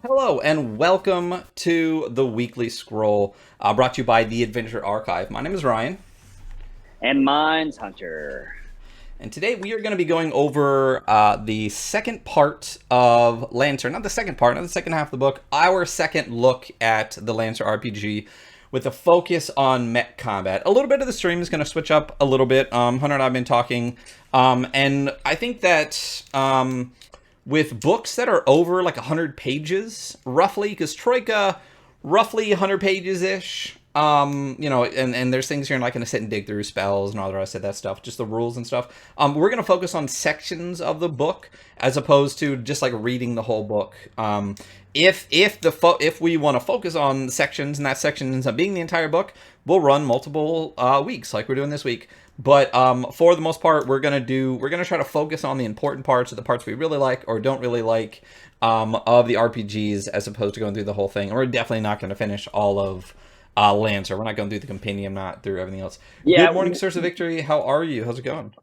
Hello and welcome to the Weekly Scroll, brought to you by the Adventure Archive. My name is Ryan, And mine's Hunter. and today we are going to be going over the second part of Lancer. Not the second part, not the second half of the book. Our second look at the Lancer RPG, with a focus on mech combat. A little bit of the stream is going to switch up a little bit. Hunter and I have been talking, and I think that with books that are over like 100 pages, roughly, because Troika, roughly 100 pages ish. And there's things you're not going to sit and dig through spells and all the rest of that stuff, just the rules and stuff. We're going to focus on sections of the book as opposed to just like reading the whole book. If we want to focus on sections and that section ends up being the entire book, we'll run multiple weeks like we're doing this week. But for the most part, we're gonna try to focus on the important parts, or the parts we really like or don't really like, of the RPGs, as opposed to going through the whole thing. And we're definitely not going to finish all of Lancer. We're not going through the compendium, not through everything else. Yeah, Good morning, Source of Victory. How are you? How's it going?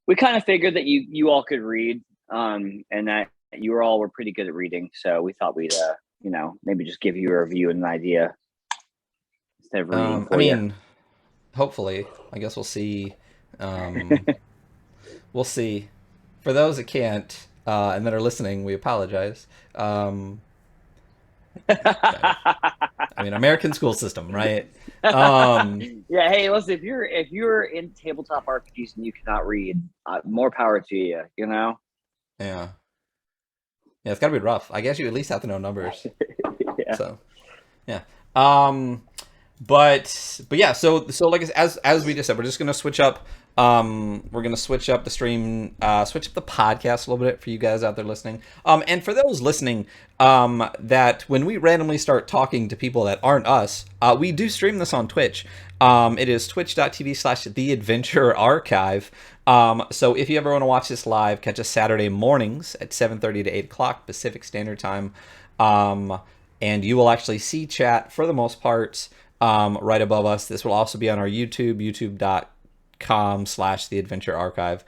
we kind of figured that you all could read, and that you all were pretty good at reading. So we thought we'd maybe just give you a review and an idea instead of reading I for you. mean, hopefully, I guess we'll see. Um, we'll see. For those that can't and that are listening, we apologize. I mean, American school system, right? Um, Yeah, hey, listen, if you're in tabletop RPGs and you cannot read, more power to you. yeah, yeah, it's got to be rough. I guess you at least have to know numbers. Yeah. So, yeah. Um, but yeah, so like as we just said, we're just gonna switch up. We're gonna switch up the stream, switch up the podcast a little bit for you guys out there listening. And for those listening, that when we randomly start talking to people that aren't us, we do stream this on Twitch. It is twitch.tv/the Adventure Archive. So if you ever want to watch this live, catch us Saturday mornings at 7:30 to 8 o'clock Pacific Standard Time. And you will actually see chat for the most part, right above us. This will also be on our YouTube, youtube.com/the Adventure Archive,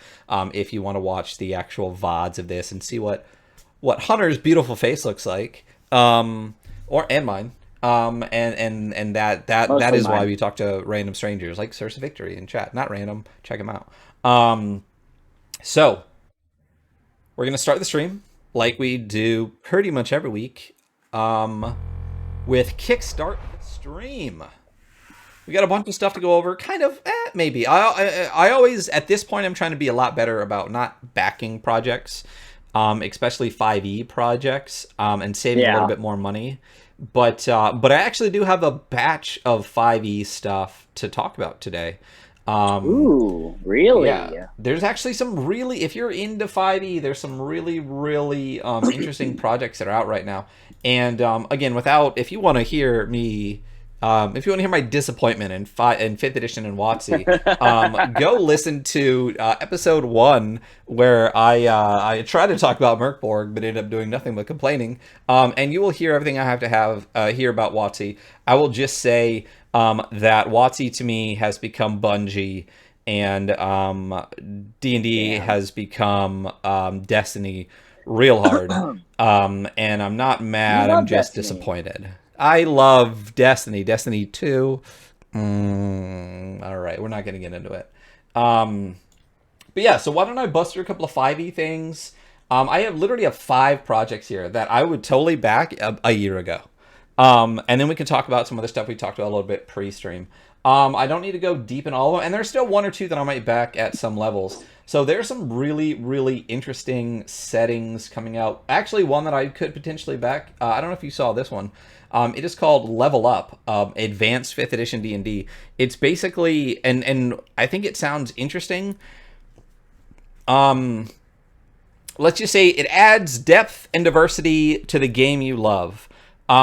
if you want to watch the actual VODs of this and see what Hunter's beautiful face looks like, or and mine. And that Mostly is why mine. we talk to random strangers like Source of Victory in chat. Not random, check him out. So we're gonna start the stream like we do pretty much every week, with Kickstart stream. We got a bunch of stuff to go over. Kind of, maybe. I always, at this point, I'm trying to be a lot better about not backing projects, especially 5e projects, and saving a little Yeah. bit more money. But I actually do have a batch of 5e stuff to talk about today. Ooh, Yeah, really? there's actually some really, if you're into 5e, there's some really, really interesting projects that are out right now. And again, if you want to hear me, if you want to hear my disappointment in fifth edition and WotC, go listen to episode 1, where I tried to talk about Merkborg, but ended up doing nothing but complaining. And you will hear everything I have to hear about WotC. I will just say that WotC to me has become Bungie, and D&D Damn. has become Destiny real hard. And I'm not You mad, I'm love just Destiny. disappointed. I love Destiny. Destiny 2. All right, we're not going to get into it. But yeah, so why don't I bust through a couple of 5e things? I have literally have 5 projects here that I would totally back a year ago. And then we can talk about some other stuff we talked about a little bit pre-stream. I don't need to go deep in all of them, and there's still one or two that I might back at some levels. So there's some really, really interesting settings coming out. Actually, one that I could potentially back. I don't know if you saw this one. It is called Level Up, Advanced 5th Edition D&D. It's basically, and I think it sounds interesting. Um, let's just say it adds depth and diversity to the game you love,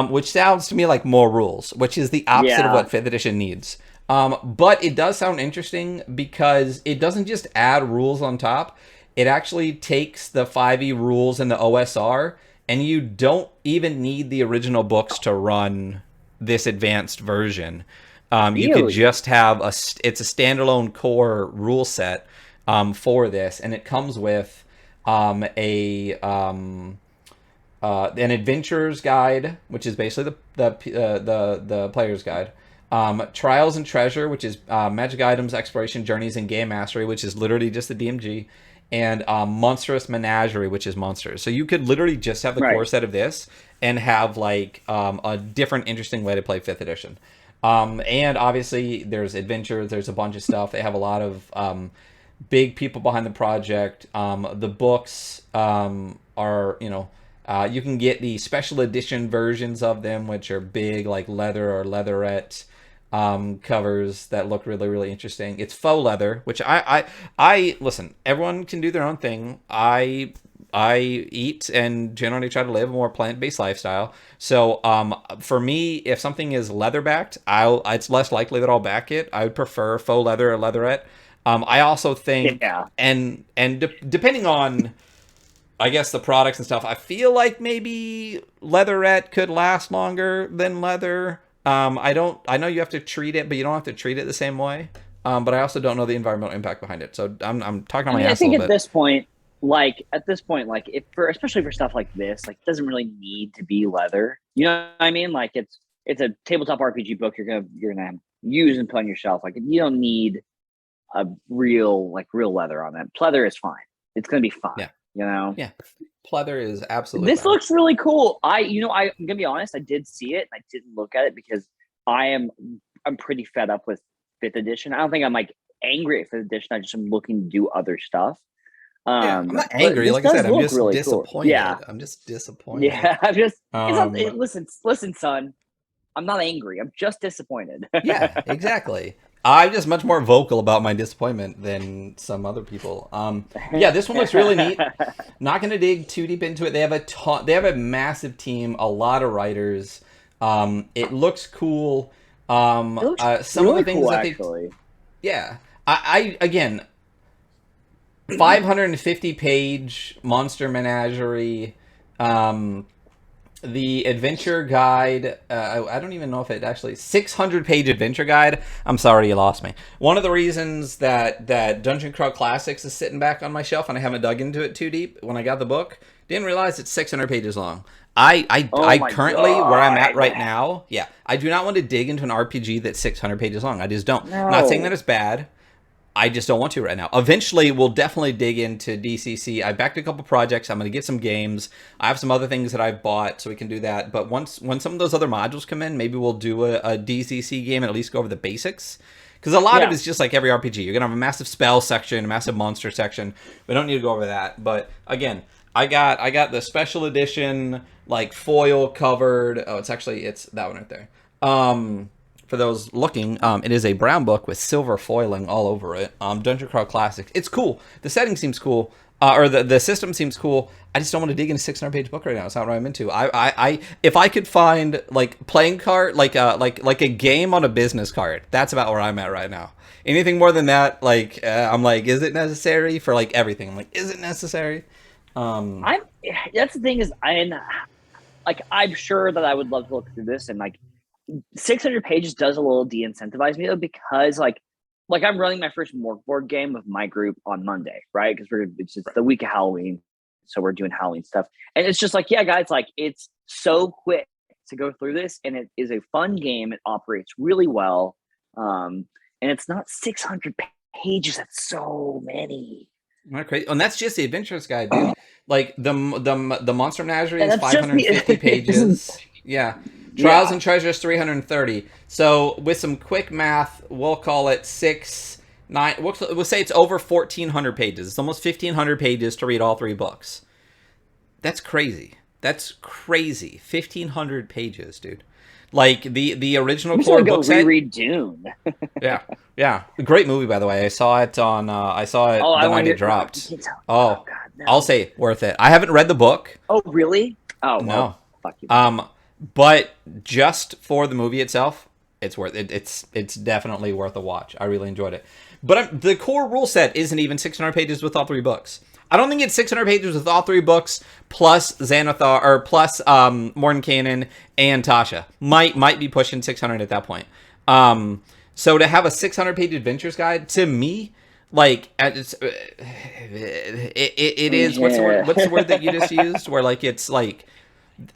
which sounds to me like more rules, which is the opposite of Yeah. what 5th edition needs. But it does sound interesting because it doesn't just add rules on top. It actually takes the 5e rules and the OSR, and you don't even need the original books to run this advanced version. You could Really? just have it's a standalone core rule set, for this, and it comes with a an adventurer's guide, which is basically the player's guide. Trials and Treasure, which is magic items, exploration, journeys, and game mastery, which is literally just the DMG, and Monstrous Menagerie, which is monsters. So you could literally just have the core set of this and have like a different, interesting way to play 5th edition. And obviously, there's adventures. There's a bunch of stuff. They have a lot of big people behind the project. The books are, you can get the special edition versions of them, which are big, like leather or leatherette covers that look really, really interesting. It's faux leather, which I listen. Everyone can do their own thing. I eat and generally try to live a more plant-based lifestyle. So for me, if something is leather-backed, it's less likely that I'll back it. I would prefer faux leather or leatherette. I also think, and depending on, I guess, the products and stuff, I feel like maybe leatherette could last longer than leather. I know you have to treat it, but you don't have to treat it the same way. But I also don't know the environmental impact behind it. So I'm talking on my ass a little bit. I think at this point, like especially for stuff like this, like it doesn't really need to be leather. You know what I mean? Like it's a tabletop RPG book you're gonna use and put on your shelf. Like you don't need a real leather on it. Pleather is fine. It's gonna be fine. Yeah. Yeah. Pleather is absolutely this fine. Looks really cool. I'm gonna be honest, I did see it and I didn't look at it because I'm pretty fed up with 5th edition. I don't think I'm like angry at 5th edition. I just am looking to do other stuff. I'm not angry. Like I said, I'm just really disappointed. Cool. Yeah. I'm just disappointed. Yeah, I'm just listen, son. I'm not angry. I'm just disappointed. Yeah, exactly. I'm just much more vocal about my disappointment than some other people. Yeah, this one looks really neat. Not going to dig too deep into it. They have a massive team, a lot of writers. It looks cool. It looks some really of the things cool, that actually. Yeah. I again, 550 page monster menagerie. The adventure guide, I don't even know if it actually 600-page adventure guide. I'm sorry you lost me. One of the reasons that Dungeon Crawl Classics is sitting back on my shelf and I haven't dug into it too deep when I got the book, didn't realize it's 600 pages long. I currently, where I'm at right now, I do not want to dig into an RPG that's 600 pages long. I just don't. No. Not saying that it's bad. I just don't want to right now. Eventually, we'll definitely dig into DCC. I backed a couple projects. I'm going to get some games. I have some other things that I've bought, so we can do that. But when some of those other modules come in, maybe we'll do a DCC game and at least go over the basics. Because a lot of it's just like every RPG. You're going to have a massive spell section, a massive monster section. We don't need to go over that. But again, I got the special edition, like foil covered. Oh, it's that one right there. For those looking, it is a brown book with silver foiling all over it. Dungeon Crawl Classic. It's cool. The setting seems cool, or the system seems cool. I just don't want to dig into a 600-page book right now. It's not what I'm into. If I could find like playing card, like a game on a business card, that's about where I'm at right now. Anything more than that, like I'm like, is it necessary for like everything? I'm like, is it necessary? That's the thing is I'm sure that I would love to look through this and like. 600 pages does a little de-incentivize me though, because like I'm running my first Morg board game with my group on Monday, right? Because it's just the week of Halloween, so we're doing Halloween stuff, and it's just like, yeah, guys, like it's so quick to go through this, and it is a fun game. It operates really well, and it's not 600 pages. That's so many. Not crazy, and that's just the Adventurer's Guide, dude. Like the Monster Menagerie is 550 pages. Yeah. Trials and Treasures 330. So with some quick math, we'll call it 9. We'll say it's over 1,400 pages. It's almost 1,500 pages to read all 3 books. That's crazy. 1,500 pages, dude. Like the original core book set. Reread Dune. yeah. Great movie, by the way. I saw it the night it dropped. Oh, God, no. I'll say worth it. I haven't read the book. Oh, really? Oh, no. Well, fuck you. But just for the movie itself, it's worth it. It's definitely worth a watch. I really enjoyed it. But the core rule set isn't even 600 pages with all 3 books. I don't think it's 600 pages with all 3 books plus Xanathar or plus Mordenkainen and Tasha. Might be pushing 600 at that point. So to have a 600-page adventures guide, to me, like it is. What's the word that you just used? Where like it's like.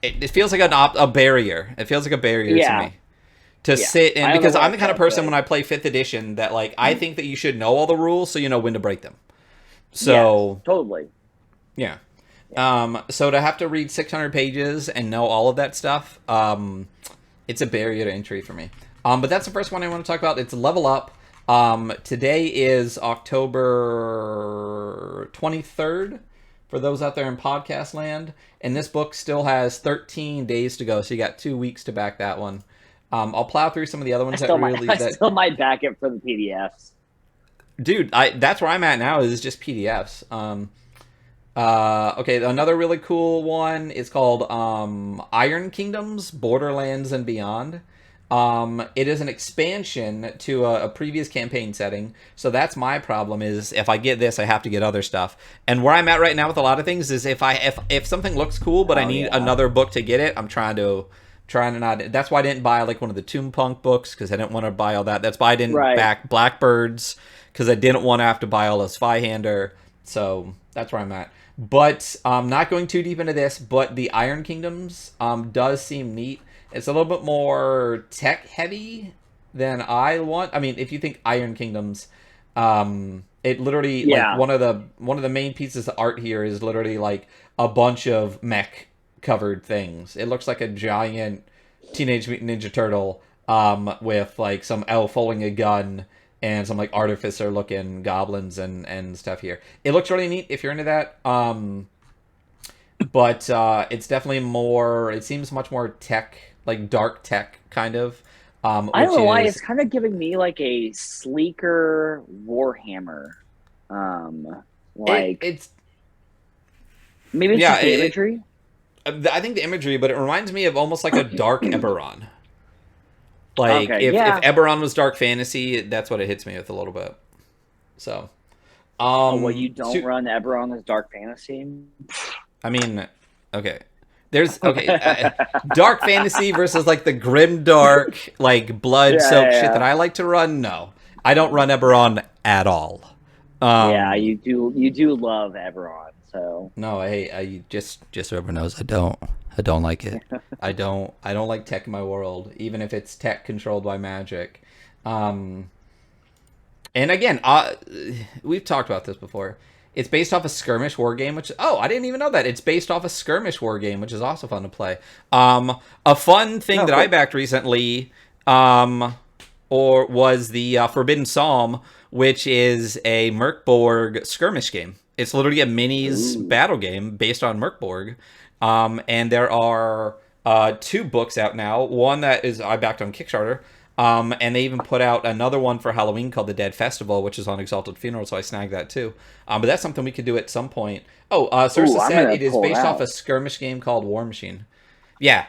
it feels like a barrier. It feels like a barrier to Yeah, me to yeah. sit in, I don't know because why I'm the it kind of felt person good. when I play 5th edition that like I think that you should know all the rules so you know when to break them. Yes, So totally. yeah. Yeah. So to have to read 600 pages and know all of that stuff, it's a barrier to entry for me. But that's the first one I want to talk about. It's Level Up. Today is October 23rd for those out there in podcast land, and this book still has 13 days to go, so you got 2 weeks to back that one. I'll plow through some of the other ones that really I that still might back it for the PDFs. dude, that's where I'm at now is just PDFs. Okay, another really cool one is called Iron Kingdoms, Borderlands and Beyond. It is an expansion to a previous campaign setting, so that's my problem. Is if I get this, I have to get other stuff. And where I'm at right now with a lot of things is if something looks cool, but I Oh need yeah. another book to get it, I'm trying to not. That's why I didn't buy like one of the Tomb Punk books because I didn't want to buy all that. That's why I didn't Right. back Blackbirds because I didn't want to have to buy all this Zweihander. So that's where I'm at. But not going too deep into this, but the Iron Kingdoms does seem neat. It's a little bit more tech heavy than I want. I mean, if you think Iron Kingdoms, it literally like Yeah. one of the main pieces of art here is literally like a bunch of mech covered things. It looks like a giant Teenage Mutant Ninja Turtle with like some elf holding a gun and some like artificer looking goblins and stuff here. It looks really neat if you're into that. But it's definitely more. It seems much more tech, like dark tech kind of, I which don't know why is it's kind of giving me like a sleeker Warhammer. Um, it. like It's maybe it's yeah. just the imagery. I think the imagery, but it reminds me of almost like a dark Eberron. Like Okay, if yeah. Eberron was dark fantasy, that's what it hits me with a little bit. So, Oh well, you don't so, run Eberron as Dark Fantasy. I mean, okay. There's okay, dark fantasy versus like the grim dark, like blood Yeah, soaked shit yeah, that I like to run. No, I don't run Eberron at all. yeah. Um, You do. You do love Eberron, so no, I just so everyone knows, I don't like it. I don't like tech in my world, even if it's tech controlled by magic. Um, and again, we've talked about this before. It's based off a skirmish war game, which I didn't even know that it's based off a skirmish war game, which is also fun to play. A fun thing oh, that I cool. backed recently, or was the Forbidden Psalm, which is a Merkborg skirmish game. It's literally a minis Ooh. battle game based on Merkborg, and there are 2 books out now. One that is I backed on Kickstarter. And they even put out another one for Halloween called the Dead Festival, which is on Exalted Funeral, so I snagged that too. But that's something we could do at some point. Oh, Sursa Ooh, I'm said gonna it is pull it based off a out. skirmish game called War Machine. Yeah,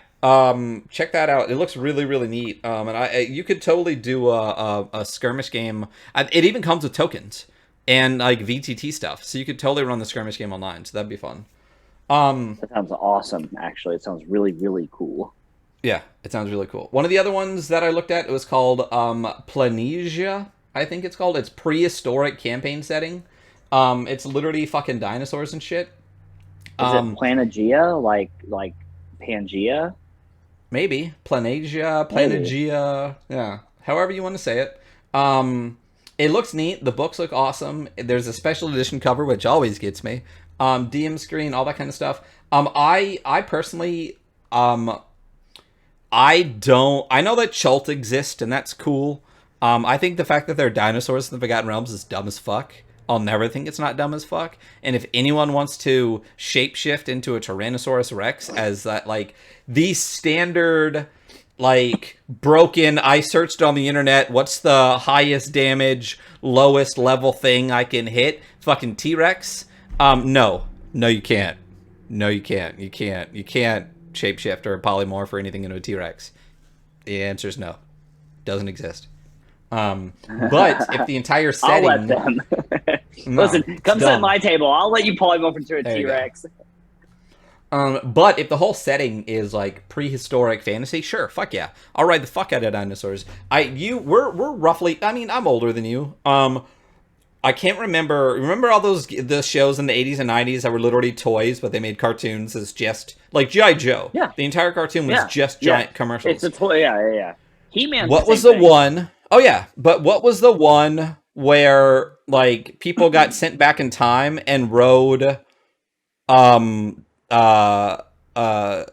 check that out. It looks really, really neat. And you could totally do a skirmish game. It even comes with tokens and like VTT stuff, so you could totally run the skirmish game online. So that'd be fun. That sounds awesome. Actually, it sounds really, really cool. Yeah, it sounds really cool. One of the other ones that I looked at, it was called Planitia, I think it's called. It's prehistoric campaign setting. It's literally fucking dinosaurs and shit. Is it Um, Planagia, like Pangea? Maybe Planagia, Maybe. Planagia, yeah, however you want to say it. Um, it looks neat. The books look awesome. There's a special edition cover, which always gets me. DM screen, all that kind of stuff. I personally, I don't. I know that Chult exists, and that's cool. I think the fact that they're dinosaurs in the Forgotten Realms is dumb as fuck. I'll never think it's not dumb as fuck. And if anyone wants to shapeshift into a Tyrannosaurus Rex as that, like, the standard, like, broken, I searched on the internet, what's the highest damage, lowest level thing I can hit? Fucking T-Rex? No. No, you can't. No, you can't. You can't. You can't shapeshift or polymorph or anything into a T-Rex. The answer is no. Doesn't exist. But if the entire I'll let setting, them. no, Listen, it's come sit at dumb. my table. I'll let you polymorph into a There T you go. Rex. But if the whole setting is like prehistoric fantasy, sure, fuck yeah, I'll ride the fuck out of dinosaurs. We're roughly. I mean, I'm older than you. I can't remember. Remember all the shows in the 80s and 90s that were literally toys, but they made cartoons as just like G.I. Joe. Yeah, The entire cartoon was yeah, just yeah. giant It's commercials. a toy. Yeah, yeah, yeah. He-Man's the What was same the thing. one? Oh yeah, but what was the one where like people got sent back in time and rode um uh uh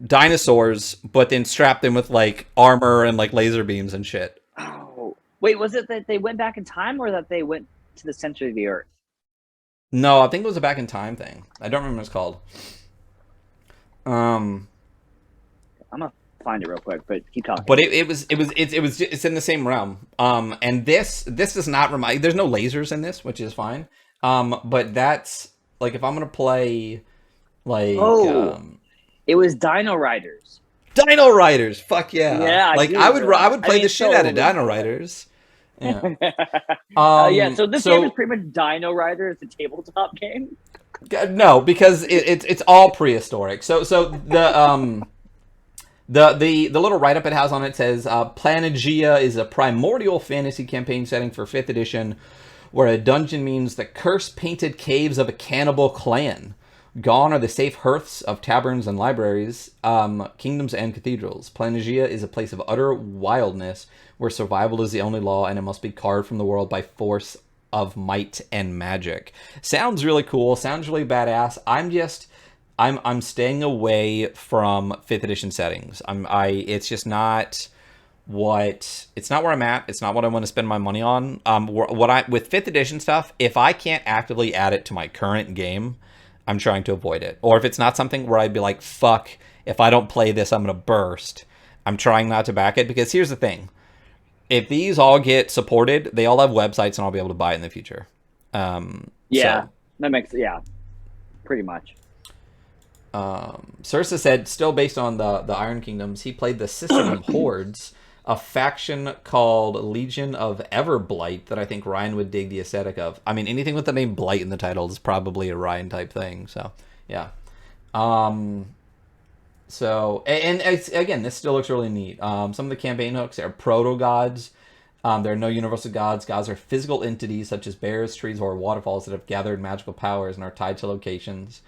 dinosaurs, but then strapped them with like armor and like laser beams and shit? Oh, wait, was it that they went back in time or that they went to the center of the Earth? No, I think it was a back in time thing. I don't remember what it's called. Um, I'm gonna find it real quick, but keep talking. but it's in the same realm. And this does not remind. There's no lasers in this, which is fine. But that's like if I'm gonna play like Oh, it was Dino Riders. Dino Riders. Fuck yeah! Yeah, I Like do I remember I that. would I play mean, the it's shit so out of old. Dino Riders. Yeah. Yeah, so this game is So pretty much Dino Riders, the tabletop game. no, because it's all prehistoric. So the little write up it has on it says Planagia is a primordial fantasy campaign setting for 5th edition, where a dungeon means the curse painted caves of a cannibal clan. Gone are the safe hearths of taverns and libraries, kingdoms and cathedrals. Planagia is a place of utter wildness where survival is the only law and it must be carved from the world by force of might and magic. Sounds really cool. Sounds really badass. I'm staying away from 5th edition settings. It's just not it's not where I'm at. It's not what I want to spend my money on. With 5th edition stuff, if I can't actively add it to my current game, I'm trying to avoid it. Or if it's not something where I'd be like, fuck, if I don't play this, I'm going to burst. I'm trying not to back it because here's the thing. If these all get supported, they all have websites and I'll be able to buy it in the future. Yeah, that makes pretty much. Sursa said, still based on the Iron Kingdoms, he played the System of Hordes, a faction called Legion of Everblight that I think Ryan would dig the aesthetic of. I mean, anything with the name Blight in the title is probably a Ryan type thing. So, yeah. So, and it's, again, this still looks really neat. Some of the campaign hooks are proto-gods. There are no universal gods. Gods are physical entities such as bears, trees, or waterfalls that have gathered magical powers and are tied to locations.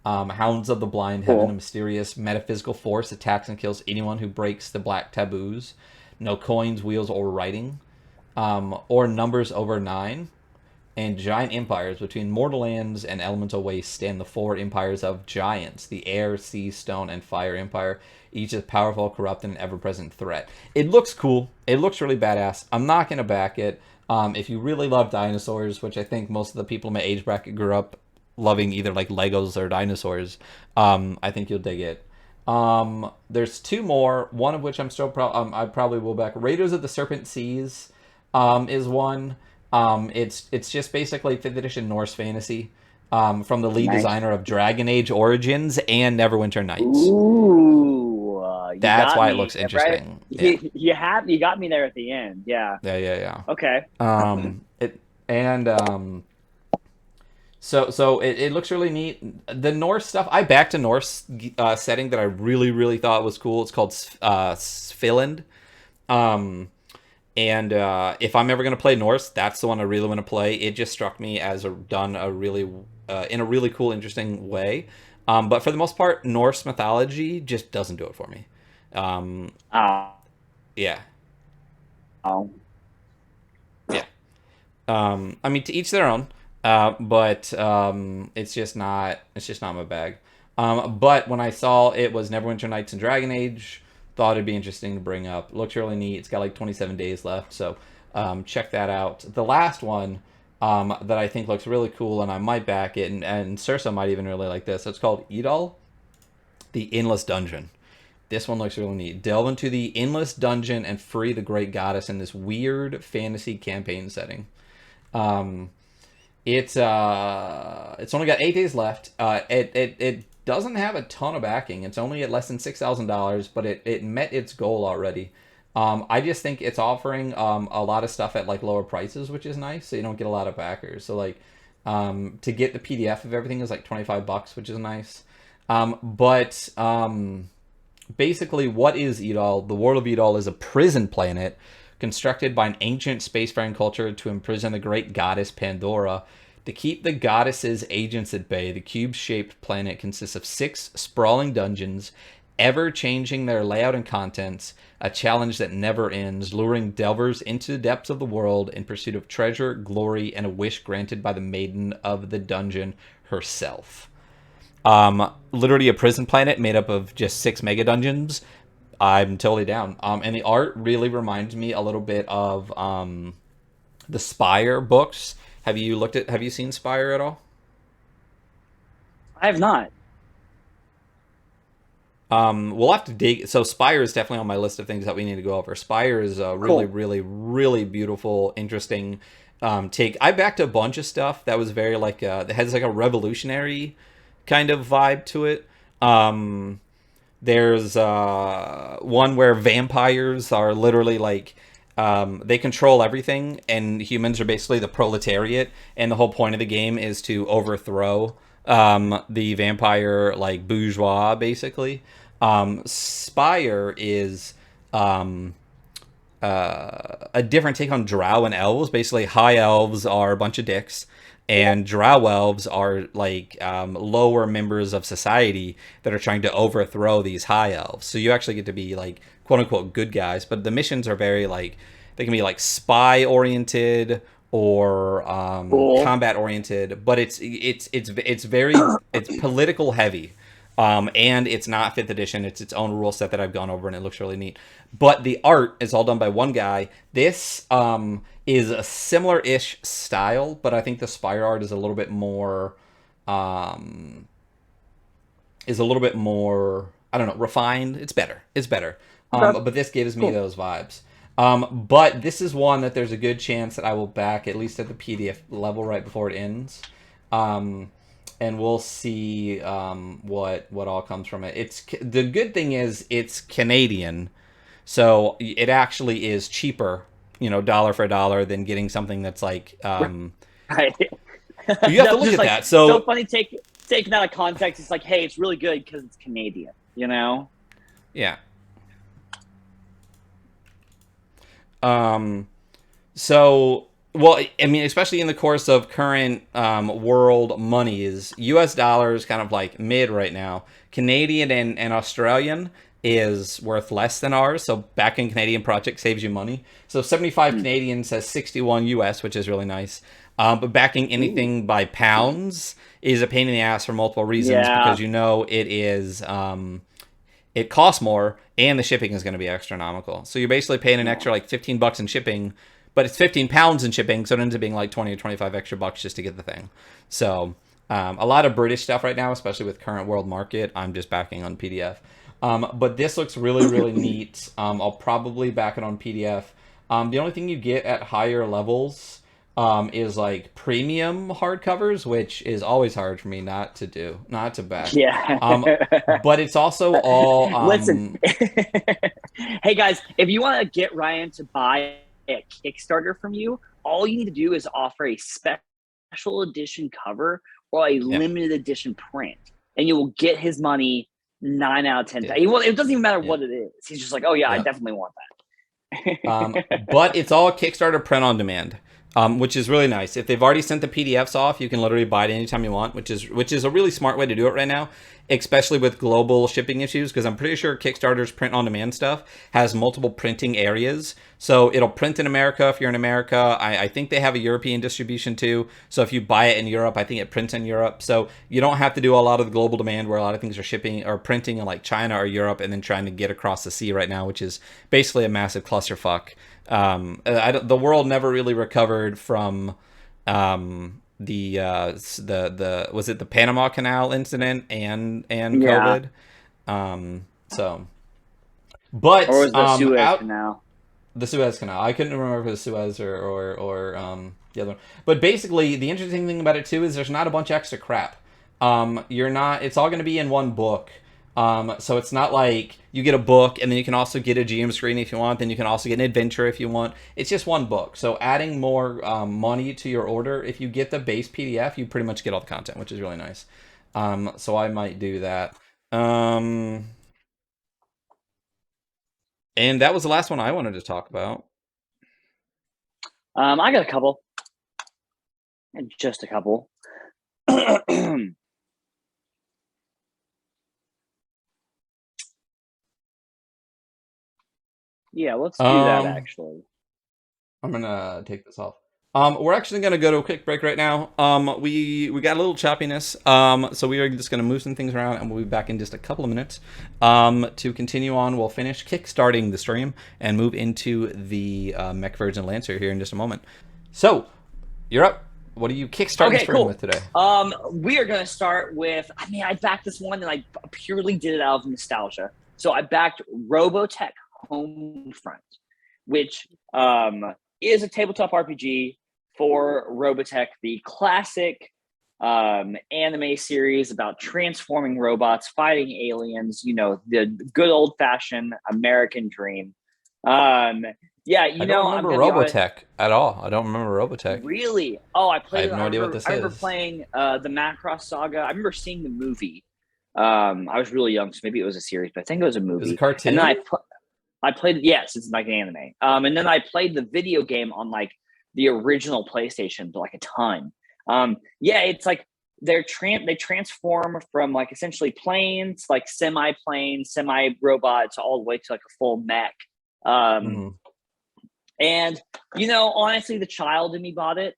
Hounds of the Blind, Cool. having a mysterious metaphysical force, attacks and kills anyone who breaks the black taboos. No coins, wheels, or writing. Or numbers over 9. And giant empires between mortal lands and elemental waste stand the 4 empires of giants: the air, sea, stone, and fire empire. Each is powerful, corrupt, and an ever-present threat. It looks cool. It looks really badass. I'm not going to back it. If you really love dinosaurs, which I think most of the people in my age bracket grew up loving either like Legos or dinosaurs, I think you'll dig it. There's 2 more, one of which I'm still I probably will back. Raiders of the Serpent Seas is one. It's just basically 5th edition Norse fantasy from the lead designer of Dragon Age Origins and Neverwinter Nights. Ooh, That's why it looks interesting. Right? Yeah. You got me there at the end. Yeah. Yeah. Okay. So it looks really neat. The Norse stuff, I backed a Norse setting that I really, really thought was cool. It's called Sviland. And if I'm ever going to play Norse, that's the one I really want to play. It just struck me as done a really in a really cool, interesting way. But for the most part, Norse mythology just doesn't do it for me. Yeah. Oh. Yeah. I mean, to each their own. But it's just not my bag. But when I saw it was Neverwinter Nights and Dragon Age, thought it'd be interesting to bring up. Looks really neat. It's got like 27 days left, so check that out. The last one that I think looks really cool, and I might back it, and Sursa might even really like this. It's called Idol, the Endless Dungeon. This one looks really neat. Delve into the endless dungeon and free the great goddess in this weird fantasy campaign setting. It's only got 8 days left. It doesn't have a ton of backing. It's only at less than $6,000, but it met its goal already. I just think it's offering a lot of stuff at like lower prices, which is nice. So you don't get a lot of backers. So like to get the PDF of everything is like $25, which is nice. Basically, what is Edol? The world of Edol is a prison planet constructed by an ancient spacefaring culture to imprison the great goddess Pandora. To keep the goddess's agents at bay, the cube-shaped planet consists of 6 sprawling dungeons, ever changing their layout and contents, a challenge that never ends, luring delvers into the depths of the world in pursuit of treasure, glory, and a wish granted by the maiden of the dungeon herself. Literally a prison planet made up of just 6 mega dungeons. I'm totally down. And the art really reminds me a little bit of the Spire books. Have you seen Spire at all? I have not. We'll have to dig. So Spire is definitely on my list of things that we need to go over. Spire is a really, Cool. really, really beautiful, interesting take. I backed a bunch of stuff that was very like that has like a revolutionary kind of vibe to it. There's one where vampires are literally like they control everything, and humans are basically the proletariat, and the whole point of the game is to overthrow the vampire like bourgeois, basically. Spire is um, a different take on drow and elves. Basically, high elves are a bunch of dicks, and drow elves are like lower members of society that are trying to overthrow these high elves. So you actually get to be like quote unquote good guys, but the missions are very like they can be like spy oriented or Cool. combat oriented, but it's very it's political heavy. And it's not fifth edition. It's its own rule set that I've gone over, and it looks really neat. But the art is all done by one guy. This is a similar-ish style, but I think the Spire art is a little bit more um, I don't know, refined. It's better. It's better. Okay. But this gives me Cool. those vibes. But this is one that there's a good chance that I will back at least at the PDF level right before it ends. Um, and we'll see what all comes from it. It's the good thing is it's Canadian, so it actually is cheaper, dollar for dollar than getting something that's like Right. you have to That's look just at like that. so So funny. Taking that out of context, it's like, hey, it's really good because it's Canadian. You know. yeah. Um, So, well, I mean, especially in the course of current world money, is U.S. dollars kind of like mid right now. Canadian and Australian is worth less than ours. So backing Canadian project saves you money. So 75 Hmm. Canadian says 61 U.S., which is really nice. But backing Ooh. anything by pounds is a pain in the ass for multiple reasons Yeah. because it is it costs more and the shipping is going to be astronomical. So you're basically paying an Yeah. extra like 15 bucks in shipping, but it's 15 pounds in shipping, so it ends up being like 20 or 25 extra bucks just to get the thing. So a lot of British stuff right now, especially with current world market, I'm just backing on PDF. But this looks really, really neat. I'll probably back it on PDF. The only thing you get at higher levels is like premium hardcovers, which is always hard for me not to do, not to back. Yeah. Um, but it's also all Listen, hey guys, if you want to get Ryan to buy a Kickstarter from you, all you need to do is offer a special edition cover or a yeah, limited edition print, and you will get his money 9 out of 10 yeah, times. Well, it doesn't even matter yeah, what it is. He's just like, oh yeah, I yeah. definitely want that. But it's all Kickstarter print on demand, which is really nice. If they've already sent the PDFs off, you can literally buy it anytime you want, which is a really smart way to do it right now, especially with global shipping issues. Because I'm pretty sure Kickstarter's print on demand stuff has multiple printing areas, so it'll print in America if you're in America. I think they have a European distribution too. So if you buy it in Europe, I think it prints in Europe. So you don't have to do a lot of the global demand where a lot of things are shipping or printing in like China or Europe and then trying to get across the sea right now, which is basically a massive clusterfuck. The world never really recovered from the was it the Panama Canal incident and Yeah, COVID. So, or but was the Suez out Canal? the Suez Canal. I couldn't remember if it was Suez or the other one. But basically, the interesting thing about it too is there's not a bunch of extra crap. You're not. It's all going to be in one book. So it's not like you get a book and then you can also get a GM screen if you want. Then you can also get an adventure if you want. It's just one book. So adding more money to your order, if you get the base PDF, you pretty much get all the content, which is really nice. So I might do that. Um, and that was the last one I wanted to talk about. I got a couple, just a couple. Yeah, let's do that Um, actually. I'm gonna take this off. We're actually gonna go to a quick break right now. We got a little choppiness. So we are just gonna move some things around, and we'll be back in just a couple of minutes. To continue on, we'll finish kickstarting the stream and move into the mech version Lancer here in just a moment. So you're up. What are you kickstarting the Okay, stream cool. with today? We are gonna start with. I mean, I backed this one, and I purely did it out of nostalgia. So I backed Robotech Homefront, which is a tabletop RPG for Robotech, the classic anime series about transforming robots, fighting aliens. You know, the good old fashioned American dream. Um, yeah, I you don't know, I'm remember gonna be honest. Robotech at all. I don't remember Robotech. Really? Oh, I I played have it. no idea what this I remember is. playing the Macross Saga. I remember seeing the movie. I was really young, so maybe it was a series, but I think it was a It was a movie. And then cartoon. I played. Yes, it's like an anime. And then I played the video game on like the original PlayStation, like a ton. Yeah, it's like they transform from like essentially planes, like semi planes, semi robots, all the way to like a full mech. Um, Mm-hmm. and you know, honestly, the child in me bought it.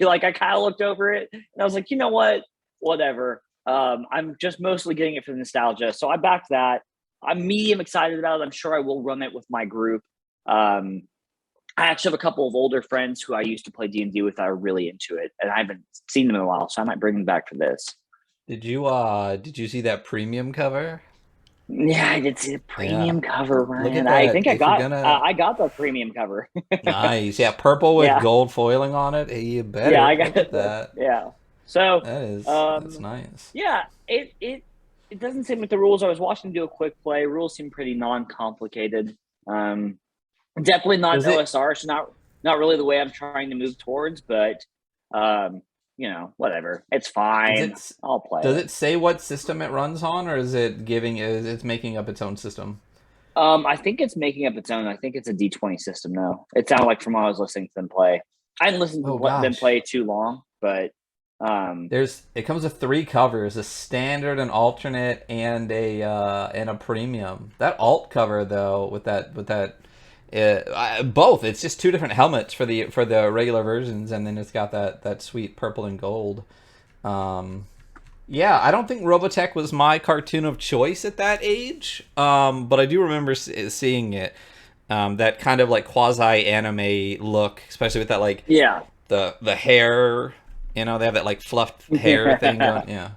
Like I kind of looked over it and I was like, you know what, whatever. I'm just mostly getting it for the nostalgia, so I backed that. I'm medium excited about it. I'm sure I will run it with my group. Um, I actually have a couple of older friends who I used to play D&D with that are really into it, and I haven't seen them in a while, so I might bring them back for this. Did you see that premium cover? Yeah, I did see the Yeah. premium cover, Look Ryan. at I that. think If you're gonna I got the premium cover. Nice. Yeah, purple with Yeah, gold foiling on it. Hey, you yeah, better. I got Look at it. that. Yeah. So, That's um, nice. yeah, it doesn't seem like the rules. I was watching them do a quick play. Rules seem pretty non-complicated. Um, Definitely not Does an it OSR. So not really the way I'm trying to move towards. But you know, whatever. It's does fine. it I'll play does it. it say what system it runs on, or is it it's making up its own system? I think it's making up its own. I think it's a D20 system. No, it sounded like from what I was listening to them play. I hadn't listened to Oh them gosh. play too long, but um, It comes with three covers: a standard, an alternate, and a premium. That alt cover though, both. It's just two different helmets for the regular versions, and then it's got that sweet purple and gold. Um, yeah, I don't think Robotech was my cartoon of choice at that age, but I do remember seeing it. That kind of like quasi anime look, especially with that like yeah. the hair. You know, they have that like fluffed hair thing going. Yeah,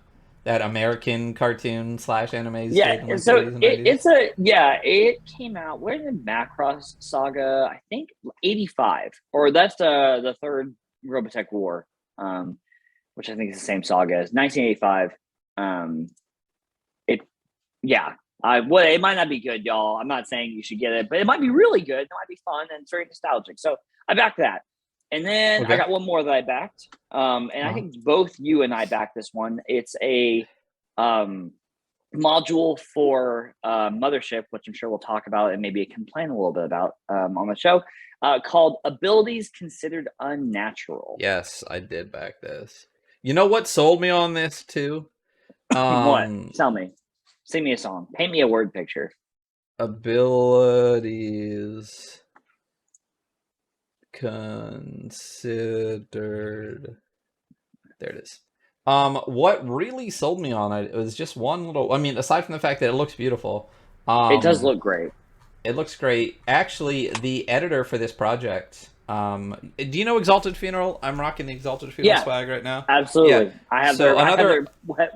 that American cartoon slash animes Yeah, did in like the so 80s and 90s. it's a yeah. It came out. When did Macross Saga? I think 85, or that's the third Robotech War, which I think is the same saga as 1985. Um, it yeah. Well, it might not be good, y'all. I'm not saying you should get it, but it might be really good. It might be fun and it's very nostalgic. So I backed that, and then I Okay. got one more that I backed. And I Uh-huh. think both you and I backed this one. It's a um module for Mothership, which I'm sure we'll talk about and maybe complain a little bit about on the show, called Abilities Considered Unnatural. Yes, I did back this. You know what sold me on this too? What? Um, Tell me. Sing me a song. Paint me a word picture. abilities considered. There it is. What really sold me on it was just one little. I mean, aside from the fact that it looks beautiful, It does um, look great. it looks great. Actually, the editor for this project. Do you know Exalted Funeral? I'm rocking the Exalted Funeral Yeah, swag right now. Yeah. absolutely. So I have another their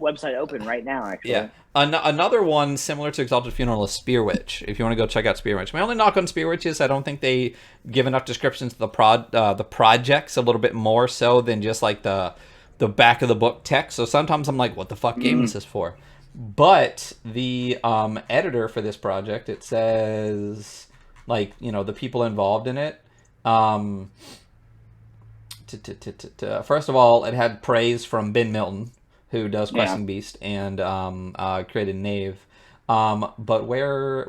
website open right now, Yeah. actually. Another one similar to Exalted Funeral is Spear Witch. If you want to go check out Spear Witch, my only knock on Spear Witch is I don't think they give enough descriptions to the projects a little bit more so than just like the back of the book text. So sometimes I'm like, what the fuck game is Mm. this for? But the editor for this project, it says like the people involved in it. Um, First of all, it had praise from Ben Milton, who does Yeah. Questing Beast and created Knave. But where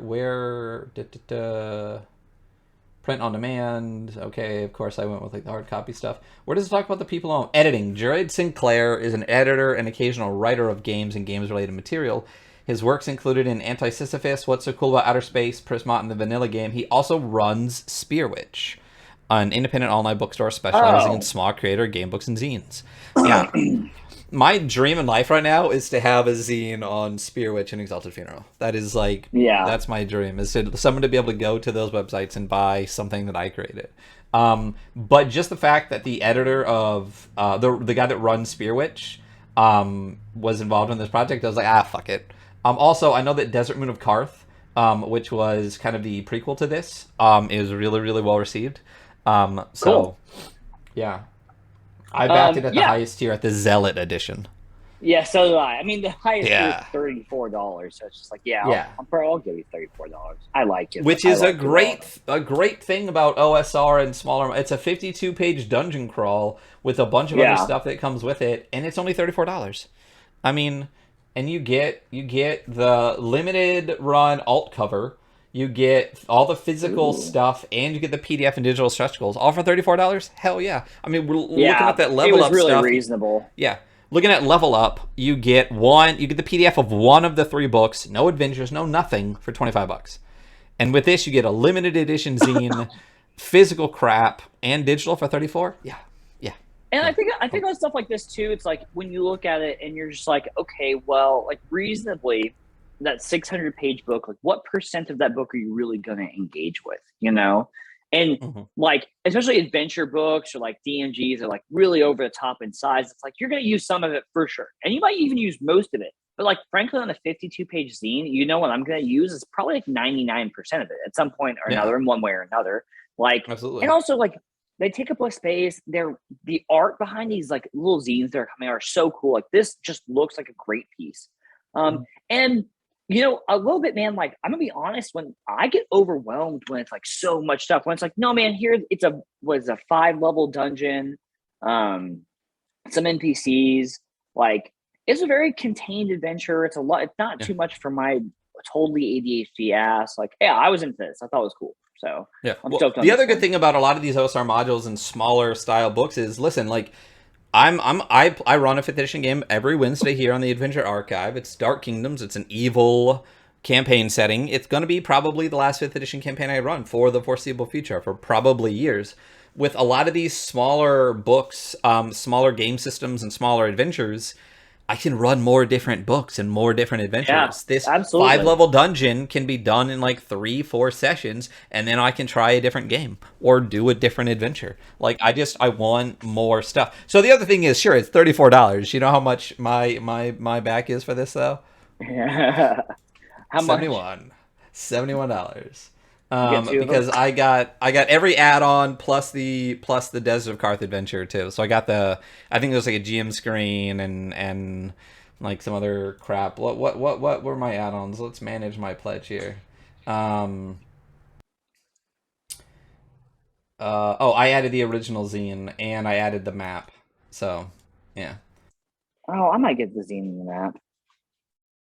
Print on demand. Okay, of course I went with like the hard copy stuff. Where does it talk about the people on editing? Jared Sinclair is an editor and occasional writer of games and games-related material. His works included in Anti-Sisyphus, What's So Cool About Outer Space, Prismot, and the Vanilla Game. He also runs Spearwitch, an independent online bookstore specializing in Oh, small creator game books and zines. Yeah. My dream in life right now is to have a zine on Spearwitch and Exalted Funeral. That is like, yeah. that's my dream, is to someone to be able to go to those websites and buy something that I created. But just the fact that the editor of the guy that runs Spearwitch was involved in this project, I was like, fuck it. Also, I know that Desert Moon of Karth, which was kind of the prequel to this, is really, really well received. So, Cool. yeah. I backed it at the Yeah. highest tier at the Zealot edition. Yeah, so do I. I mean, the highest Yeah. is $34, so it's just like, yeah, Yeah. I'll give you $34. I like it. Which I is like a great thing about OSR and smaller. It's a 52-page dungeon crawl with a bunch of other Yeah. stuff that comes with it, and it's only $34. I mean, and you get the limited run alt cover, you get all the physical Ooh. stuff, and you get the PDF and digital stretch goals, all for $34. Hell yeah! I mean, we're looking Yeah, at that it level was up really stuff. reasonable. Yeah. Looking at Level Up, you get the PDF of one of the 3 books, no adventures, no nothing, for $25. And with this, you get a limited edition zine, physical crap, and digital for $34. Yeah. Yeah. And Yeah. I think on stuff like this too, it's like when you look at it and you're just like, okay, well, like reasonably, that 600-page book, like what percent of that book are you really going to engage with, you know? And Mhm. like, especially adventure books or like DMGs are like really over the top in size. It's like you're going to use some of it for sure. And you might even use most of it. But like, frankly, on a 52-page zine, you know what I'm going to use is probably like 99% of it at some point or Yeah. another, in one way or another. Like, Absolutely. and also like, they take up less space. The art behind these like little zines that are coming out are so cool. Like this just looks like a great piece. And you know, a little bit, man, like I'm gonna be honest, when I get overwhelmed when it's like so much stuff, when it's like, no man, here it's a 5-level dungeon, some NPCs, like it's a very contained adventure. It's not too much for my totally ADHD ass. Like, yeah, I was into this. I thought it was cool. So Yeah. I'm Well, stoked on the this other good one. thing about a lot of these OSR modules and smaller style books is, listen, like, I run a 5th edition game every Wednesday here on the Adventure Archive. It's Dark Kingdoms. It's an evil campaign setting. It's going to be probably the last 5th edition campaign I run for the foreseeable future, for probably years. With a lot of these smaller books, smaller game systems, and smaller adventures, I can run more different books and more different adventures. Yeah, This absolutely. 5-level dungeon can be done in like 3-4 sessions, and then I can try a different game or do a different adventure. Like I want more stuff. So the other thing is, sure, it's $34. You know how much my back is for this though? How much? $71. You get 2 of them? Because I got every add-on plus the Desert of Karth adventure too. So I got I think there's like a GM screen and like some other crap. What were my add-ons? Let's manage my pledge here. I added the original zine and I added the map. So yeah. Oh, I might get the zine in the map.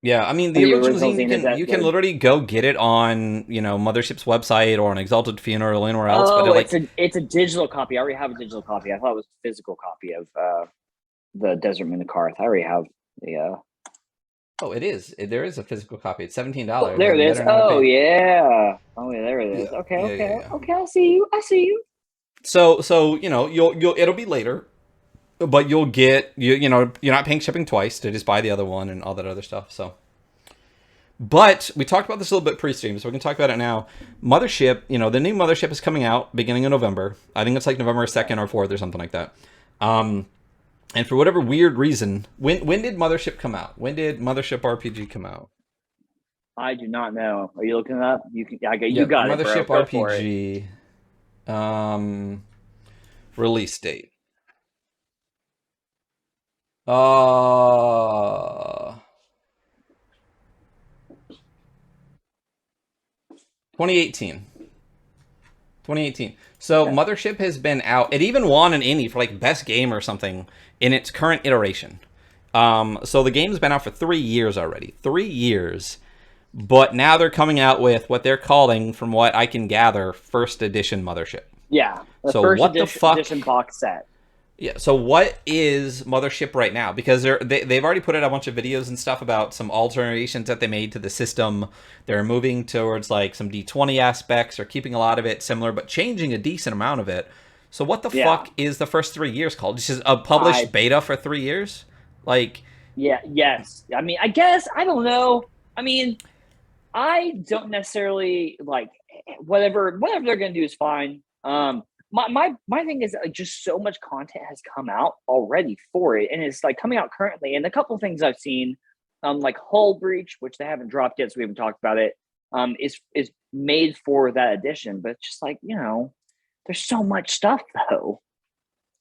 Yeah, I mean the The original original zine zine is that you can good? literally go get it on, Mothership's website or on Exalted Funeral or anywhere else. But Oh, like, it's a digital copy. I already have a digital copy. I thought it was a physical copy of the Desert Moon of Karth. I already have the. oh, it is. There is a physical copy. It's $17. Oh, there Like, it you is. better not Oh pay. yeah. Oh yeah, there it is. Yeah, Okay, yeah, yeah, okay, yeah. okay. I see you. I see you. So you'll it'll be later, but you'll get you're not paying shipping twice to just buy the other one and all that other stuff. So. But we talked about this a little bit pre-stream, so we can talk about it now. Mothership, the new Mothership is coming out beginning of November. I think it's like November 2nd or 4th or something like that. And for whatever weird reason, when did Mothership come out? When did Mothership RPG come out? I do not know. Are you looking it up? You can. You Yep, got it, bro. Mothership Go for it. RPG release date. Uh 2018. 2018. So Okay. Mothership has been out. It even won an Emmy for like best game or something in its current iteration. So the game's been out for 3 years already. 3 years. but now they're coming out with what they're calling, from what I can gather, first edition Mothership. Yeah, the So first what the fuck? edition box set. Yeah. So what is Mothership right now? Because they've already put out a bunch of videos and stuff about some alterations that they made to the system. They're moving towards like some D20 aspects, or keeping a lot of it similar, but changing a decent amount of it. So what the fuck is the first 3 years called? This is a published beta for 3 years? Like, yeah, yes. I mean, I guess, I don't know. I mean, I don't necessarily like whatever they're gonna do is fine. My thing is like just so much content has come out already for it, and it's like coming out currently. And a couple of things I've seen, like Hull Breach, which they haven't dropped yet, so we haven't talked about it, is made for that edition. But it's just like, there's so much stuff though.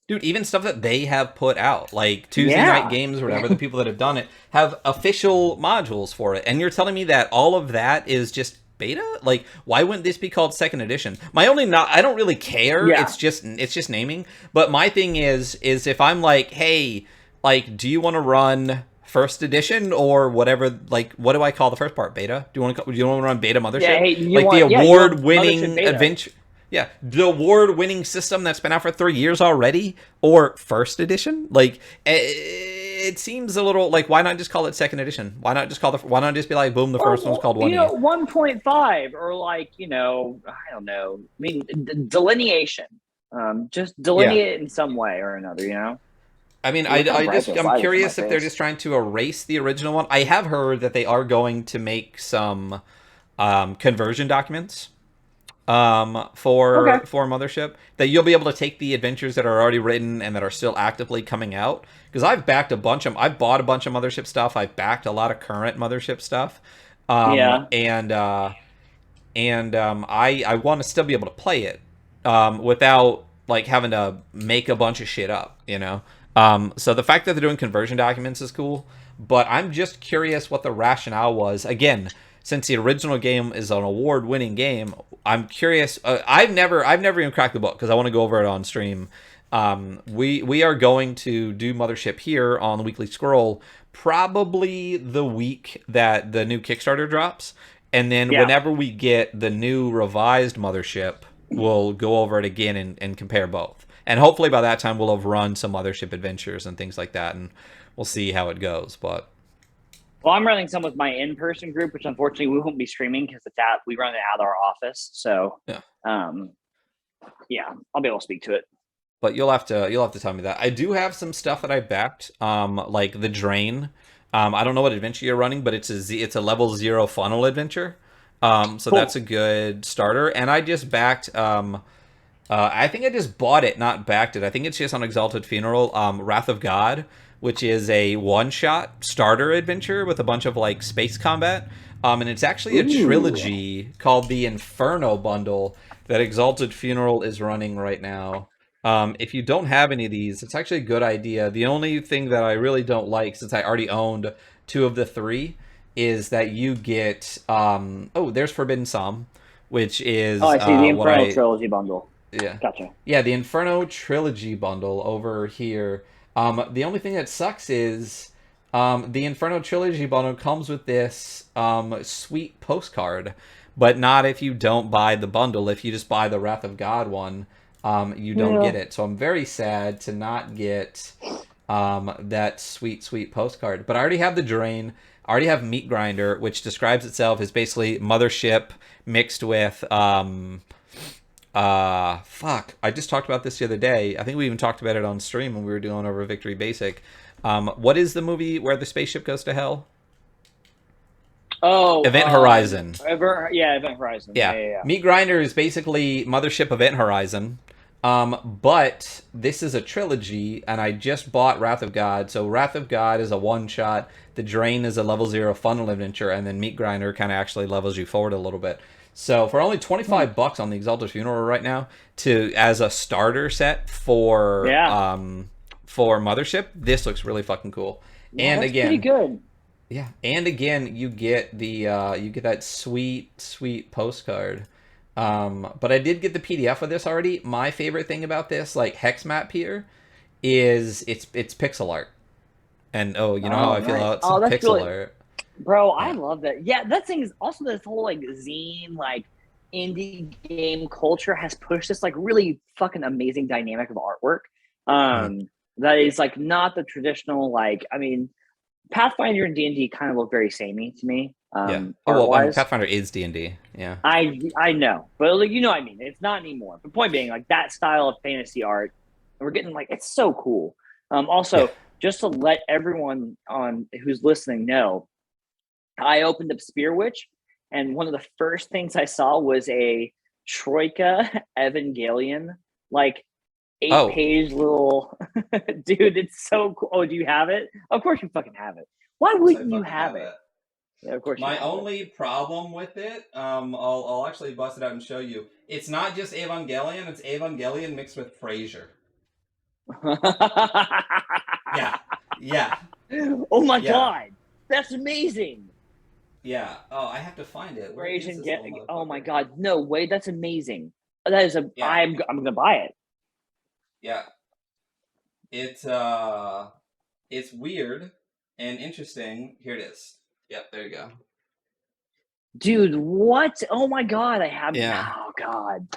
dude, even stuff that they have put out, like Tuesday Night Games or whatever, the people that have done it have official modules for it. And you're telling me that all of that is just beta? Like, why wouldn't this be called second edition? I don't really care. Yeah. It's just naming. But my thing is if I'm like, hey, like, do you want to run first edition or whatever? Like, what do I call the first part? Beta? Do you want to run Beta Mothership? Yeah, hey, the award-winning adventure. Yeah, the award-winning system that's been out for 3 years already, or first edition. Like, it seems a little like, why not just call it second edition? Why not just be like, boom, the first one's called 1E. 1.5, or like, I don't know. I mean, delineation. Just delineate it in some way or another. I mean, I'm curious if they're just trying to erase the original one. I have heard that they are going to make some conversion documents for Mothership, that you'll be able to take the adventures that are already written and that are still actively coming out. Because I've bought a bunch of Mothership stuff. I've backed a lot of current Mothership stuff. And I want to still be able to play it without like having to make a bunch of shit up, So the fact that they're doing conversion documents is cool, but I'm just curious what the rationale was. Again, since the original game is an award-winning game, I'm curious. I've never even cracked the book because I want to go over it on stream. We are going to do Mothership here on the Weekly Scroll probably the week that the new Kickstarter drops, and then whenever we get the new revised Mothership, we'll go over it again and compare both. And hopefully by that time we'll have run some Mothership adventures and things like that, and we'll see how it goes. But well, I'm running some with my in-person group, which unfortunately we won't be streaming because we run it out of our office. So, I'll be able to speak to it. But you'll have to tell me that. I do have some stuff that I backed, like the Drain. I don't know what adventure you're running, but it's a level 0 funnel adventure. So cool. That's a good starter. And I just backed. I think I just bought it, not backed it. I think it's just on Exalted Funeral. Wrath of God, which is a one-shot starter adventure with a bunch of like space combat. And it's actually a trilogy called the Inferno Bundle that Exalted Funeral is running right now. If you don't have any of these, it's actually a good idea. The only thing that I really don't like, since I already owned 2 of the 3, is that you get there's Forbidden Psalm, which is I see the Inferno Trilogy Bundle. Yeah, gotcha. Yeah, the Inferno Trilogy Bundle over here. The only thing that sucks is the Inferno Trilogy Bundle comes with this sweet postcard, but not if you don't buy the bundle. If you just buy the Wrath of God one, you don't get it. So I'm very sad to not get that sweet postcard. But I already have the Drain. I already have Meat Grinder, which describes itself as basically Mothership mixed with I just talked about this the other day. I think we even talked about it on stream when we were doing over Victory Basic. What is the movie where the spaceship goes to hell? Oh, Event Horizon. Event Horizon. Yeah. Meat Grinder is basically Mothership Event Horizon. But this is a trilogy, and I just bought Wrath of God. So Wrath of God is a one-shot. The Drain is a level 0 funnel adventure, and then Meat Grinder kind of actually levels you forward a little bit. So for only $25 on the Exalted Funeral right now, as a starter set for Mothership, this looks really fucking cool. Yeah, and that's again, pretty good. Yeah, and again, you get that sweet postcard. But I did get the PDF of this already. My favorite thing about this, like hex map here, is it's pixel art. And you know how I feel about some pixel art. Bro, I Yeah. love that. Yeah, that thing is also this whole like zine, like indie game culture has pushed this like really fucking amazing dynamic of artwork. Mhm. That is like not the traditional like. I mean, Pathfinder and D&D kind of look very samey to me, Yeah. Oh art well, I mean, wise. Pathfinder is D&D. Yeah. I know, but like, you know what I mean. It's not anymore. The point being, like that style of fantasy art, we're getting like it's so cool. Yeah. Also, just to let everyone on who's listening know, I opened up Spear Witch, and one of the first things I saw was a Troika Evangelion, like eight Oh, page little dude. It's so cool. Oh, do you have it? Of course you fucking have it. Why of course I wouldn't you fucking have have it? it. Yeah, of course you My have it. only problem with it, I'll actually bust it out and show you. It's not just Evangelion; it's Evangelion mixed with Frasier. Yeah, yeah, Oh my yeah, god, that's amazing. yeah. Oh, I have to find it. Where is Asian this get. little Oh my motherfucker? god, no way, that's amazing. That is a. Yeah, I'm gonna buy it. yeah. It's it's weird and interesting. Here it is. Yep, there you go. Dude, what? Oh my god, I have. Yeah. Oh god.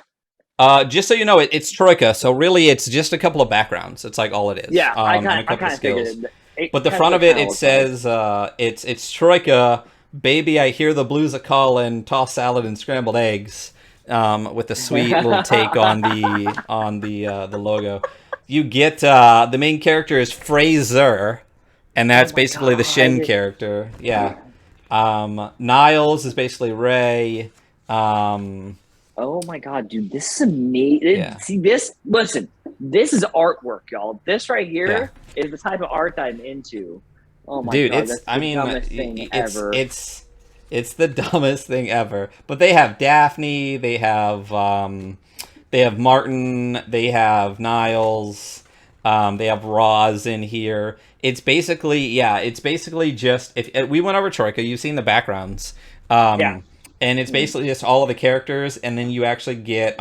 Just so you know, it's Troika, so really it's just a couple of backgrounds. It's like all it is, Yeah, and a I couple of kind of figured skills. it. It But the that's front what of it it, kind of it looks like. says it's Troika, baby. I hear the blues a callin', toss salad and scrambled eggs, with a sweet little take on the logo. You get the main character is Fraser, and Oh that's my basically the Shin god. character. Yeah. Niles is basically Ray. Um, Oh my god, dude, this is amazing. yeah, See this? Listen, this is artwork, y'all. This right yeah. here is the type of art that I'm into. Oh my Dude, god, it's that's I the mean dumbest thing it's ever. it's it's the dumbest thing ever. But they have Daphne, they have Martin, they have Niles, they have Roz in here. It's basically just if we went over Troika, you've seen the backgrounds. Yeah. And it's Mhm. basically just all of the characters, and then you actually get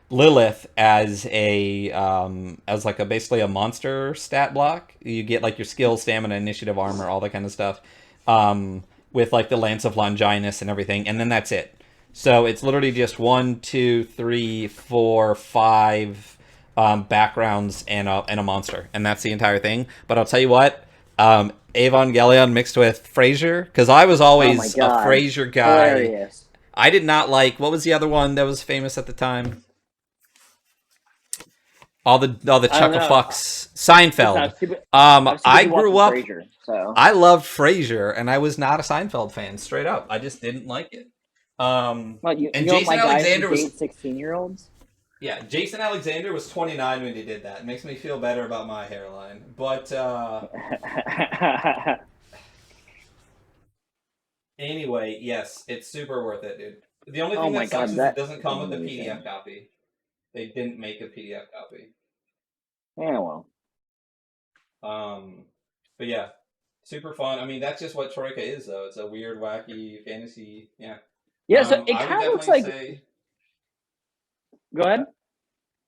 Lilith as like a basically a monster stat block. You get like your skill, stamina, initiative, armor, all that kind of stuff, with like the Lance of Longinus and everything, and then that's it. So it's literally just one, two, three, four, five backgrounds and a monster, and that's the entire thing. But I'll tell you what, Evangelion mixed with Frasier, because I was Oh my always a god. Frasier guy. Hilarious. I did not like what was the other one that was famous at the time? All the I don't chuckle know. fucks. Listen, Seinfeld. I was too I busy grew watching up. Frasier, so I loved Frasier, and I was not a Seinfeld fan. Straight up, I just didn't like it. well, And you know what Jason my guys who Alexander was date 16-year-olds? yeah. Jason Alexander was 29 when he did that. It makes me feel better about my hairline. But anyway, yes, it's super worth it, dude. The only Oh thing my that sucks god, is it that doesn't is come with a PDF amazing. copy. They didn't make a PDF copy. Yeah, well. Um, but yeah, super fun. I mean, that's just what Troika is, though. It's a weird, wacky fantasy. Yeah. Yeah, so it I would kind of looks definitely like. say. Go What's ahead. that?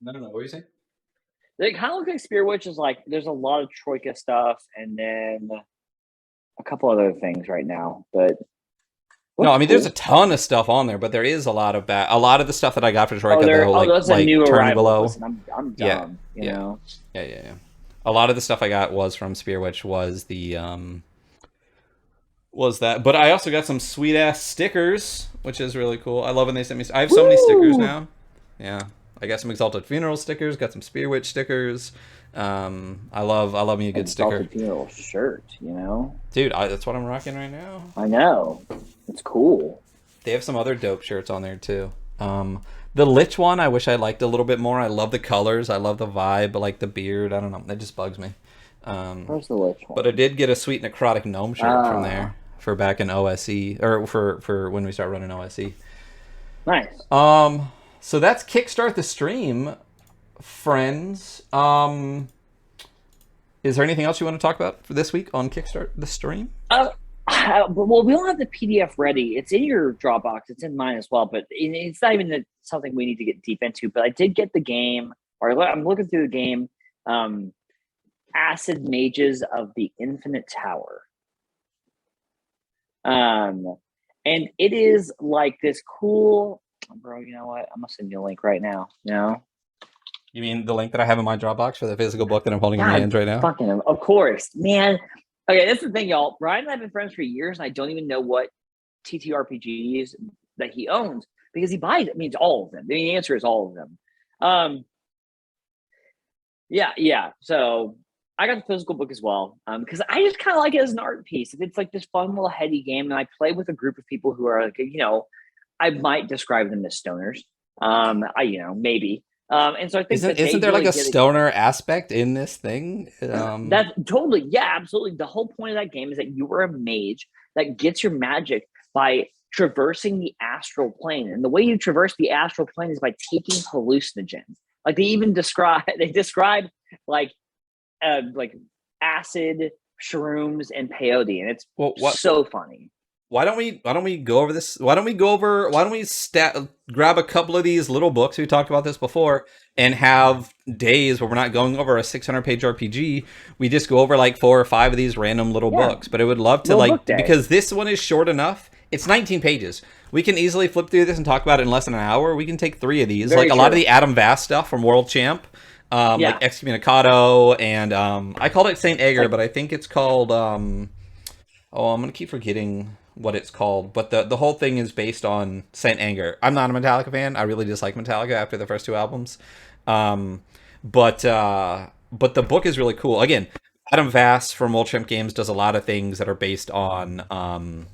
No, no, no. What were you saying? It kind of looks like Spear Witch is like there's a lot of Troika stuff and then a couple other things right now, but No, looks I mean, there's a cool. ton of stuff on there, but there is a lot of a lot of the stuff that I got for Oh, Troika, there. though, Oh, like those are new Turning arrivals. Below. Listen, I'm Yeah, dumb. You yeah, know. yeah. A lot of the stuff I got was from Spear Witch. Was that? But I also got some sweet ass stickers, which is really cool. I love when they send me. I have so many stickers Woo! now. Yeah, I got some Exalted Funeral stickers. Got some Spear Witch stickers. I love me a good sticker, Exalted funeral shirt. You know. dude. That's what I'm rocking right now. I know. It's cool. They have some other dope shirts on there too. The Lich one, I wish I liked a little bit more. I love the colors. I love the vibe, but like the beard, I don't know. It just bugs me. Where's the Lich But I one? did get a sweet necrotic gnome shirt from Ah, there for back in OSE or for when we start running OSE. nice. So that's Kickstart the Stream, friends. Is there anything else you want to talk about for this week on Kickstart the Stream? Well, we don't have the PDF ready. It's in your Dropbox. It's in mine as well, but it's not even something we need to get deep into. But I did get the game, or I'm looking through the game. Um, Acid Mages of the Infinite Tower. Um, and it is like this cool, bro. You know what? I'm gonna send you a link right now. You know, You mean the link that I have in my Dropbox for the physical book that I'm holding in my God, hands right now? fucking, of course, man. Okay, that's the thing, y'all. Brian and I have been friends for years, and I don't even know what TTRPGs that he owns because he buys it. I mean, it's all of them. The answer is all of them. Um, yeah. So I got the physical book as well because I just kind of like it as an art piece. It's like this fun little heady game, and I play with a group of people who are like, I might describe them as stoners. Maybe. And so I think that they Isn't there like really a get it. stoner aspect in this thing? That's totally, yeah, absolutely. The whole point of that game is that you are a mage that gets your magic by traversing the astral plane. And the way you traverse the astral plane is by taking hallucinogens. Like they describe like acid, shrooms, and peyote, and it's so funny. Why don't we go over this? Why don't we grab a couple of these little books, we talked about this before, and have days where we're not going over a 600-page RPG. We just go over like 4 or 5 of these random little books. But I would love to because this one is short enough. It's 19 pages. We can easily flip through this and talk about it in less than an hour. We can take 3 of these. Very true. A lot of the Adam Vast stuff from World Champ. Like Excommunicado and I called it Saint Ager, but I think it's called I'm gonna keep forgetting what it's called, but the whole thing is based on Saint Anger. I'm not a Metallica fan. I really dislike Metallica after the first 2 albums. But the book is really cool. Again, Adam Vast from World Champ Games does a lot of things that are based on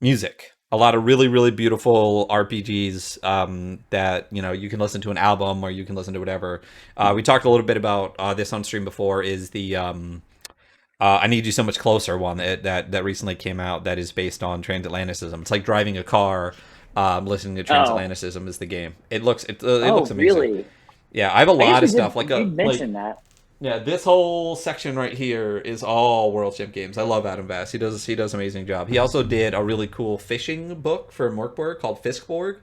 music. A lot of really, really beautiful RPGs that, you can listen to an album or you can listen to whatever. We talked a little bit about this on stream before, is the I Need You So Much Closer one that recently came out that is based on transatlanticism. It's like driving a car, listening to transatlanticism is the game. It looks amazing. Really? Yeah, I have a lot of stuff. You mentioned that. Yeah, this whole section right here is all World Champ Games. I love Adam Vast. He does an amazing job. He also did a really cool fishing book for Morkborg called Fiskborg.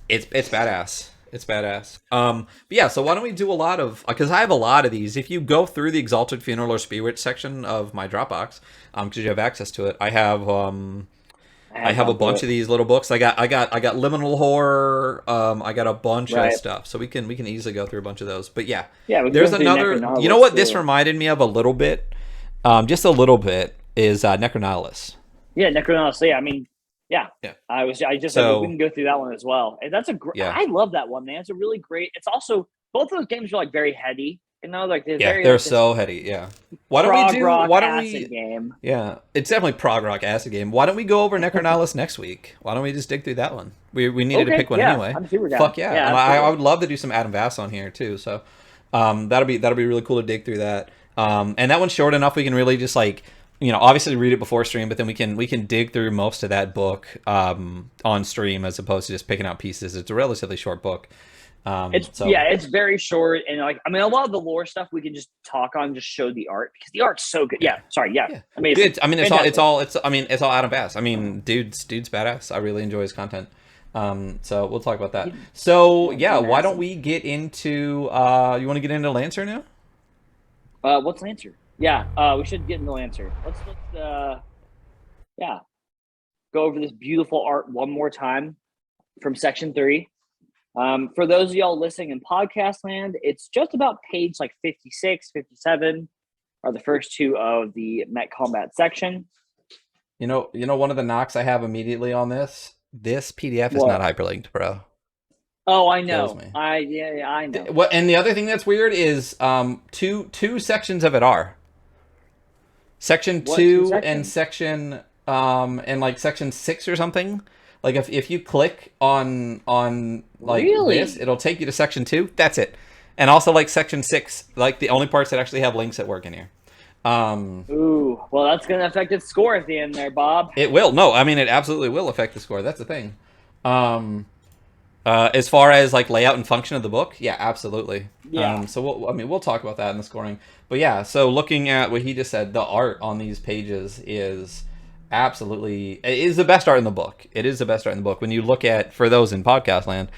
It's badass. It's badass. But yeah, so why don't we do a lot of, because I have a lot of these. If you go through the Exalted Funeral or Spirit section of my Dropbox, because you have access to it, I have a bunch of these little books. I got Liminal Horror. I got a bunch of stuff, so we can easily go through a bunch of those. But yeah, there's another. You know what this reminded me of a little bit, just a little bit, is Necronautilus. Yeah, Necronautilus. Yeah, I mean, yeah. I just said we can go through that one as well. And that's a great. Yeah. I love that one, man. It's a really great. It's also, both of those games are like very heady. They're so heady. Yeah. Why don't we game. Yeah, it's definitely prog rock acid game. Why don't we go over Necronautilus next week? Why don't we just dig through that one? We needed to pick one anyway. I'm super down. Fuck yeah. And I would love to do some Adam Vast on here too. So that'll be really cool to dig through that. And that one's short enough we can really just obviously read it before stream, but then we can dig through most of that book on stream as opposed to just picking out pieces. It's a relatively short book. It's very short, and a lot of the lore stuff we can just talk on, just show the art because the art's so good. Amazing. It's all Adam Vast. Dude's badass. I really enjoy his content. So we'll talk about that. So yeah, why don't we get into? You want to get into Lancer now? What's Lancer? Yeah, we should get into Lancer. Let's go over this beautiful art one more time from section 3. For those of y'all listening in podcast land, it's just about page 56, 57 are the first 2 of the mech combat section. You know, one of the knocks I have immediately on this PDF is not hyperlinked, bro. Oh, I know. I know. And the other thing that's weird is two sections of it are. Section 2 and section section 6 or something. Like if you click on this, it'll take you to section 2. That's it. And also section 6, the only parts that actually have links that work in here. Ooh, well, that's gonna affect its score at the end there, Bob. It will. No, it absolutely will affect the score. That's the thing. As far as layout and function of the book, yeah, absolutely. Yeah. So we'll talk about that in the scoring. But yeah, so looking at what he just said, the art on these pages is Absolutely, it is the best art in the book. It is the best art in the book. When you look at, for those in podcast land,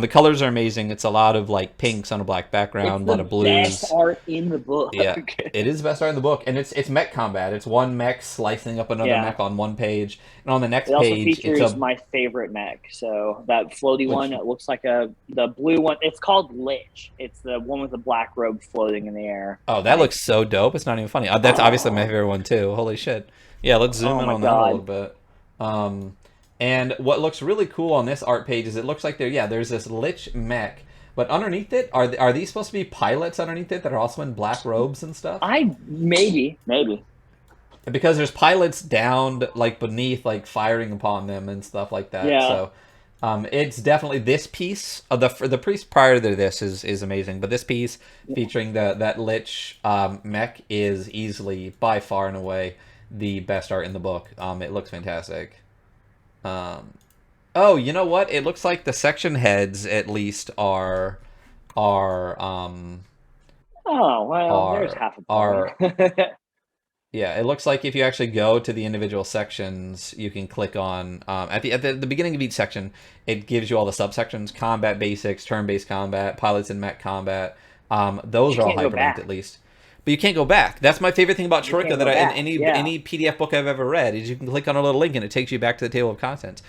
the colors are amazing. It's a lot of like pinks on a black It's background, a lot the of best blues. art in the book. Yeah, it is the best art in the book, and it's mech combat. It's one mech slicing up another Yeah. mech on one page, and on the It next also page, it's features a my favorite mech. So that floaty which one, it looks like the blue one. It's called Lich. It's the one with the black robe floating in the air. oh, that Like, looks so dope. It's not even funny. That's obviously my oh, favorite one too. Holy shit! Yeah, let's zoom oh in my on that a little god. bit. Um, and what looks really cool on this art page is it looks like there's this lich mech, but underneath it are these supposed to be pilots underneath it that are also in black robes and stuff? I maybe. Because there's pilots down like beneath, like firing upon them and stuff like that. Yeah. So it's definitely this piece of the piece prior to this is amazing, but this piece featuring that lich mech is easily by far and away the best art in the book. It looks fantastic. Um, oh, you know what? It looks like the section heads at least are Oh well, there's are half a point. are yeah, it looks like if you actually go to the individual sections, you can click on at the beginning of each section, it gives you all the subsections: combat basics, turn-based combat, pilots and mech combat. Those You are all can't go hyperlinked back. at least, but you can't go back. That's my favorite thing about You Troika can't go that in back. Yeah. any PDF book I've ever read is you can click on a little link and it takes you back to the table of contents.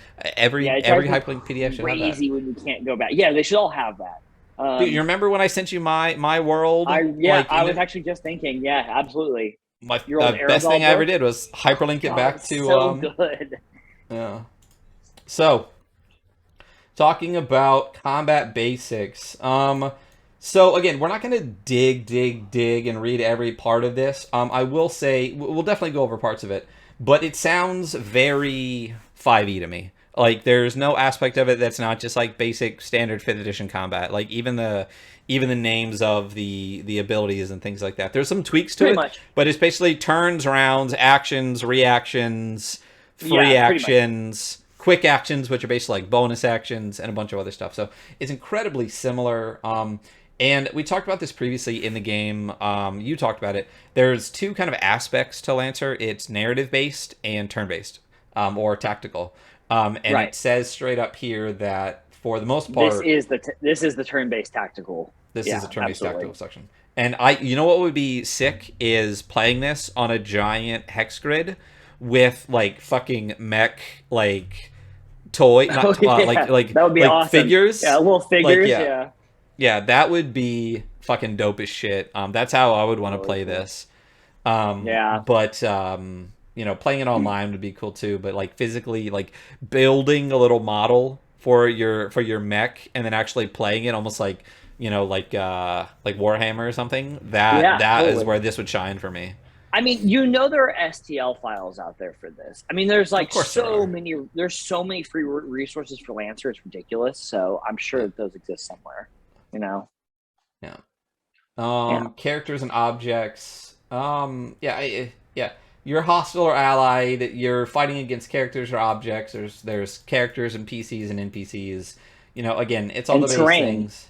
Yeah, it Every drives me hyperlinked PDF should have that. crazy when you can't go back. Yeah, they should all have that. Dude, you remember when I sent you my world like I was actually just thinking, yeah, absolutely. my Your old best thing Arabelle I ever book. did was hyperlink it God, back it's to so good. yeah. So, talking about combat basics. So again, we're not going to dig and read every part of this. I will say we'll definitely go over parts of it, but it sounds very 5e to me. Like there's no aspect of it that's not just like basic standard 5th edition combat. Like even the names of the abilities and things like that. There's some tweaks to Pretty it, much. but it's basically turns, rounds, actions, reactions, free Yeah, pretty much. actions, quick actions, which are basically like bonus actions, and a bunch of other stuff. So it's incredibly similar. And we talked about this previously in the game. You talked about it. There's two kind of aspects to Lancer. It's narrative based and turn based, or tactical. And Right. it says straight up here that for the most part, This is the turn-based tactical. this is Yeah, a turn-based absolutely. tactical section. And you know what would be sick is playing this on a giant hex grid with like fucking mech like toy, Oh not yeah, that would be awesome. figures. Yeah, little Like figures. yeah, Yeah, yeah, that would be fucking dope as shit. That's how I would want to really play cool. this. Yeah, But you know, playing it online would be cool too. But like physically, like building a little model for your mech and then actually playing it, almost like like Warhammer or something. yeah, That is totally. where this would shine for me. I mean, there are STL files out there for this. I mean, there's Of like course there are. there's so many free resources for Lancer. It's ridiculous. So I'm sure Yeah, that those exist somewhere. You know. yeah. Yeah. Characters and objects. Yeah, yeah. You're hostile or allied. You're fighting against characters or objects. There's characters and PCs and NPCs. You know, again, it's all And the base terrain. things.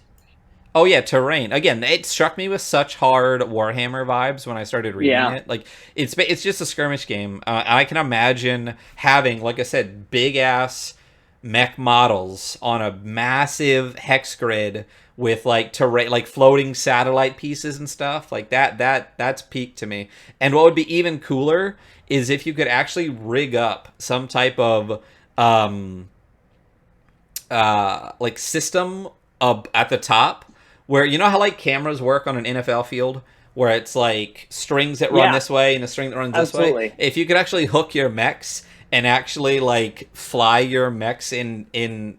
Oh yeah, terrain. Again, it struck me with such hard Warhammer vibes when I started reading Yeah. it. Like it's just a skirmish game. I can imagine having, like I said, big ass mech models on a massive hex grid with like terrain, like floating satellite pieces and stuff like that. That's peak to me. And what would be even cooler is if you could actually rig up some type of um like system up at the top where you know how like cameras work on an NFL field where it's like strings that run Yeah. this way and a string that runs this way. Absolutely. If you could actually hook your mechs and actually like fly your mechs in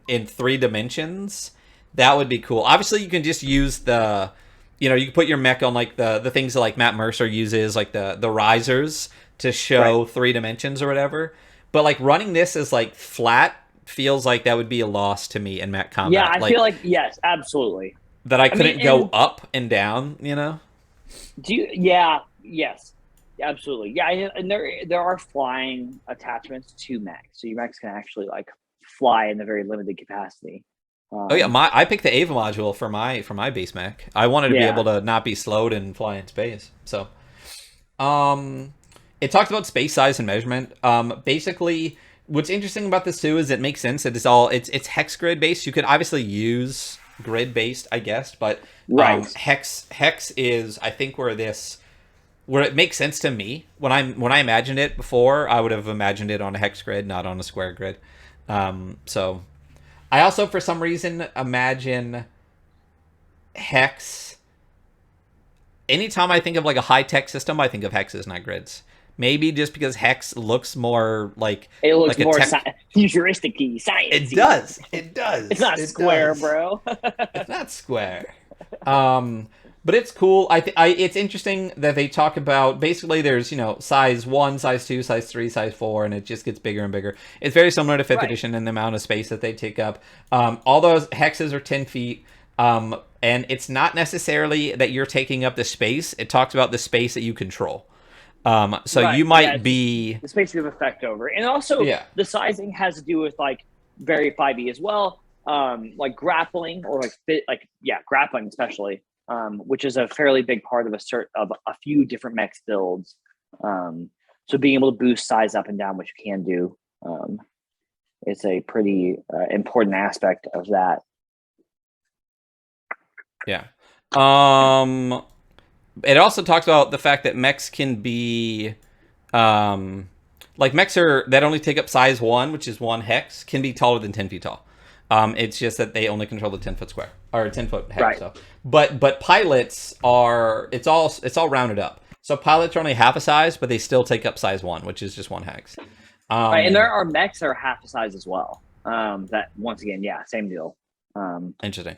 3 dimensions, that would be cool. Obviously, you can just use you can put your mech on like the things that like Matt Mercer uses, like the risers to Right. show 3 dimensions or whatever. But like running this as like flat feels like that would be a loss to me in mech Yeah, combat. I Like feel like yes, absolutely. that I I mean, couldn't go and up and down, you know? do you? Yeah, yes, absolutely. Yeah, and there are flying attachments to mechs, so your mechs can actually like fly in a very limited capacity. Oh yeah, Um, I picked the Ava module for my base mech. I wanted to be able yeah, to not be slowed and fly in space. So, um it talked about space size and measurement. Basically, what's interesting about this too is it makes sense. It's hex grid based. You could obviously use grid based, I guess, but Right. hex is, I think, where it makes sense to me. When I imagined it before, I would have imagined it on a hex grid, not on a square grid. So I also, for some reason, imagine hex. Anytime I think of like a high tech system, I think of hexes, not grids. Maybe just because hex looks more like It looks like a more tech. futuristic-y, It science-y. does. It does. It's not It square, does. bro. It's not square. But it's cool. It's interesting that they talk about basically there's size 1, size 2, size 3, size 4, and it just gets bigger and bigger. It's very similar to 5th Right. edition in the amount of space that they take up. All those hexes are 10 feet. And it's not necessarily that you're taking up the space. It talks about the space that you control. So Right. you Yeah, might be, the space you have effect over, and also yeah, the sizing has to do with like very 5e as well, like grappling or grappling especially, which is a fairly big part of a few different mech builds. So being able to boost size up and down, which you can do, is a pretty important aspect of that. yeah. It also talks about the fact that mechs can be, like mechs that only take up size 1, which is 1 hex, can be taller than 10 feet tall. It's just that they only control the 10-foot square or 10-foot hex. Right. So, but pilots are it's all rounded up. So pilots are only half a size, but they still take up size 1, which is just 1 hex. Right, and there are mechs that are half the size as well. That once again, yeah, same deal. Interesting.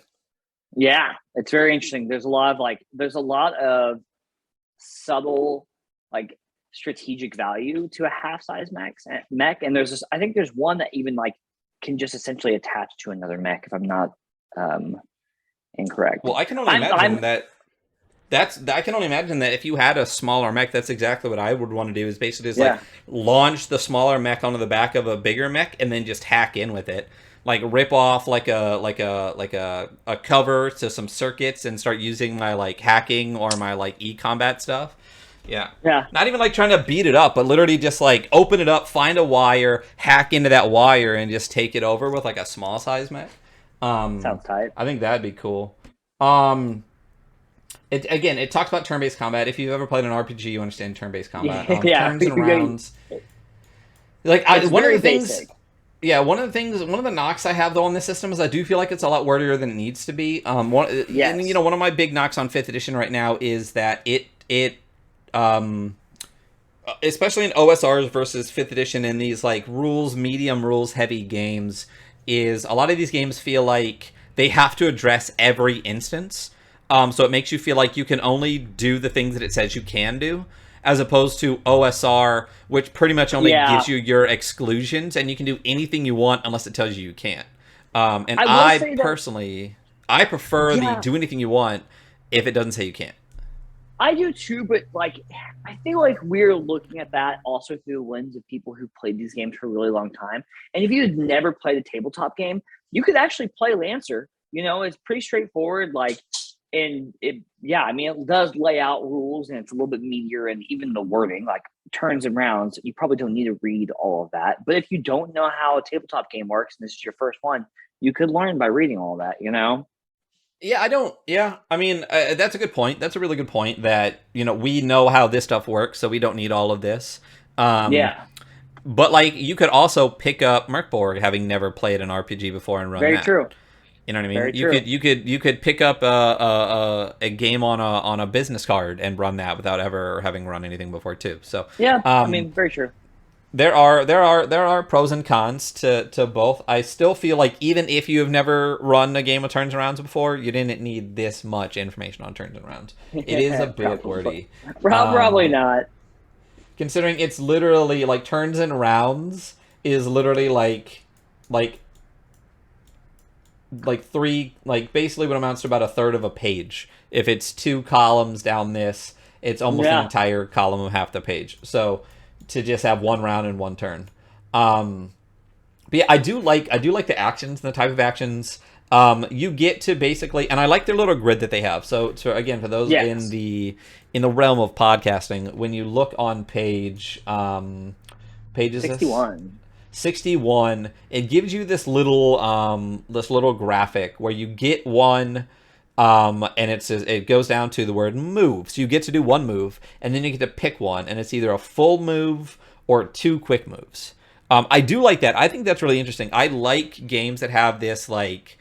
Yeah, it's very interesting. There's a lot of subtle, like strategic value to a half size mech, and I think there's one that even like can just essentially attach to another mech if I'm not incorrect. Well, I can only imagine I can only imagine that if you had a smaller mech, that's exactly what I would want to do. Is basically just like launch the smaller mech onto the back of a bigger mech and then just hack in with it, like rip off like a cover to some circuits and start using my like hacking or my like e-combat stuff. Yeah. Yeah. Not even like trying to beat it up, but literally just like open it up, find a wire, hack into that wire, and just take it over with like a small size mech. Sounds tight. I think that'd be cool. It talks about turn-based combat. If you've ever played an RPG, you understand turn-based combat. Yeah. Turns and rounds. Like one of the things. Basic. Yeah, one of the knocks I have though on this system is I do feel like it's a lot wordier than it needs to be. And one of my big knocks on 5th edition right now is that it especially in OSRs versus 5th edition in these like medium rules heavy games, is a lot of these games feel like they have to address every instance. So it makes you feel like you can only do the things that it says you can do, as opposed to OSR, which pretty much only gives you your exclusions, and you can do anything you want unless it tells you can't. And I personally, I prefer the do anything you want if it doesn't say you can't. I do too, but like I feel like we're looking at that also through the lens of people who played these games for a really long time. And if you had never played a tabletop game, you could actually play Lancer. It's pretty straightforward. Like, and it does lay out rules, and it's a little bit meatier, and even the wording, like turns and rounds, you probably don't need to read all of that. But if you don't know how a tabletop game works, and this is your first one, you could learn by reading all that. Yeah, I don't. Yeah, I mean, that's a good point. That's a really good point. That we know how this stuff works, so we don't need all of this. But like, you could also pick up Merkborg, having never played an RPG before, and run that. Very true. You know what I mean? Very true. You could pick up a game on a business card and run that without ever having run anything before too. So yeah, I mean, very true. There are pros and cons to both. I still feel like even if you have never run a game of turns and rounds before, you didn't need this much information on turns and rounds. It is a bit wordy. Probably not. Considering it's literally like turns and rounds is literally like basically what amounts to about a third of a page. If it's 2 columns down this, it's almost an entire column of half the page. So to just have 1 round and 1 turn. But yeah, I do like the actions and the type of actions. You get to basically, and I like their little grid that they have. So again, for those Yes. in the realm of podcasting, when you look on pages this 61. 61, it gives you this little graphic where you get one, and it goes down to the word move. So you get to do one move, and then you get to pick one, and it's either a full move or two quick moves. I do like that. I think that's really interesting. I like games that have this like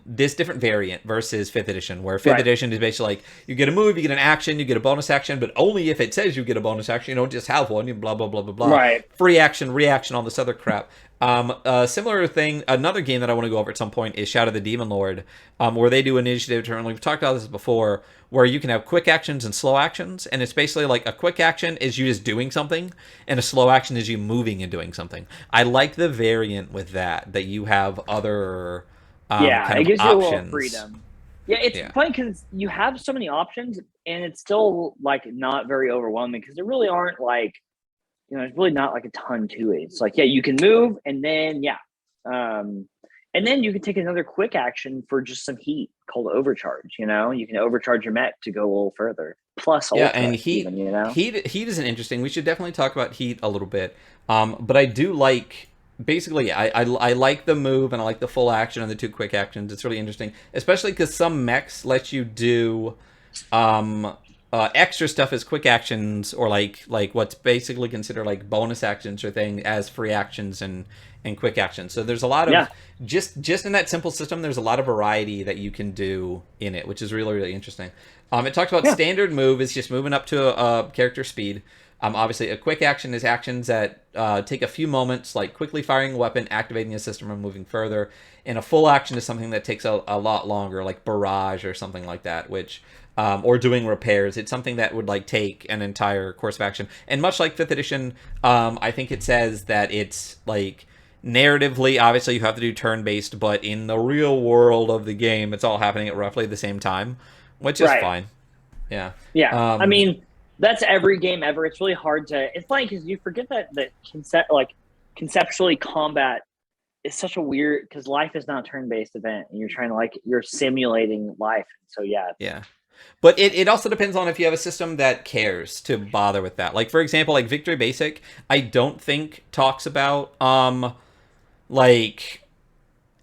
this different variant versus fifth edition, where fifth Right. edition is basically like you get a move, you get an action, you get a bonus action, but only if it says you get a bonus action. You don't just have one. You blah blah blah blah blah. Right. Free action, reaction, all this other crap. Similar thing. Another game that I want to go over at some point is Shadow of the Demon Lord, where they do initiative turn. We've talked about this before, where you can have quick actions and slow actions, and it's basically like a quick action is you just doing something, and a slow action is you moving and doing something. I like the variant with that you have other Yeah, kind it of gives you a little options. freedom. Yeah, it's Yeah. funny because you have so many options, and it's still like not very overwhelming because there really aren't like, there's really not like a ton to it. It's like, yeah, you can move, and then and then you can take another quick action for just some heat called overcharge. You can overcharge your mech to go a little further, plus Yeah, ultra and even. heat is an interesting. We should definitely talk about heat a little bit. But I do like basically I like the move and I like the full action and the two quick actions. It's really interesting, especially because some mechs let you do extra stuff as quick actions or like what's basically considered like bonus actions or thing as free actions and quick actions. So there's a lot of Yeah. just in that simple system. There's a lot of variety that you can do in it, which is really really interesting. It talks about Yeah. standard move is just moving up to a character speed. Obviously, a quick action is actions that take a few moments, like quickly firing a weapon, activating a system, or moving further. And a full action is something that takes a lot longer, like barrage or something like that, which or doing repairs. It's something that would like take an entire course of action. And much like fifth edition, I think it says that it's like narratively, obviously, you have to do turn based, but in the real world of the game, it's all happening at roughly the same time, which is Right. fine. Yeah. Yeah. I Um, mean, that's every game ever. It's really hard to. It's funny because you forget that conceptually combat is such a weird because life is not a turn-based event, and you're trying to you're simulating life. So yeah. Yeah. But it also depends on if you have a system that cares to bother with that. Like for example, like Victory Basic, I don't think talks about like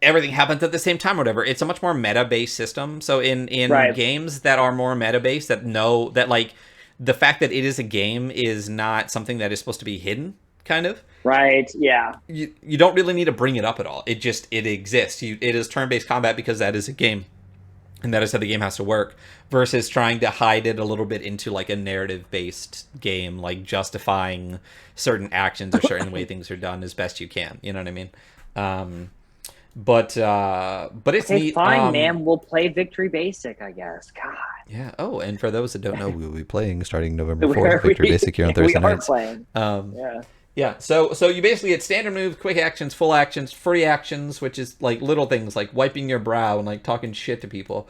everything happens at the same time or whatever. It's a much more meta based system. So in Right. games that are more meta based that know that like the fact that it is a game is not something that is supposed to be hidden, kind of. Right. Yeah. You don't really need to bring it up at all. It exists. It is turn based combat because that is a game. And that is how the game has to work, versus trying to hide it a little bit into like a narrative based game, like justifying certain actions or certain way things are done as best you can. You know what I mean? But it's Okay, neat. fine, man. We'll play Victory Basic, I guess. God. Yeah. Oh, and for those that don't know, we will be playing starting November We 4th, Victory we, Basic here on we Thursday are nights. playing. Um, Yeah. Yeah, so you basically get standard moves, quick actions, full actions, free actions, which is like little things like wiping your brow and like talking shit to people.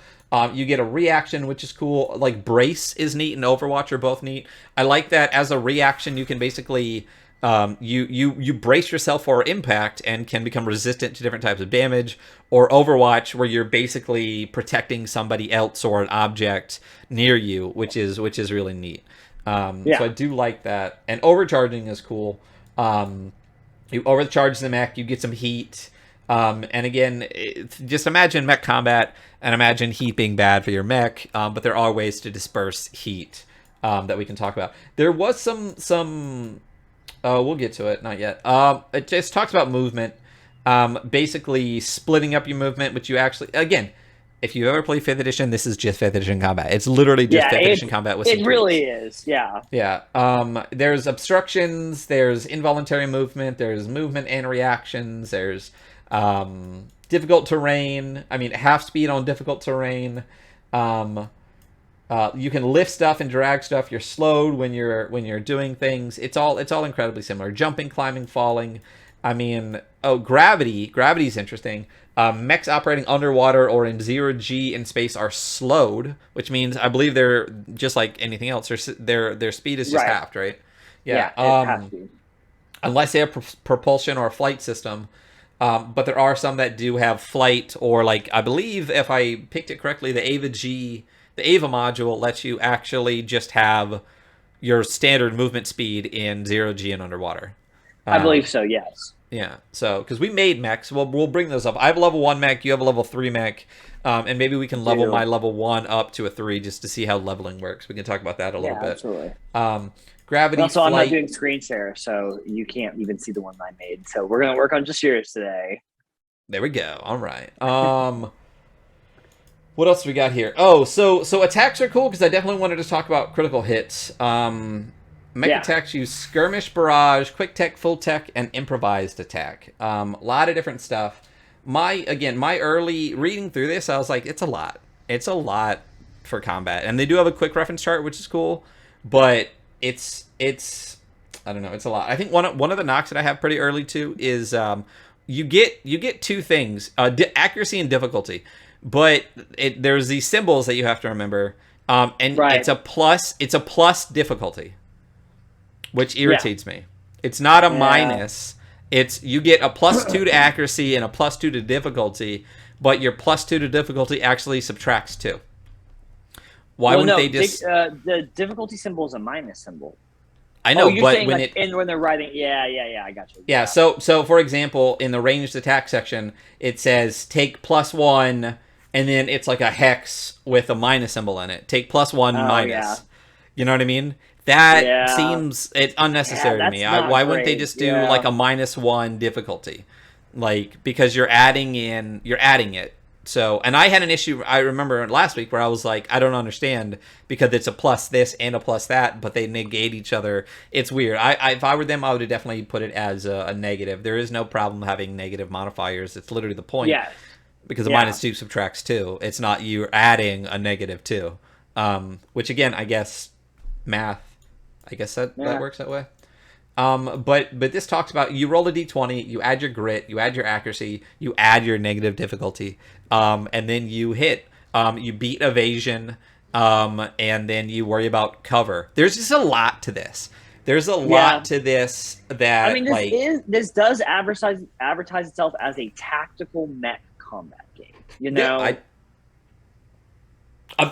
You get a reaction, which is cool. Like brace is neat and Overwatch are both neat. I like that as a reaction, you can basically you brace yourself for impact and can become resistant to different types of damage. Or Overwatch, where you're basically protecting somebody else or an object near you, which is really neat. So I do like that, and overcharging is cool. You overcharge the mech, you get some heat. And again, just imagine mech combat and imagine heat being bad for your mech. But there are ways to disperse heat that we can talk about. There was some. We'll get to it. Not yet. It just talks about movement. Basically splitting up your movement, which you actually again. If you ever play 5th edition, this is just 5th edition combat. It's literally just 5th edition combat with some it really tweaks. is. Yeah. Yeah. There's obstructions. There's involuntary movement. There's movement and reactions. There's difficult terrain. I mean, half speed on difficult terrain. You can lift stuff and drag stuff. You're slowed when you're doing things. It's all incredibly similar. Jumping, climbing, falling. I mean, Gravity's interesting. Mechs operating underwater or in 0G in space are slowed, which means I believe they're just like anything else. Their speed is just halved, right? Yeah. It has to. Unless they have propulsion or a flight system, But there are some that do have flight, or like I believe if I picked it correctly, the Ava module lets you actually just have your standard movement speed in 0G and underwater. I believe Um, so. Yes. yeah, so because we made mechs, we'll bring those up. I have a level 1 mech, you have a level 3 mech, and maybe we can level my Do. level 1 up to a 3 just to see how leveling works. We can talk about that a little Yeah, bit. absolutely. Um, And gravity, also, I'm not flight. doing screen share, so you can't even see the one I made. So we're gonna work on just yours today. There we go. All right. What else we got here? Oh, so attacks are cool because I definitely wanted to talk about critical hits. Mech Yeah, attacks use skirmish, barrage, quick tech, full tech, and improvised attack. A lot of different stuff. My early reading through this, I was like, it's a lot. It's a lot for combat, and they do have a quick reference chart, which is cool. But it's I don't know, it's a lot. I think one of the knocks that I have pretty early too is you get two things: accuracy and difficulty. But there's these symbols that you have to remember, and right. it's a plus difficulty, which Yeah, irritates me. It's not a yeah. minus. It's you get a +2 to accuracy and a +2 to difficulty, but your +2 to difficulty actually subtracts 2. Why Well, wouldn't no, they just? the difficulty symbol is a minus symbol. I Oh, know, you're but saying when like it in when they're writing? Yeah, yeah, yeah. I got you. yeah, Yeah. so for example, in the ranged attack section, it says take +1, and then it's like a hex with a minus symbol in it. Take +1 Oh, yeah, minus. You know what I mean? That yeah, seems it's yeah. unnecessary to me. That's not Why wouldn't they great. just do like Yeah, a -1 difficulty? Like because you're adding it. So, and I had an issue I remember last week where I was like, I don't understand because it's a plus this and a plus that, but they negate each other. It's weird. If I were them, I would have definitely put it as a negative. There is no problem having negative modifiers. It's literally the point yes, because a yeah, -2 subtracts 2. It's not you adding a -2. Which again, I guess math. I guess that yeah, works that way. But this talks about you roll a d20, you add your grit, you add your accuracy, you add your negative difficulty, and then you hit. You beat evasion, and then you worry about cover. There's just a lot to this. There's a yeah. lot to this I that mean, like this does advertise itself as a tactical mech combat game. You yeah I. know?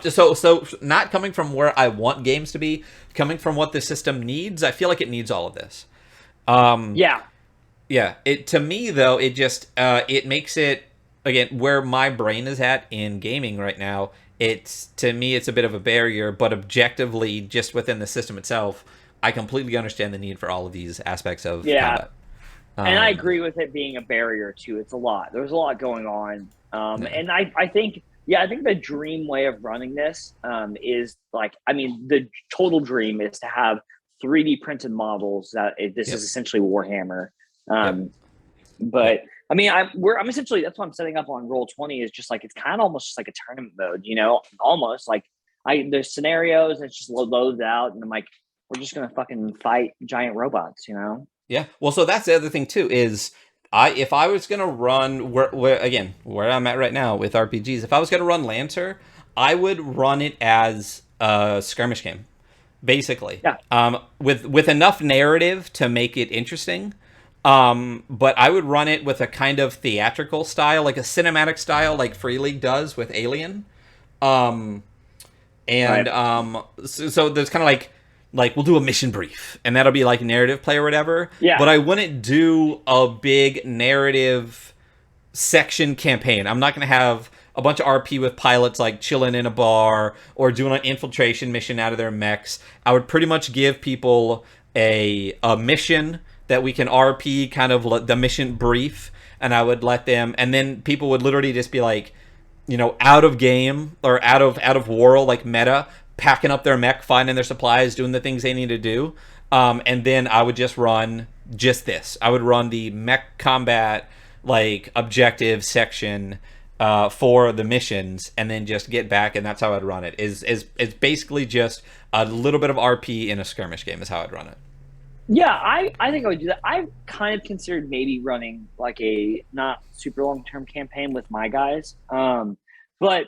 So not coming from where I want games to be, coming from what the system needs. I feel like it needs all of this. Um, Yeah, Yeah, it to me though, it just it makes it again where my brain is at in gaming right now. It's to me, it's a bit of a barrier, but objectively, just within the system itself, I completely understand the need for all of these aspects of yeah. combat. And I Um, agree with it being a barrier too. It's a lot. There's a lot going on. yeah, And I think, yeah, I think the dream way of running this is like, I mean, the total dream is to have 3D printed models this is yep, essentially Warhammer. yep, Um, yep, but I mean, I'm essentially, that's what I'm setting up on Roll20 is just like, it's kind of almost just like a tournament mode, you know, almost like there's scenarios and it's just loads out. And I'm like, we're just going to fucking fight giant robots, you know? yeah. Well, so that's the other thing too is if I was gonna run where I'm at right now with RPGs, if I was gonna run Lancer, I would run it as a skirmish game basically, Yeah. with enough narrative to make it interesting. But I would run it with a kind of theatrical style, like a cinematic style, like Free League does with Alien. Um, and Right. so there's kind of like we'll do a mission brief, and that'll be like narrative play or whatever. Yeah. But I wouldn't do a big narrative section campaign. I'm not going to have a bunch of RP with pilots like chilling in a bar or doing an infiltration mission out of their mechs. I would pretty much give people a mission that we can RP kind of the mission brief, and I would let them, and then people would literally just be like, out of game or out of world, like meta, packing up their mech, finding their supplies, doing the things they need to do. And then I would just run just this. I would run the mech combat like objective section for the missions, and then just get back, and that's how I'd run it. Is basically just a little bit of RP in a skirmish game is how I'd run it. Yeah, I think I would do that. I've kind of considered maybe running like a not super long term campaign with my guys. But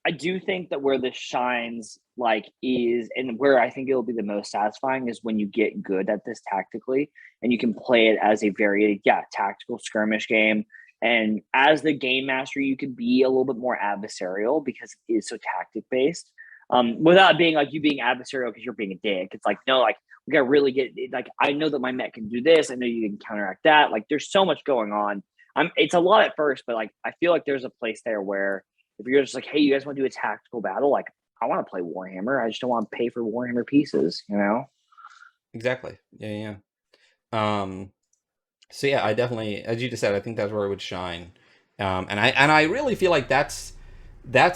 I do think that where this shines and where I think it'll be the most satisfying is when you get good at this tactically and you can play it as a very tactical skirmish game. And as the game master, you can be a little bit more adversarial because it is so tactic based. Without being like you being adversarial because you're being a dick. It's like, no, like we gotta really get like I know that my mech can do this. I know you can counteract that. Like there's so much going on. It's a lot at first, but like I feel like there's a place there where if you're just like, hey, you guys want to do a tactical battle? Like I want to play Warhammer. I just don't want to pay for Warhammer pieces, you know? Exactly. Yeah. So yeah, I definitely, as you just said, I think that's where it would shine. And I really feel like that's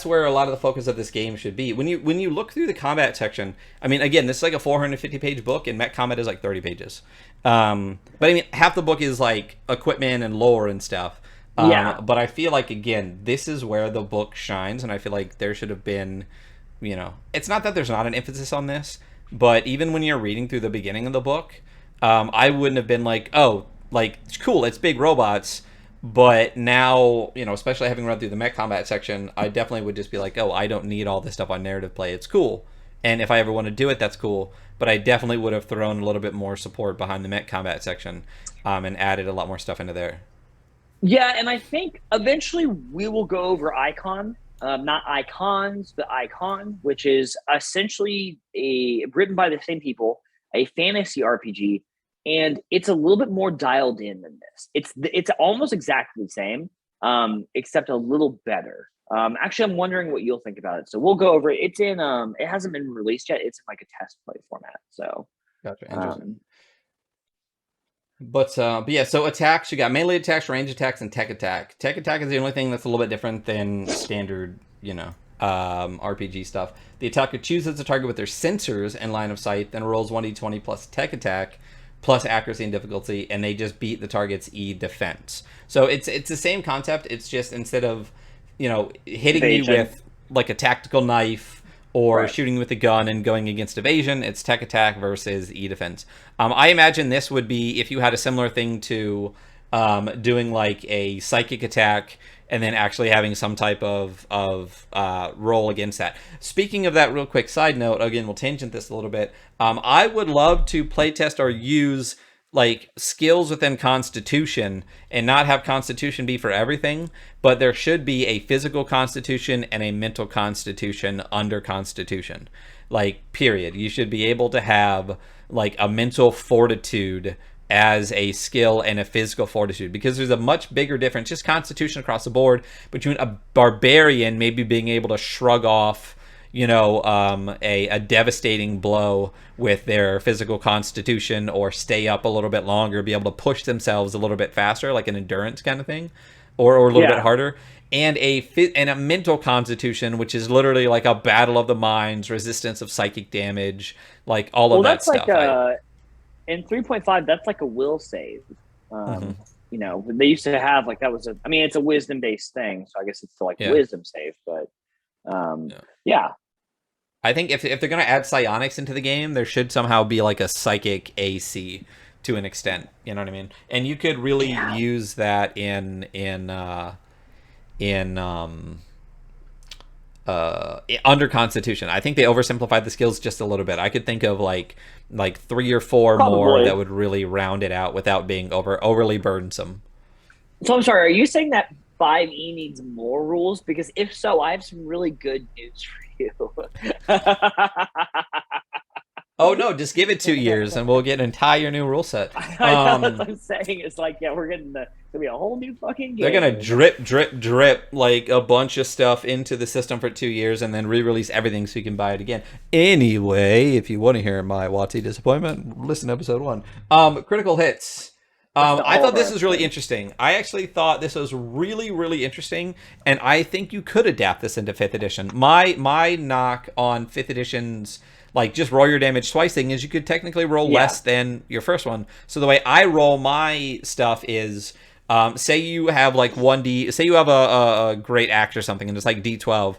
where a lot of the focus of this game should be. When you look through the combat section, I mean, again, this is like a 450-page book, and Mech Combat is like 30 pages. But I mean, half the book is like equipment and lore and stuff. But I feel like, again, this is where the book shines, and I feel like there should have been, you know, it's not that there's not an emphasis on this, but even when you're reading through the beginning of the book, I wouldn't have been like, oh, like, it's cool, it's big robots. But now, you know, especially having run through the mech combat section, I definitely would just be like, oh, I don't need all this stuff on narrative play. It's cool. And if I ever want to do it, that's cool. But I definitely would have thrown a little bit more support behind the mech combat section and added a lot more stuff into there. Yeah, and I think eventually we will go over Icon. Not Icons, but Icon, which is essentially written by the same people, a fantasy RPG. And it's a little bit more dialed in than this. It's almost exactly the same, except a little better. Actually, I'm wondering what you'll think about it. So we'll go over it. It's in it hasn't been released yet. It's in like a test play format. So gotcha, interesting. But yeah, so attacks, you got melee attacks, range attacks, and tech attack. Tech attack is the only thing that's a little bit different than standard, you know, RPG stuff. The attacker chooses a target with their sensors and line of sight, then rolls 1d20 plus tech attack, plus accuracy and difficulty, and they just beat the target's E defense. So it's the same concept. It's just instead of, you know, hitting evasion. You with like a tactical knife or shooting with a gun and going against evasion, it's tech attack versus E defense. I imagine this would be if you had a similar thing to doing like a psychic attack and then actually having some type of roll against that. Speaking of that, real quick side note, again, we'll tangent this a little bit. I would love to playtest or use like skills within Constitution and not have Constitution be for everything, but there should be a physical Constitution and a mental Constitution under Constitution. Like, period. You should be able to have like a mental fortitude as a skill and a physical fortitude, because there's a much bigger difference, just Constitution across the board, between a barbarian maybe being able to shrug off, you know, a devastating blow with their physical Constitution, or stay up a little bit longer, be able to push themselves a little bit faster, like an endurance kind of thing, or a little bit harder, and a mental Constitution, which is literally like a battle of the minds, resistance of psychic damage, like all of that stuff. Like in 3.5, that's like a will save. You know, they used to have like that was I mean, it's a wisdom based thing, so I guess it's like wisdom save, but I think if they're going to add psionics into the game, there should somehow be like a psychic AC to an extent. You know what I mean? And you could really use that in under Constitution. I think they oversimplified the skills just a little bit. I could think of like 3 or 4 more that would really round it out without being overly burdensome. So I'm sorry, are you saying that 5e needs more rules? Because if so, I have some really good news for you. Oh no, just give it 2 years and we'll get an entire new rule set. I know what I'm saying. It's like, we're getting it's gonna be a whole new fucking game. They're gonna drip like a bunch of stuff into the system for 2 years and then re-release everything so you can buy it again. Anyway, if you want to hear my WotC disappointment, listen to episode 1. Critical hits. I thought this was really interesting. I actually thought this was really, really interesting, and I think you could adapt this into 5th edition. My knock on 5th edition's like just roll your damage twice thing is you could technically roll less than your first one. So the way I roll my stuff is, say you have like 1d, say you have a great act or something and it's like d12.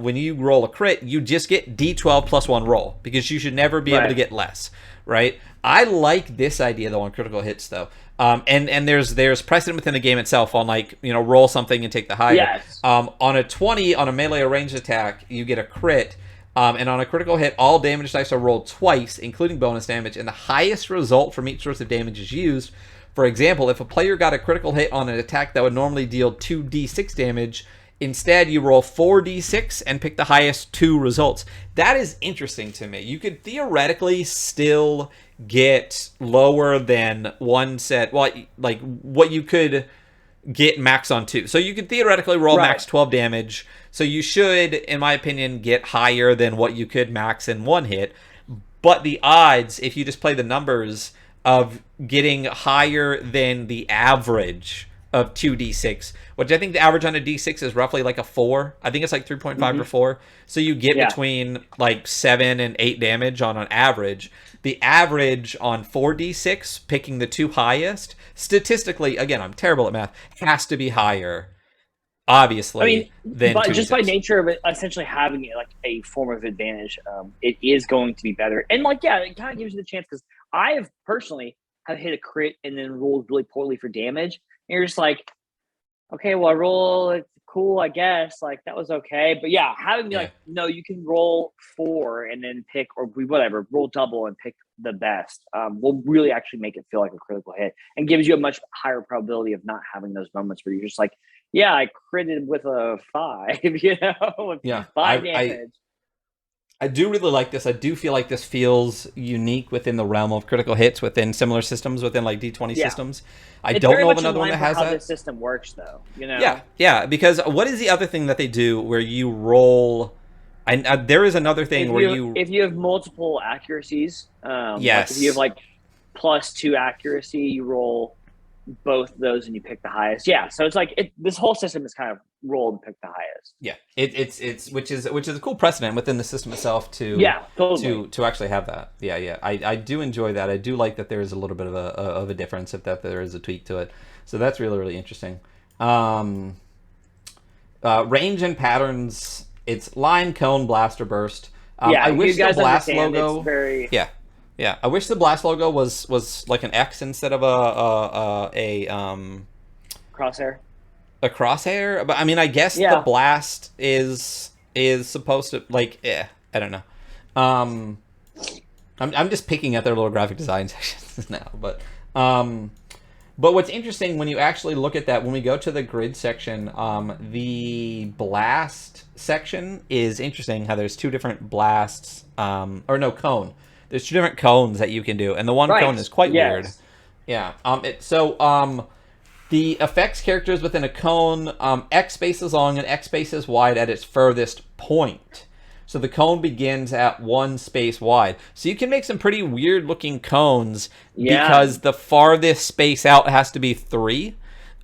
When you roll a crit, you just get d12 plus 1 roll, because you should never be able to get less, right? I like this idea though on critical hits though. And there's precedent within the game itself on like, you know, roll something and take the higher. On a 20 on a melee or ranged attack, you get a crit. And on a critical hit, all damage dice are rolled twice, including bonus damage, and the highest result from each source of damage is used. For example, if a player got a critical hit on an attack that would normally deal 2d6 damage, instead you roll 4d6 and pick the highest two results. That is interesting to me. You could theoretically still get lower than one set, well, like what you could get max on 2. So you could theoretically roll max 12 damage. So you should, in my opinion, get higher than what you could max in one hit. But the odds, if you just play the numbers, of getting higher than the average of 2d6, which I think the average on a d6 is roughly like a 4. I think it's like 3.5 or 4. So you get between like 7 and 8 damage on an average. The average on 4d6, picking the two highest, statistically, again, I'm terrible at math, has to be higher, obviously, than but 2d6. just by nature of it, essentially having it like a form of advantage, it is going to be better. And like, yeah, it kind of gives you the chance, because I have personally have hit a crit and then rolled really poorly for damage. And you're just like, okay, well, I roll, it's cool, I guess. Like, that was okay. But yeah, having me like, no, you can roll 4 and then pick, or whatever, roll double and pick the best, will really actually make it feel like a critical hit and gives you a much higher probability of not having those moments where you're just like, yeah, I critted with a 5, you know, with 5 damage. I do really like this. I do feel like this feels unique within the realm of critical hits within similar systems, within like D20 systems. I don't know of another one that has that. How this system works, though, you know. Yeah. Because what is the other thing that they do where you roll? There is another thing if you have multiple accuracies. Yes. Like if you have like +2 accuracy, you roll both those and you pick the highest. Yeah, so it's like this whole system is kind of roll and pick the highest. Yeah, it's which is a cool precedent within the system itself to to actually have that. Yeah. I do enjoy that. I do like that there is a little bit of a difference, if that there is a tweak to it. So that's really interesting. Range and patterns. It's line, cone, blast, or burst. I wish the blast logo. Yeah, I wish the blast logo was like an X instead of a crosshair. A crosshair, but I mean, I guess the blast is supposed to like. I don't know. I'm just picking at their little graphic design sections now, but what's interesting when you actually look at that, when we go to the grid section, the blast section is interesting. How there's 2 different blasts, or no, cone. There's 2 different cones that you can do, and the one cone is quite weird. Yeah. The effects characters within a cone, X spaces long and X spaces wide at its furthest point. So the cone begins at 1 space wide. So you can make some pretty weird looking cones because the farthest space out has to be 3.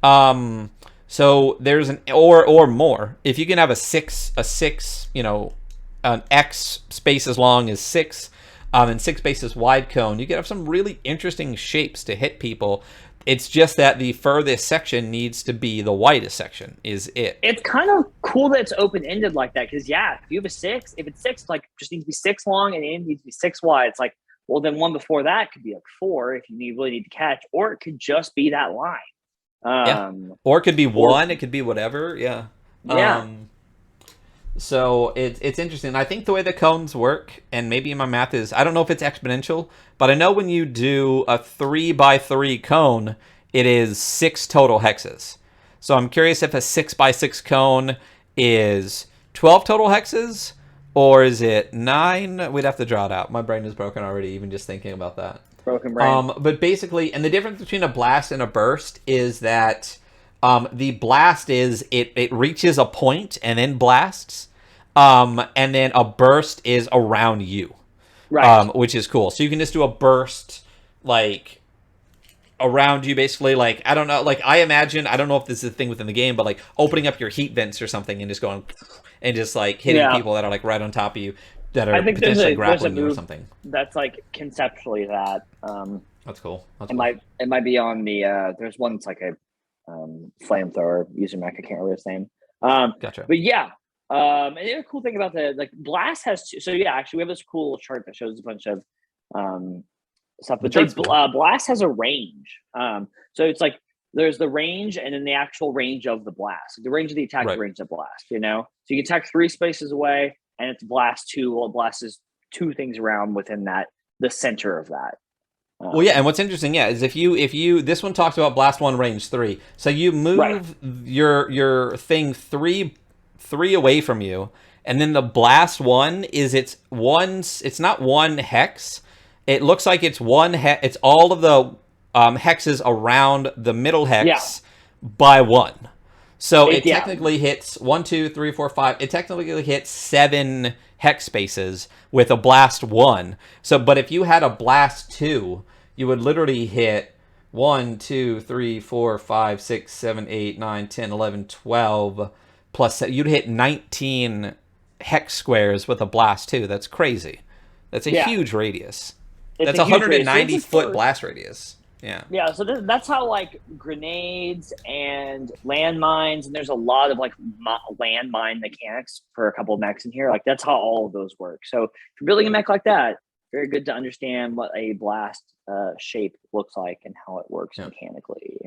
So there's an or more. If you can have a 6, you know, an X spaces long is 6. And 6 spaces wide cone, you can have some really interesting shapes to hit people. It's just that the furthest section needs to be the widest section. Is it? It's kind of cool that it's open ended like that, because if you have a 6, if it's 6, like just needs to be 6 long and it needs to be 6 wide. It's like, well, then one before that could be like 4 if you really need to catch, or it could just be that line. Or it could be 1. It could be whatever. Yeah. So it's interesting. I think the way the cones work, and maybe my math is, I don't know if it's exponential, but I know when you do a 3x3 cone, it is 6 total hexes. So I'm curious if a 6x6 cone is 12 total hexes, or is it 9? We'd have to draw it out. My brain is broken already, even just thinking about that. Broken brain. But basically, and the difference between a blast and a burst is that the blast is it reaches a point and then blasts, and then a burst is around you, right? Which is cool. So you can just do a burst like around you, basically. Like, I don't know, like I imagine, I don't know if this is a thing within the game, but like opening up your heat vents or something and just going and just like hitting people that are like right on top of you that are potentially grappling you or something. That's like conceptually that. That's cool. It might be on the. There's one that's like a flamethrower user mech. I can't remember his name. Gotcha. But yeah, and the other cool thing about the like blast has two. So yeah, actually we have this cool chart that shows a bunch of stuff. But like, blast has a range. So it's like there's the range and then the actual range of the blast. The range of the attack, the range of the blast. You know, so you can attack 3 spaces away, and it's blast 2. Well, it blasts 2 things around within the center of that. Well, yeah, and what's interesting, is if you this one talks about blast 1 range 3, so you move your thing three away from you, and then the blast 1 is it's not 1 hex. It looks like it's 1 hex. It's all of the hexes around the middle hex by 1. So it technically hits 1, 2, 3, 4, 5. It technically hits 7 hex spaces with a blast 1. So, but if you had a blast 2, you would literally hit 1, 2, 3, 4, 5, 6, 7, 8, 9, 10, 11, 12 plus. You'd hit 19 hex squares with a blast 2. That's crazy. That's a huge radius. That's a 190-foot blast radius. Yeah. Yeah, so that's how, like, grenades and landmines, and there's a lot of, like, landmine mechanics for a couple of mechs in here. Like, that's how all of those work. So if you're building a mech like that, very good to understand what a blast shape looks like and how it works mechanically.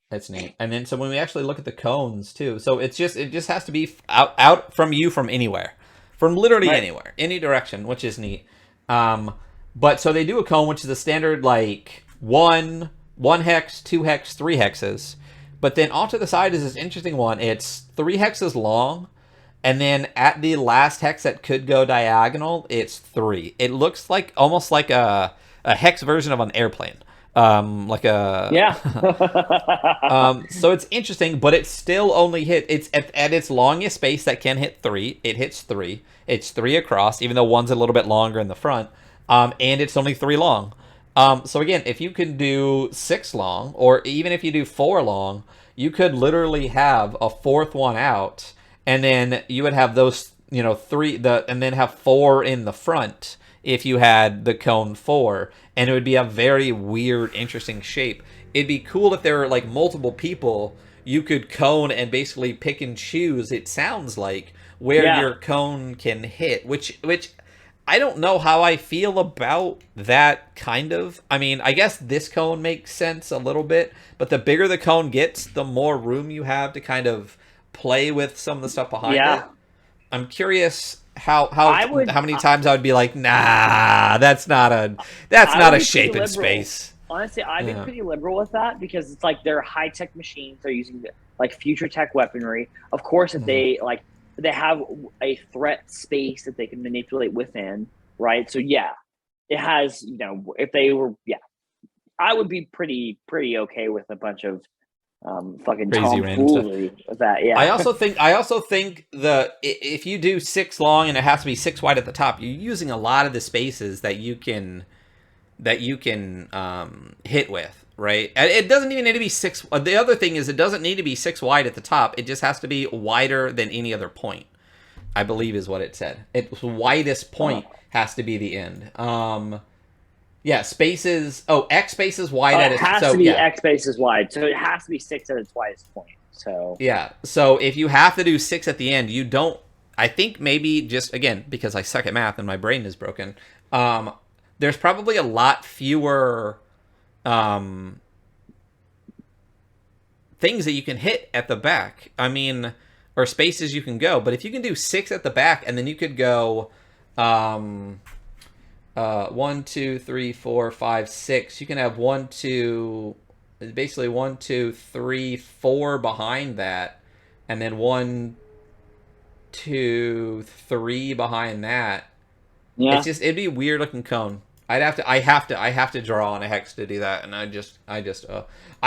That's neat. And then, so when we actually look at the cones, too, so it just has to be out from you from anywhere. From literally anywhere. Any direction, which is neat. But so they do a cone, which is a standard, like, 1 hex, 2 hex, 3 hexes. But then off to the side is this interesting one. It's 3 hexes long, and then at the last hex that could go diagonal, it's 3. It looks like almost like a hex version of an airplane. So it's interesting, but it still only it's at its longest space that can hit 3. It hits 3. It's 3 across, even though one's a little bit longer in the front. And it's only 3 long. So again, if you can do 6 long, or even if you do 4 long, you could literally have a 4th one out, and then you would have those, 3, and then have 4 in the front if you had the cone 4, and it would be a very weird, interesting shape. It'd be cool if there were, like, multiple people you could cone and basically pick and choose, it sounds like, where your cone can hit, which I don't know how I feel about that, kind of. I mean, I guess this cone makes sense a little bit, but the bigger the cone gets, the more room you have to kind of play with some of the stuff behind it. I'm curious how many times I would be like, nah, that's not a shape in space. Honestly, I've been pretty liberal with that, because it's like they're high-tech machines. They're using, like, future tech weaponry. Of course, if they have a threat space that they can manipulate within, right? So it has, if they were, I would be pretty okay with a bunch of fucking crazy tomfoolery with that. Yeah. I also think if you do 6 long and it has to be 6 wide at the top, you're using a lot of the spaces that you can hit with, right? And it doesn't even need to be 6. The other thing is, it doesn't need to be 6 wide at the top. It just has to be wider than any other point, I believe is what it said. Its widest point has to be the end. Spaces. Oh, X spaces wide at its. It has to be X spaces wide, so it has to be 6 at its widest point. So so if you have to do 6 at the end, you don't. I think maybe just, again, because I suck at math and my brain is broken. There's probably a lot fewer things that you can hit at the back. I mean, or spaces you can go. But if you can do 6 at the back, and then you could go 1, 2, 3, 4, 5, 6. You can have 1, 2, basically 1, 2, 3, 4 behind that, and then 1, 2, 3 behind that. Yeah, it'd be a weird looking cone. I have to draw on a hex to do that, and I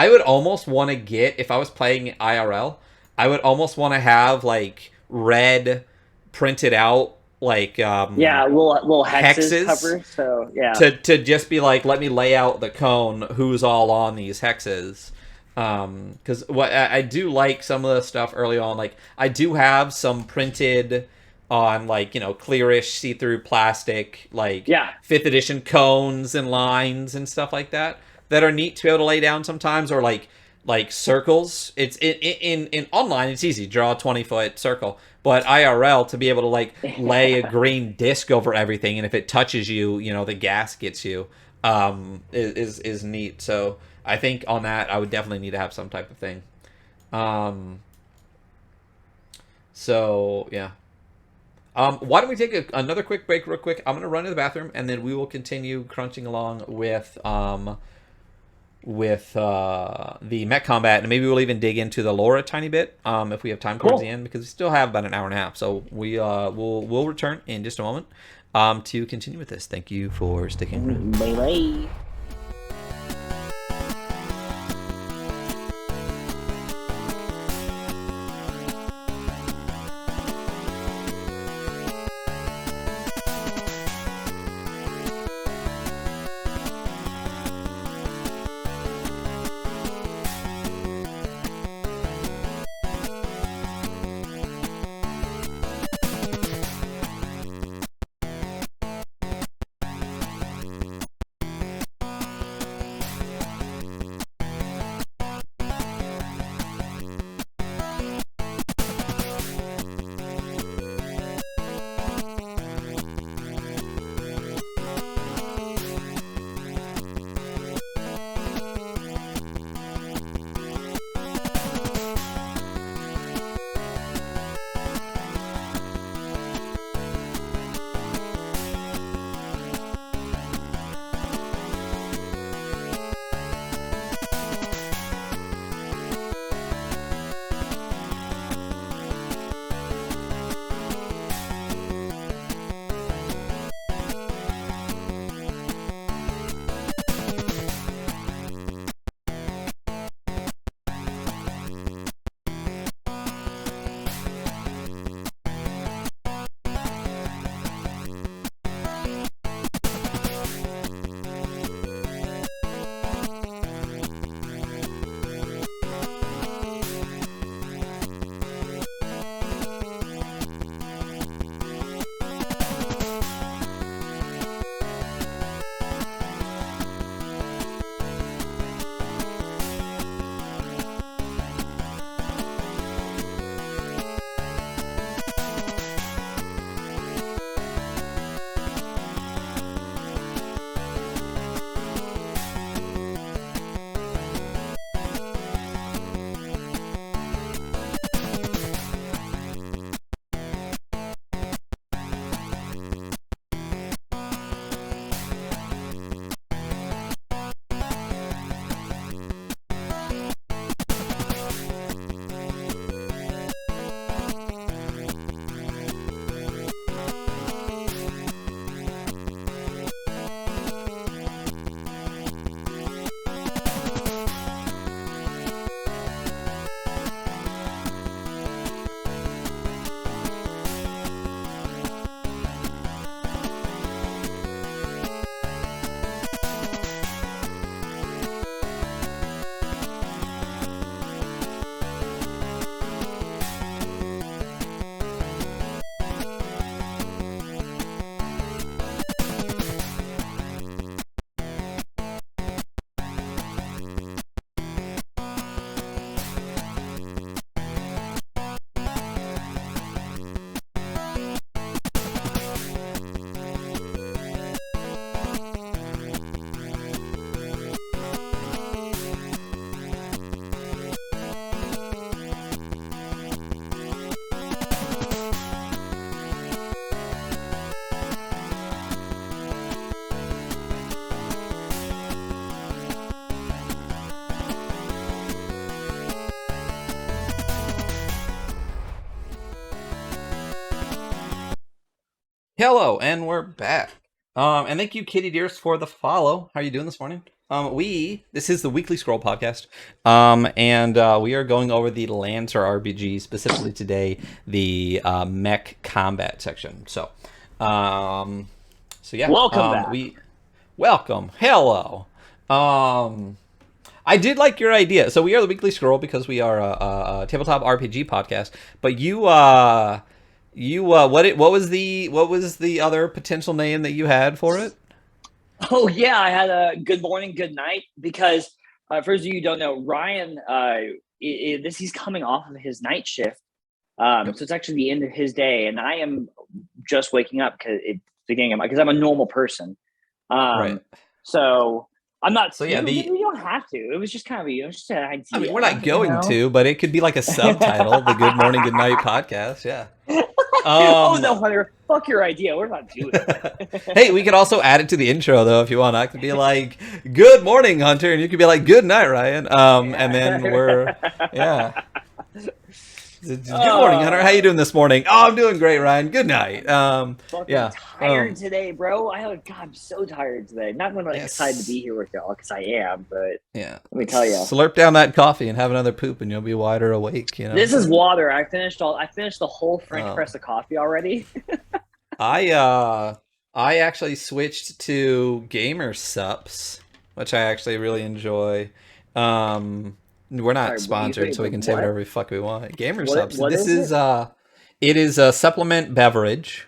would almost want to get, if I was playing IRL, I would almost want to have, like, red printed out, like, little hexes cover, so to just be like, let me lay out the cone, who's all on these hexes. Because what I do like some of the stuff early on, like, I do have some printed on, like, clearish see-through plastic, like 5th edition cones and lines and stuff like that are neat to be able to lay down sometimes, or like circles. It's in online, it's easy, draw a 20-foot circle, but IRL, to be able to, like, lay a green disc over everything, and if it touches you, the gas gets you, is neat. So I think on that, I would definitely need to have some type of thing. So yeah. Why don't we take another quick break, real quick? I'm gonna run to the bathroom, and then we will continue crunching along with the mech combat, and maybe we'll even dig into the lore a tiny bit if we have time towards the Cool. end, because we still have about an hour and a half. So we'll return in just a moment to continue with this. Thank you for sticking around. Bye bye. Hello, and we're back. And thank you, Kitty Deers, for the follow. How are you doing this morning? This is the Weekly Scroll podcast, and we are going over the Lancer RPG, specifically today, the mech combat section. So yeah, Welcome back. welcome, hello. I did like your idea. So we are the Weekly Scroll because we are a tabletop RPG podcast, but what was the other potential name that you had for it? Oh yeah, I had a good morning, good night because for those of you who don't know, Ryan, he's coming off of his night shift, so it's actually the end of his day, and I am just waking up because it's beginning of because I'm a normal person. Right. So I'm not So yeah, too. the We don't have to. It was just kind of it was just an I mean, idea, we're not you going know. to, but it could be like a subtitle, the Good Morning, Good Night podcast. Yeah. Oh Um, no, Hunter! Fuck your idea. We're not doing hey, that. we could also add it to the intro though if you want. I could be like, "Good morning, Hunter," and you could be like, "Good night, Ryan." And then we're yeah. Good morning, Hunter. How you uh, doing this morning? Oh, I'm doing great, Ryan. Good night. fucking Yeah. tired today, bro. God, I'm so tired today. Not when I'm excited to Yes. be here with y'all, because I am. But Yeah. let me tell you, Slurp down that coffee and have another poop, and you'll be wider awake. You know what I'm this is saying? water. I finished the whole French Oh. press of coffee already. I uh I actually switched to gamer sups, which I actually really enjoy. We're not Sorry, what you sponsored, wait, so we but can say what? whatever the fuck we want. Gamer sups. What This is is it? it is a supplement beverage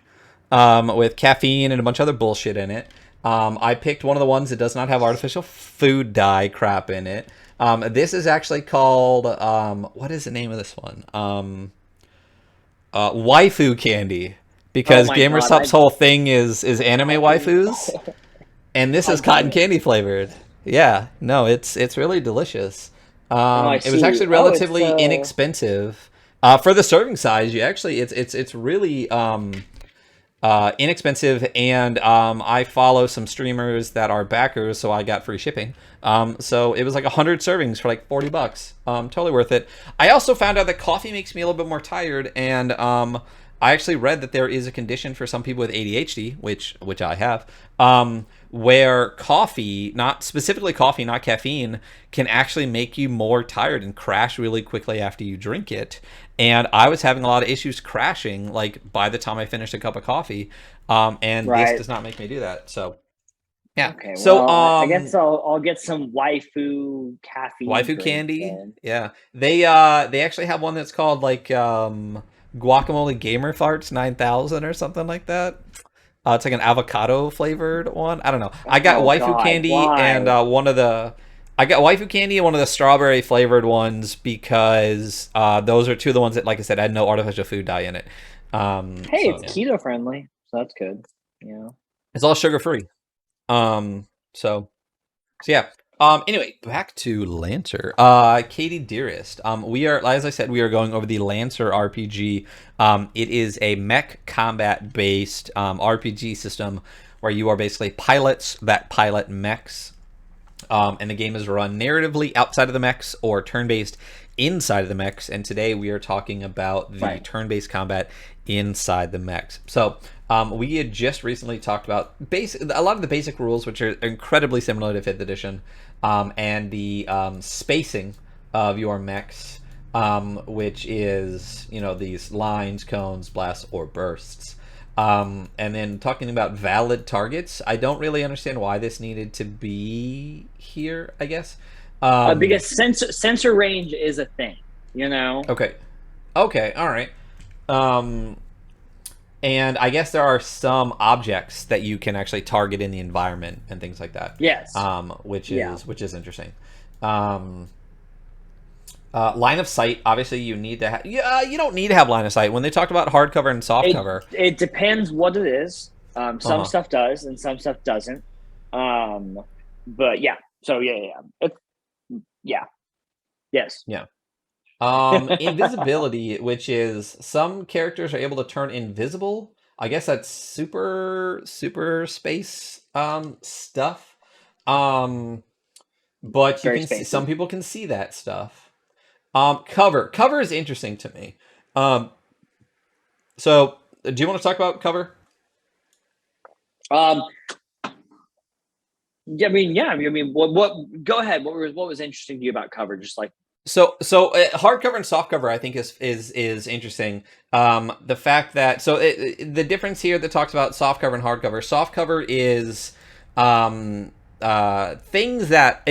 with caffeine and a bunch of other bullshit in it. I picked one of the ones that does not have artificial food dye crap in it. This is actually called what is the name of this one? Waifu candy, Oh because my god, GamerSup's whole thing is anime fucking waifus, and this is god damn cotton it! candy flavored. Yeah, no, it's really delicious. Oh, I It was see. actually Oh, it's relatively inexpensive for the serving size. You actually it's really inexpensive, and I follow some streamers that are backers, so I got free shipping. So it was like 100 servings for like $40. Totally worth it. I also found out that coffee makes me a little bit more tired, and I actually read that there is a condition for some people with ADHD, which I have, where coffee, not specifically coffee, not caffeine, can actually make you more tired and crash really quickly after you drink it. And I was having a lot of issues crashing, like by the time I finished a cup of coffee, and this right. does not make me do that. So yeah. Okay, So well, I guess I'll get some waifu caffeine waifu drink candy, then. yeah. They actually have one that's called like guacamole gamer farts 9000 or something like that. It's like an avocado flavored one. I don't know. I got Oh waifu God, candy and why? I got waifu candy and one of the strawberry flavored ones because those are two of the ones that, like I said, had no artificial food dye in it. Hey, So it's yeah, keto friendly, so that's good. You know. it's all sugar free. Um, so So yeah. Anyway, back to Lancer. Katie Dearest. We are, as I said, we are going over the Lancer RPG. It is a mech combat based RPG system where you are basically pilots that pilot mechs. And the game is run narratively outside of the mechs or turn-based inside of the mechs. And today we are talking about the Right. turn-based combat inside the mechs. So we had just recently talked about a lot of the basic rules, which are incredibly similar to 5th edition, and the spacing of your mechs, which is, these lines, cones, blasts, or bursts. And then talking about valid targets, I don't really understand why this needed to be here, I guess. Because sensor range is a thing. You know. Okay. Okay, all right. Um, and I guess there are some objects that you can actually target in the environment and things like that. Yes. Which Yeah. is interesting. Um, line of sight, obviously, you need to have. Yeah, you don't need to have line of sight. When they talked about hardcover and softcover, It depends what it is. Some uh-huh. stuff does, and some stuff doesn't. But yeah. So yeah. It's yeah. Yes. Yeah. Invisibility, which is some characters are able to turn invisible. I guess that's super space stuff. Um, but you Very can see some spacey. people can see that stuff. Cover is interesting to me. So do you want to talk about cover? Um, yeah, I mean, yeah. I mean, what? Go ahead. What was interesting to you about cover? Just like So hardcover and softcover, I think is interesting. The fact that the difference here that talks about softcover and hardcover. Softcover is things that,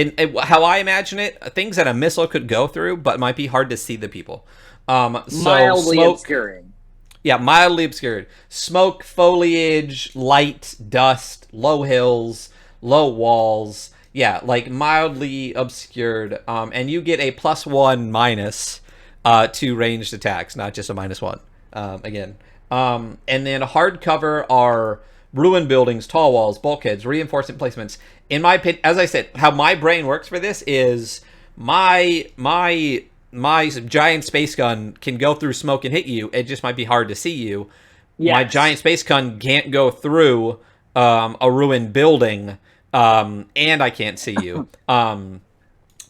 how I imagine it, things that a missile could go through, but might be hard to see the people. So mildly smoke, obscuring. yeah, mildly obscured. Smoke, foliage, light, dust, low hills, low walls. Yeah, like mildly obscured. And you get a +1 minus to ranged attacks, not just a -1. Again. And then hardcover are ruin buildings, tall walls, bulkheads, reinforcement placements. In my opinion, as I said, how my brain works for this is my giant space gun can go through smoke and hit you. It just might be hard to see you. My Yes. giant space gun can't go through a ruined building, and I can't see you.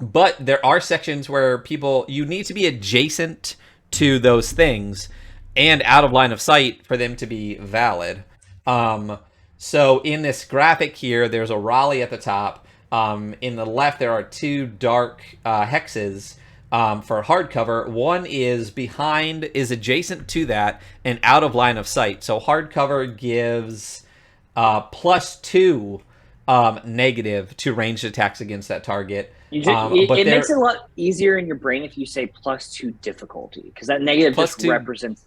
But there are sections where you need to be adjacent to those things and out of line of sight for them to be valid. Um, so in this graphic here, there's a Raleigh at the top. In the left, there are two dark hexes for hardcover. One is adjacent to that and out of line of sight. So hardcover gives +2 negative to ranged attacks against that target. It makes it a lot easier in your brain if you say +2 difficulty, because that negative just represents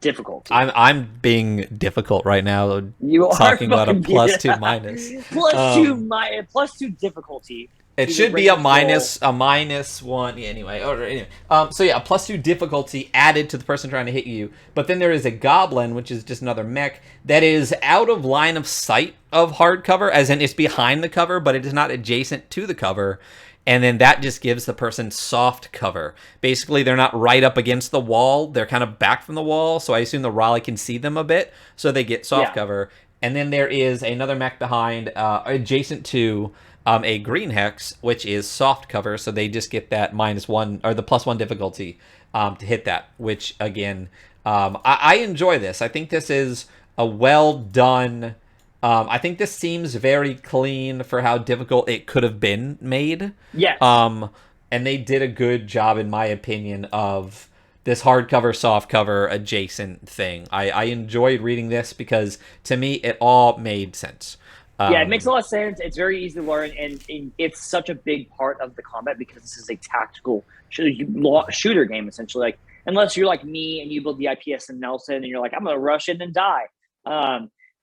difficulty. I'm being difficult right now. You are talking about a +2 minus. +2 difficulty. It should be a -1. Yeah, anyway. So yeah, a +2 difficulty added to the person trying to hit you. But then there is a goblin, which is just another mech that is out of line of sight of hardcover, as in it's behind the cover, but it is not adjacent to the cover. And then that just gives the person soft cover. Basically, they're not right up against the wall. They're kind of back from the wall, so I assume the Raleigh can see them a bit, so they get soft cover. And then there is another mech behind, adjacent to a green hex, which is soft cover, so they just get that -1, or the +1 difficulty to hit that, which, again, I enjoy this. I think this is a well-done... I think this seems very clean for how difficult it could have been made. Yes. And they did a good job, in my opinion, of this hardcover, softcover adjacent thing. I enjoyed reading this because, to me, it all made sense. It makes a lot of sense. It's very easy to learn, and it's such a big part of the combat because this is a tactical shooter game, essentially. Like, unless you're like me and you build the IPS in Nelson and you're like, I'm going to rush in and die.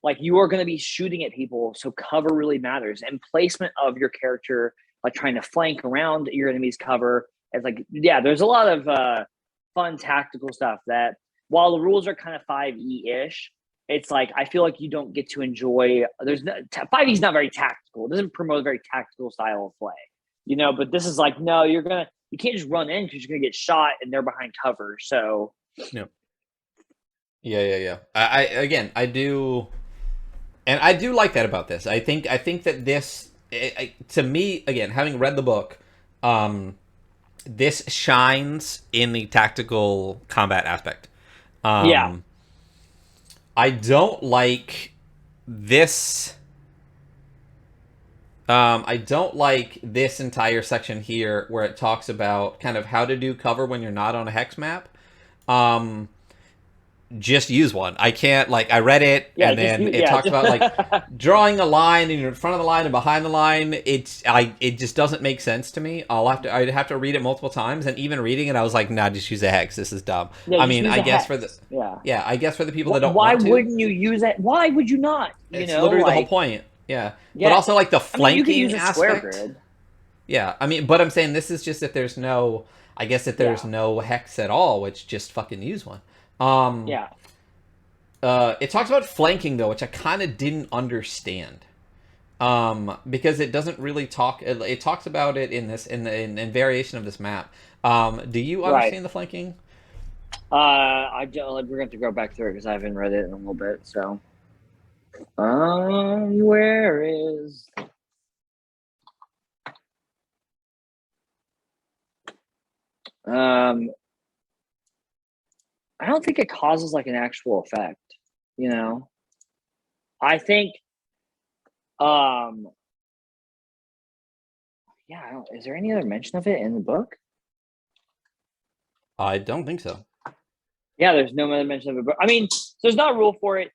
Like, you are going to be shooting at people, so cover really matters. And placement of your character, like trying to flank around your enemy's cover. It's like, there's a lot of fun tactical stuff that, while the rules are kind of 5e-ish, it's like, I feel like you don't get to enjoy. 5e is not very tactical. It doesn't promote a very tactical style of play, but this is like, no, you can't just run in because you're going to get shot and they're behind cover. So, Yeah. I do... And I do like that about this. I think that this, to me, again, having read the book, this shines in the tactical combat aspect. I don't like this. I don't like this entire section here where it talks about kind of how to do cover when you're not on a hex map. Just use one. I can't, I read it, and then it talks about, drawing a line, and you're in front of the line and behind the line. It just doesn't make sense to me. I'd have to read it multiple times, and even reading it, I was like, nah, just use a hex. This is dumb. I mean, I guess for the... I guess for the people that don't want to. Why wouldn't you use it? Why would you not? It's literally the whole point. Yeah. But also, the flanking you can use a aspect. Square grid. Yeah, but I'm saying this is just if there's no... I guess if there's no hex at all, which just fucking use one. It talks about flanking, though, which I kind of didn't understand. Because it doesn't really talk... It talks about it in variation of this map. Do you understand the flanking? We're going to have to go back through it because I haven't read it in a little bit, so... where is... I don't think it causes an actual effect, I think, is there any other mention of it in the book? I don't think so. Yeah, there's no other mention of it, but so there's not a rule for it.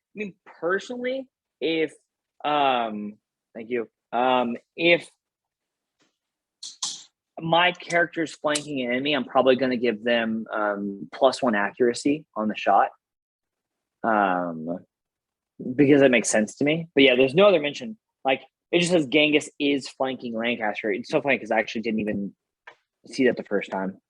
Personally, if, thank you, if my character's flanking an enemy, I'm probably going to give them +1 accuracy on the shot, because it makes sense to me. But there's no other mention. It just says Genghis is flanking Lancaster. It's so funny because I actually didn't even see that the first time.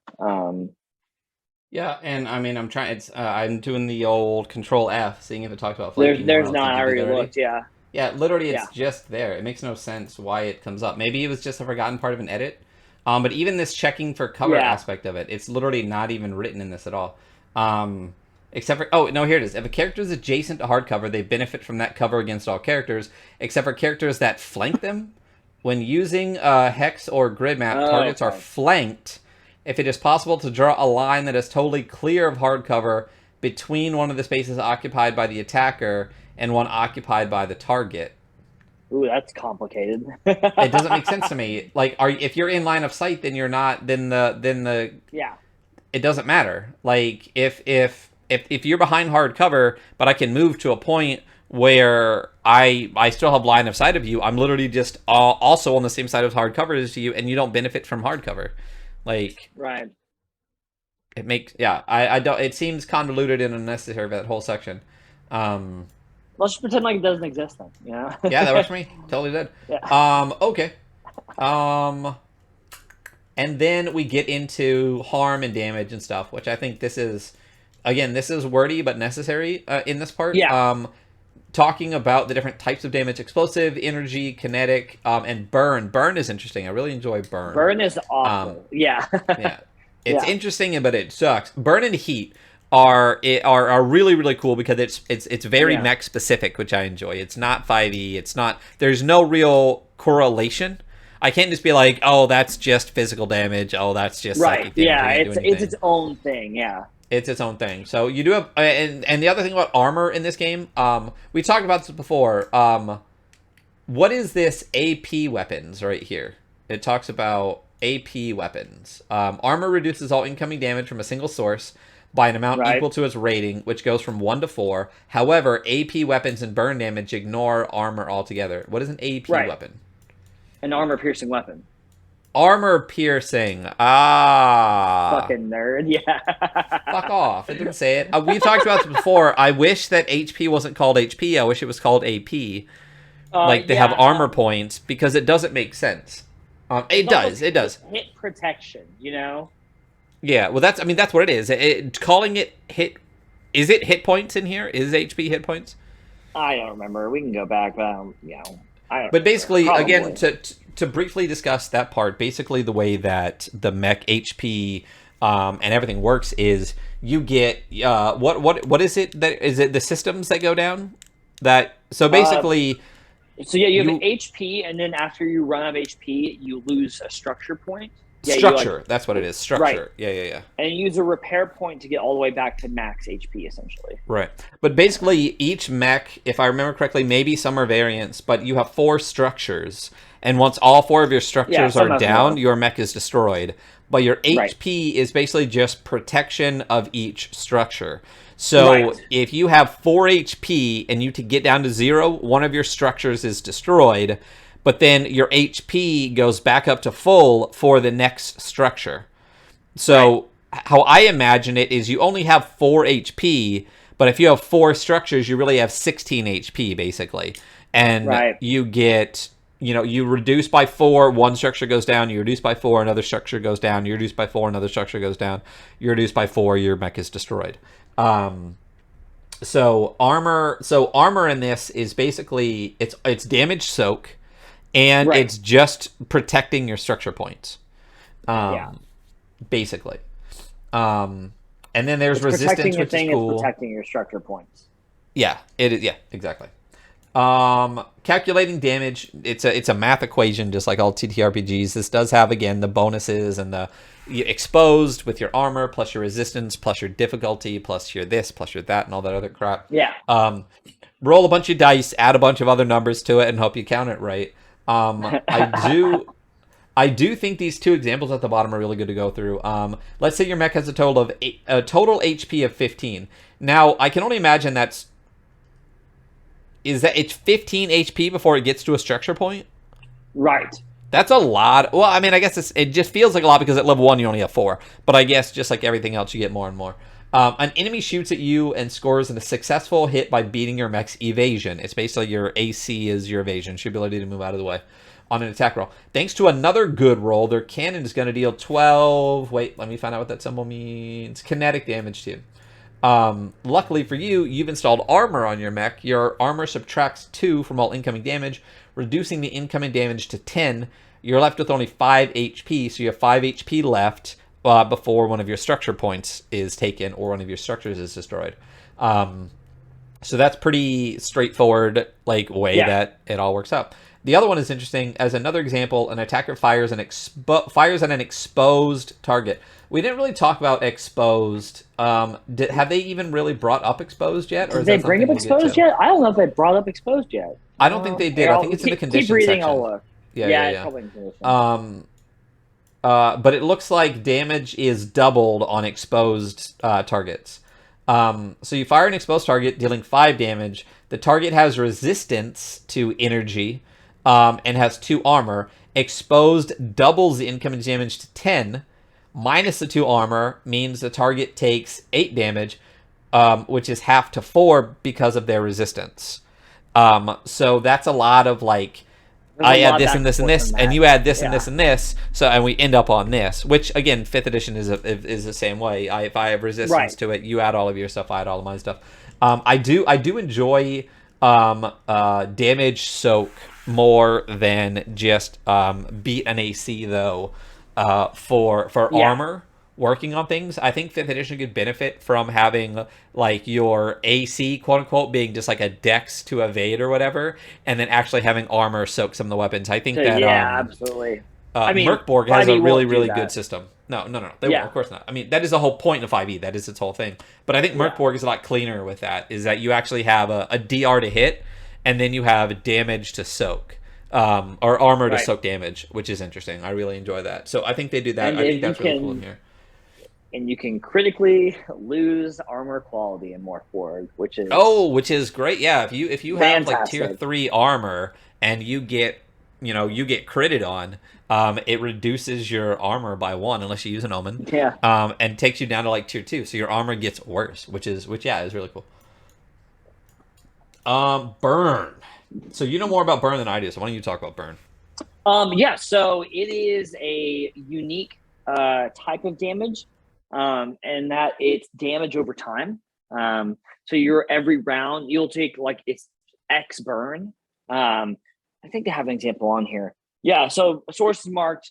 Yeah, and I mean, I'm trying. It's I'm doing the old Control F, seeing if it talks about flanking anywhere There's else. not. Did I you do already that already? looked. Yeah. Yeah, literally, Yeah. it's just there. It makes no sense why it comes up. Maybe it was just a forgotten part of an edit. But even this checking for cover Yeah. aspect of it, it's literally not even written in this at all. Except for, oh, no, here it is. If a character is adjacent to hard cover, they benefit from that cover against all characters, except for characters that flank them. When using hex or grid map, Oh, targets are okay. flanked if it is possible to draw a line that is totally clear of hard cover between one of the spaces occupied by the attacker and one occupied by the target. Ooh, that's complicated. It doesn't make sense to me. Like, if you're in line of sight, then you're not. Then the Yeah. it doesn't matter. Like, if you're behind hard cover, but I can move to a point where I still have line of sight of you, I'm literally just also on the same side of hard cover as you, and you don't benefit from hard cover. Like, Right. it makes, yeah, I don't. It seems convoluted and unnecessary, that whole section. Let's just pretend like it doesn't exist then. You know. Yeah, that works for me. Totally did. Yeah. Okay. And then we get into harm and damage and stuff, which I think this is, again, this is wordy but necessary in this part. Yeah. Talking about the different types of damage: explosive, energy, kinetic, and burn. Burn is interesting. I really enjoy burn. Burn is awful. Yeah. Yeah, it's Yeah. interesting, but it sucks. Burn and heat are really, really cool because it's very Yeah. mech specific, which I enjoy. It's not 5e. It's not. There's no real correlation. I can't just be like, oh, that's just physical damage. Oh, that's just Right. psychic damage. Yeah. I can't do It's anything. its own thing. Yeah. It's its own thing. So you do have, and the other thing about armor in this game, we talked about this before. What is this AP weapons right here? It talks about AP weapons. Armor reduces all incoming damage from a single source by an amount Right. equal to its rating, which goes from 1 to 4. However, AP weapons and burn damage ignore armor altogether. What is an AP Right. weapon? An armor piercing weapon. Armor piercing. Ah. Fucking nerd. Yeah. Fuck off. It didn't say it. We talked about this before. I wish that HP wasn't called HP. I wish it was called AP. Like, they have armor points, because it doesn't make sense. It does. It does. Hit protection, you know? Yeah, well, that's what it is. Calling it hit... Is it hit points in here? Is HP hit points? I don't remember. We can go back, but, you know. I don't But basically, remember. again, to briefly discuss that part, basically the way that the mech HP and everything works is you get what is it that is it the systems that go down? So basically So yeah, you have an HP, and then after you run out of HP, you lose a structure point. Yeah, structure, that's what it is. Structure. Right. Yeah. And you use a repair point to get all the way back to max HP, essentially. Right. But basically, each mech, if I remember correctly, maybe some are variants, but you have 4 structures. And once all 4 of your structures some are have down, more. your mech is destroyed. But your Right. HP is basically just protection of each structure. So Right. if you have 4 HP and you to get down to 0, one of your structures is destroyed. But then your HP goes back up to full for the next structure. So how I imagine it is you only have 4 HP, but if you have 4 structures, you really have 16 HP, basically. And Right. you get, you reduce by 4, one structure goes down, you reduce by 4, another structure goes down, you reduce by 4, another structure goes down, you reduce by 4, your mech is destroyed. So armor in this is basically, it's damage soak, and Right. it's just protecting your structure points. Basically. And then there's resistance, which is cool. It's protecting your structure points. Yeah, it is. Yeah, exactly. Calculating damage. It's a math equation, just like all TTRPGs. This does have, again, the bonuses and the exposed with your armor, plus your resistance, plus your difficulty, plus your this, plus your that, and all that other crap. Yeah. Roll a bunch of dice, add a bunch of other numbers to it, and hope you count it right. I do think these 2 examples at the bottom are really good to go through. Let's say your mech has a total HP of 15. Now, I can only imagine it's 15 HP before it gets to a structure point? Right. That's a lot. Well, I mean, I guess it just feels like a lot because at level 1 you only have 4. But I guess just like everything else, you get more and more. An enemy shoots at you and scores a successful hit by beating your mech's evasion. It's basically your AC is your evasion, it's your ability to move out of the way. on an attack roll. Thanks to another good roll, their cannon is going to deal 12. Wait, let me find out what that symbol means. Kinetic damage too. Luckily for you, you've installed armor on your mech. Your armor subtracts 2 from all incoming damage, reducing the incoming damage to 10. You're left with only 5 HP, so you have 5 HP left before one of your structure points is taken or one of your structures is destroyed. So that's pretty straightforward, like way that it all works out. The other one is interesting. As another example, an attacker fires at an exposed target. We didn't really talk about exposed. Have they even really brought up exposed yet? Or did they bring up exposed yet? I don't know if they brought up exposed yet. I don't think they did. I think it's in the conditions keep reading, section. I'll look. Yeah. It's probably in conditions. But it looks like damage is doubled on exposed targets. So you fire an exposed target, dealing 5 damage. The target has resistance to energy, and has 2 armor. Exposed doubles the incoming damage to 10. Minus the 2 armor means the target takes 8 damage, which is half to 4 because of their resistance. So that's a lot of like, I add this and this and this, and you add this and this and this, and we end up on this. Which again, 5th edition is the same way. If I have resistance to it, you add all of your stuff, I add all of my stuff. I do enjoy damage soak more than just beat an AC though. For armor working on things. I think 5th edition could benefit from having like your AC quote unquote being just like a dex to evade or whatever, and then actually having armor soak some of the weapons. I think that absolutely. I mean, Merkborg has a really good system. No. They won't, of course not. I mean, that is the whole point of 5e. That is its whole thing. But I think Merkborg is a lot cleaner with that, is that you actually have a DR to hit, and then you have damage to soak. Or armor to soak damage, which is interesting. I really enjoy that. So I think they do that. And I think that's really cool in here. And you can critically lose armor quality in Morkborg, which is great. Yeah, if you have like tier 3 armor and you get critted on, it reduces your armor by 1 unless you use an omen. Yeah. And takes you down to like tier 2, so your armor gets worse, which is really cool. Burn. So you know more about burn than I do, so why don't you talk about burn? So it is a unique type of damage, and that it's damage over time. So every round you'll take like it's X burn. I think they have an example on here. Yeah, so sources marked.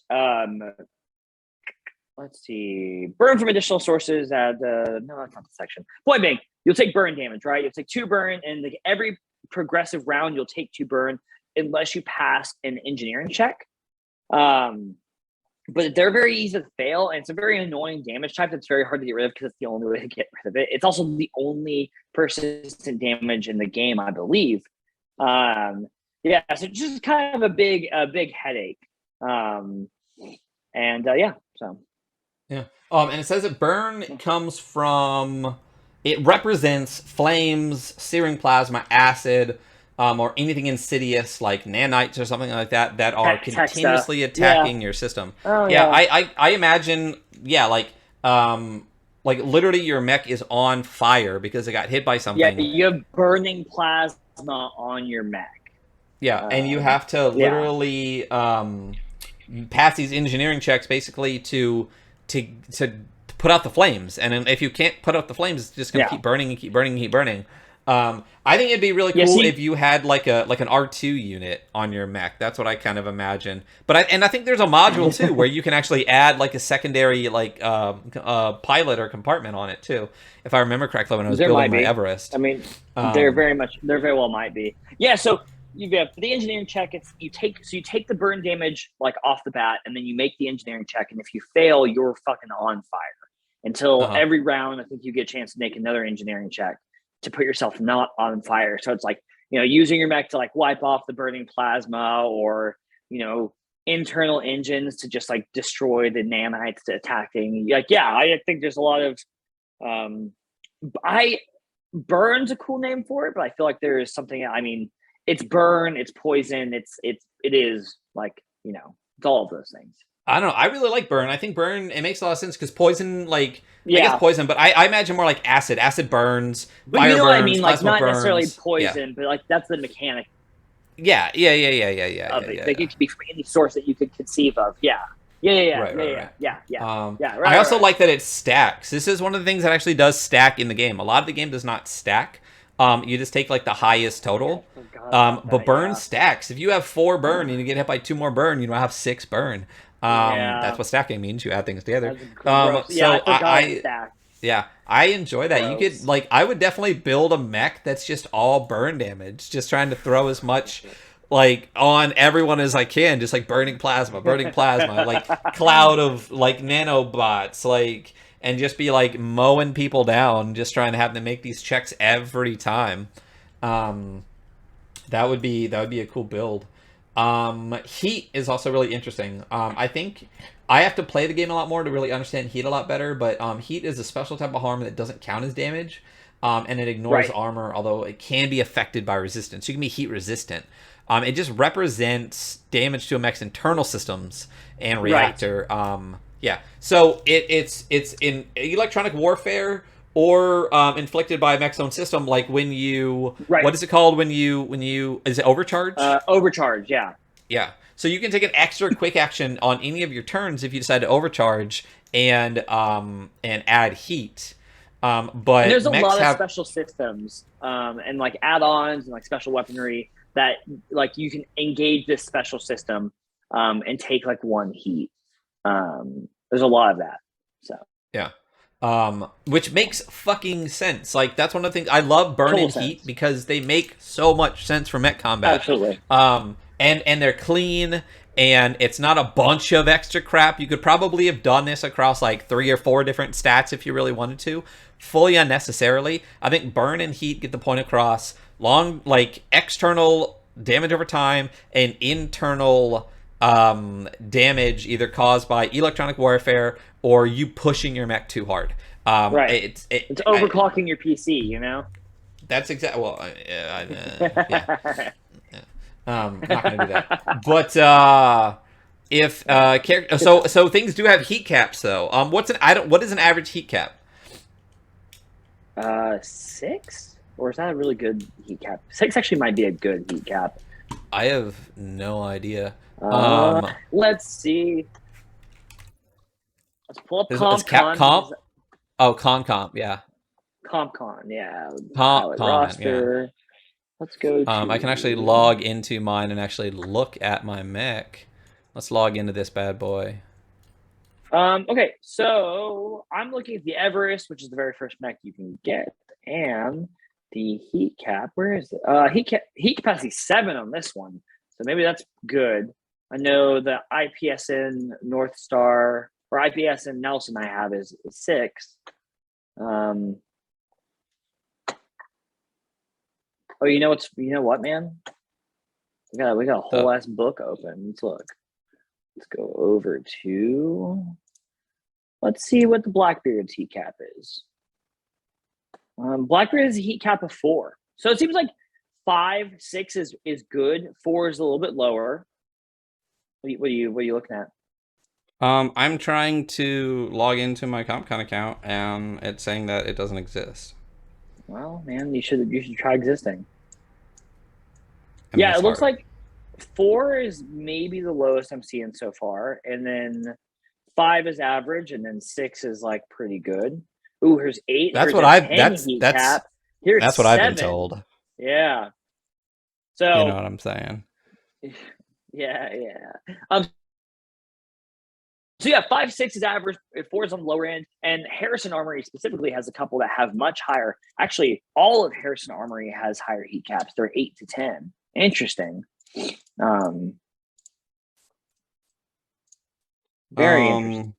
Let's see. Burn from additional sources at no, that's not the section. Point being, you'll take burn damage, right? You'll take 2 burn, and like every progressive round you'll take 2 burn unless you pass an engineering check. But they're very easy to fail, and it's a very annoying damage type that's very hard to get rid of because it's the only way to get rid of it. It's also the only persistent damage in the game, I believe. So just kind of a big headache. And it says that burn comes from, it represents flames, searing plasma, acid, or anything insidious like nanites or something like that are continuously attacking your system. I imagine, like literally your mech is on fire because it got hit by something. Yeah, you have burning plasma on your mech. Yeah, and you have to literally pass these engineering checks basically to put out the flames, and if you can't put out the flames, it's just gonna keep burning and keep burning and keep burning. I think it'd be really cool if you had like an R2 unit on your mech. That's what I kind of imagine. But I think there's a module too where you can actually add like a secondary pilot or compartment on it too. If I remember correctly, when I was building my Everest. I mean, there very well might be. Yeah. So for the engineering check, you take the burn damage like off the bat, and then you make the engineering check, and if you fail, you're fucking on fire until every round. I think you get a chance to make another engineering check to put yourself not on fire. So it's like, using your mech to like wipe off the burning plasma, or internal engines to just like destroy the nanites to attacking. I think there's a lot of burn's a cool name for it, but I feel like there is something. I mean, it's burn, it's poison, it is like, it's all of those things. I don't know. I really like burn. I think burn, it makes a lot of sense because poison, I guess poison, but I imagine more like acid. Acid burns, but fire you know burns, what I mean? Like not burns. necessarily poison, but like that's the mechanic of it. Like Yeah. it could be from any source that you could conceive of. Yeah. Yeah, yeah, yeah, Right, yeah, right, yeah, right. yeah, yeah, yeah. I Right, right, also right. like that it stacks. This is one of the things that actually does stack in the game. A lot of the game does not stack. You just take like the highest I total. forgot about But that. burn Yeah. stacks. If you have 4 burn and you get hit by 2 more burn, you don't have 6 burn. That's Yeah. what stacking means. You add things together. That's gross. Yeah, I So forgot it stacked. yeah, I enjoy that. You could Gross. like, I would definitely build a mech that's just all burn damage, just trying to throw as much like on everyone as I can, just like burning plasma, like cloud of like nanobots, like, and just be like mowing people down, just trying to have them make these checks every time. Um, that would be a cool build. Heat is also really interesting. I think I have to play the game a lot more to really understand heat a lot better. But heat is a special type of harm that doesn't count as damage, and it ignores Right. armor, although it can be affected by resistance. You can be heat resistant. It just represents damage to a mech's internal systems and Right. reactor. Yeah. So it's in electronic warfare or inflicted by a mech's own system, like when you, Right. what is it called when you is it overcharge? Overcharge. Yeah. Yeah. So you can take an extra quick action on any of your turns if you decide to overcharge and add heat. And But there's a mechs lot of have special systems and like add-ons and like special weaponry that like you can engage this special system and take like one heat. There's a lot of that. So Yeah. Which makes fucking sense. Like that's one of the things I love burn total and heat sense. because they make so much sense for mech combat. Absolutely. And they're clean and it's not a bunch of extra crap. You could probably have done this across like 3 or 4 different stats if you really wanted to, fully unnecessarily. I think burn and heat get the point across. Long like external damage over time and internal damage either caused by electronic warfare or you pushing your mech too hard. Right. It's overclocking your PC, you know? That's exactly well, yeah. Not gonna do that. But if so things do have heat caps though. What is an average heat cap? 6? Or is that a really good heat cap? 6 actually might be a good heat cap. I have no idea. Um, Let's see. Let's pull up is cap CompCon comp? because Oh, comp, yeah. CompCon, yeah. Comp Pilot comment, yeah. roster. Let's go I can actually to. log into mine and actually look at my mech. Let's log into this bad boy. Okay, so I'm looking at the Everest, which is the very first mech you can get, and the heat cap. Where is it? Heat capacity 7 on this one, so maybe that's good. I know the IPSN North Star or IPSN Nelson I have is 6. Oh, you know what, man? We got a whole ass book open. Let's look. Let's go over to. Let's see what the Blackbeard's heat cap is. Blackbeard has a heat cap of 4, so it seems like 5, 6 is good. 4 is a little bit lower. What are you looking at? I'm trying to log into my CompCon account and it's saying that it doesn't exist. Well, man, you should try existing. I mean, Yeah, it's it looks hard. like 4 is maybe the lowest I'm seeing so far, and then 5 is average, and then 6 is like pretty good. Ooh, here's 8. That's Here's what a I've 10 heat that's cap. Here's that's what I've been 7. told. Yeah. You know So what I'm saying? yeah. So yeah, 5, 6 is average. 4 is on the lower end, and Harrison Armory specifically has a couple that have much higher. Actually, all of Harrison Armory has higher heat caps. They're 8 to 10. Interesting. Very interesting.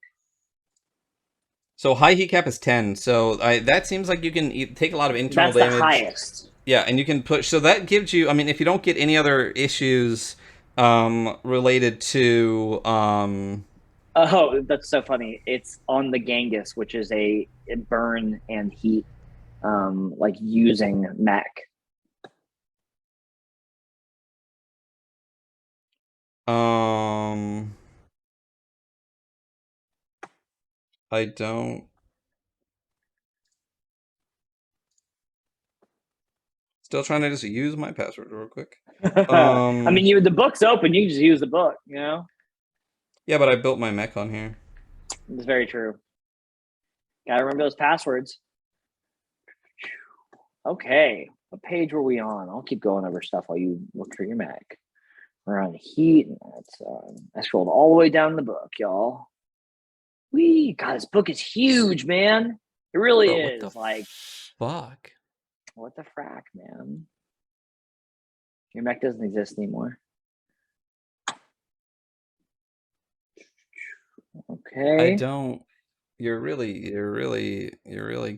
So high heat cap is 10. So that seems like you can take a lot of internal That's the damage. highest. Yeah, and you can push. So that gives you. I mean, if you don't get any other issues related to Oh, that's so funny. It's on the Genghis, which is a burn and heat, like using mech. um I don't Still trying to just use my password real quick. I mean, the book's open. You can just use the book. Yeah, but I built my mech on here. It's very true. Gotta remember those passwords. Okay, what page were we on? I'll keep going over stuff while you look for your Mac. We're on heat, and I scrolled all the way down the book, y'all. God, this book is huge, man. It really is. What the like, fuck? What the frack, man? Your Mac doesn't exist anymore. Okay. I don't. You're really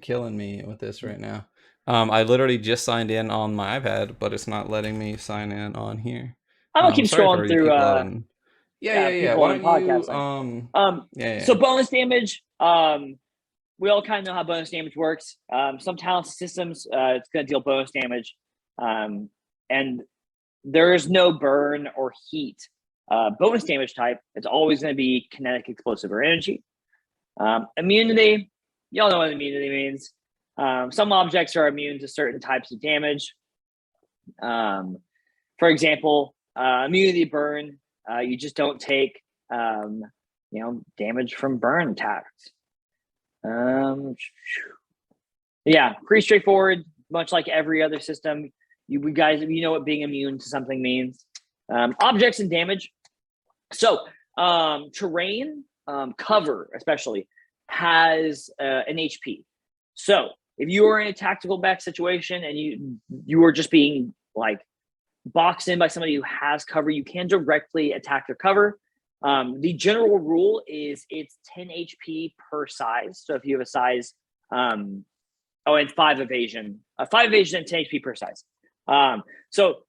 killing me with this right now. I literally just signed in on my iPad, but it's not letting me sign in on here. I'm gonna keep scrolling through. Yeah. People Why on don't you? podcast. So bonus damage. We all kind of know how bonus damage works. Some talented systems, it's gonna deal bonus damage, and there is no burn or heat. Bonus damage type. It's always gonna be kinetic, explosive, or energy. Immunity. Y'all know what immunity means. Some objects are immune to certain types of damage. For example, immunity burn. You just don't take, damage from burn attacks. Yeah, pretty straightforward. Much like every other system, you guys, you know what being immune to something means. Objects and damage. So, terrain, cover especially, has an HP. So, if you are in a tactical back situation and you are just being like boxed in by somebody who has cover, you can directly attack their cover. The general rule is it's 10 HP per size. So if you have a size, and 5 evasion, 5 evasion and 10 HP per size. So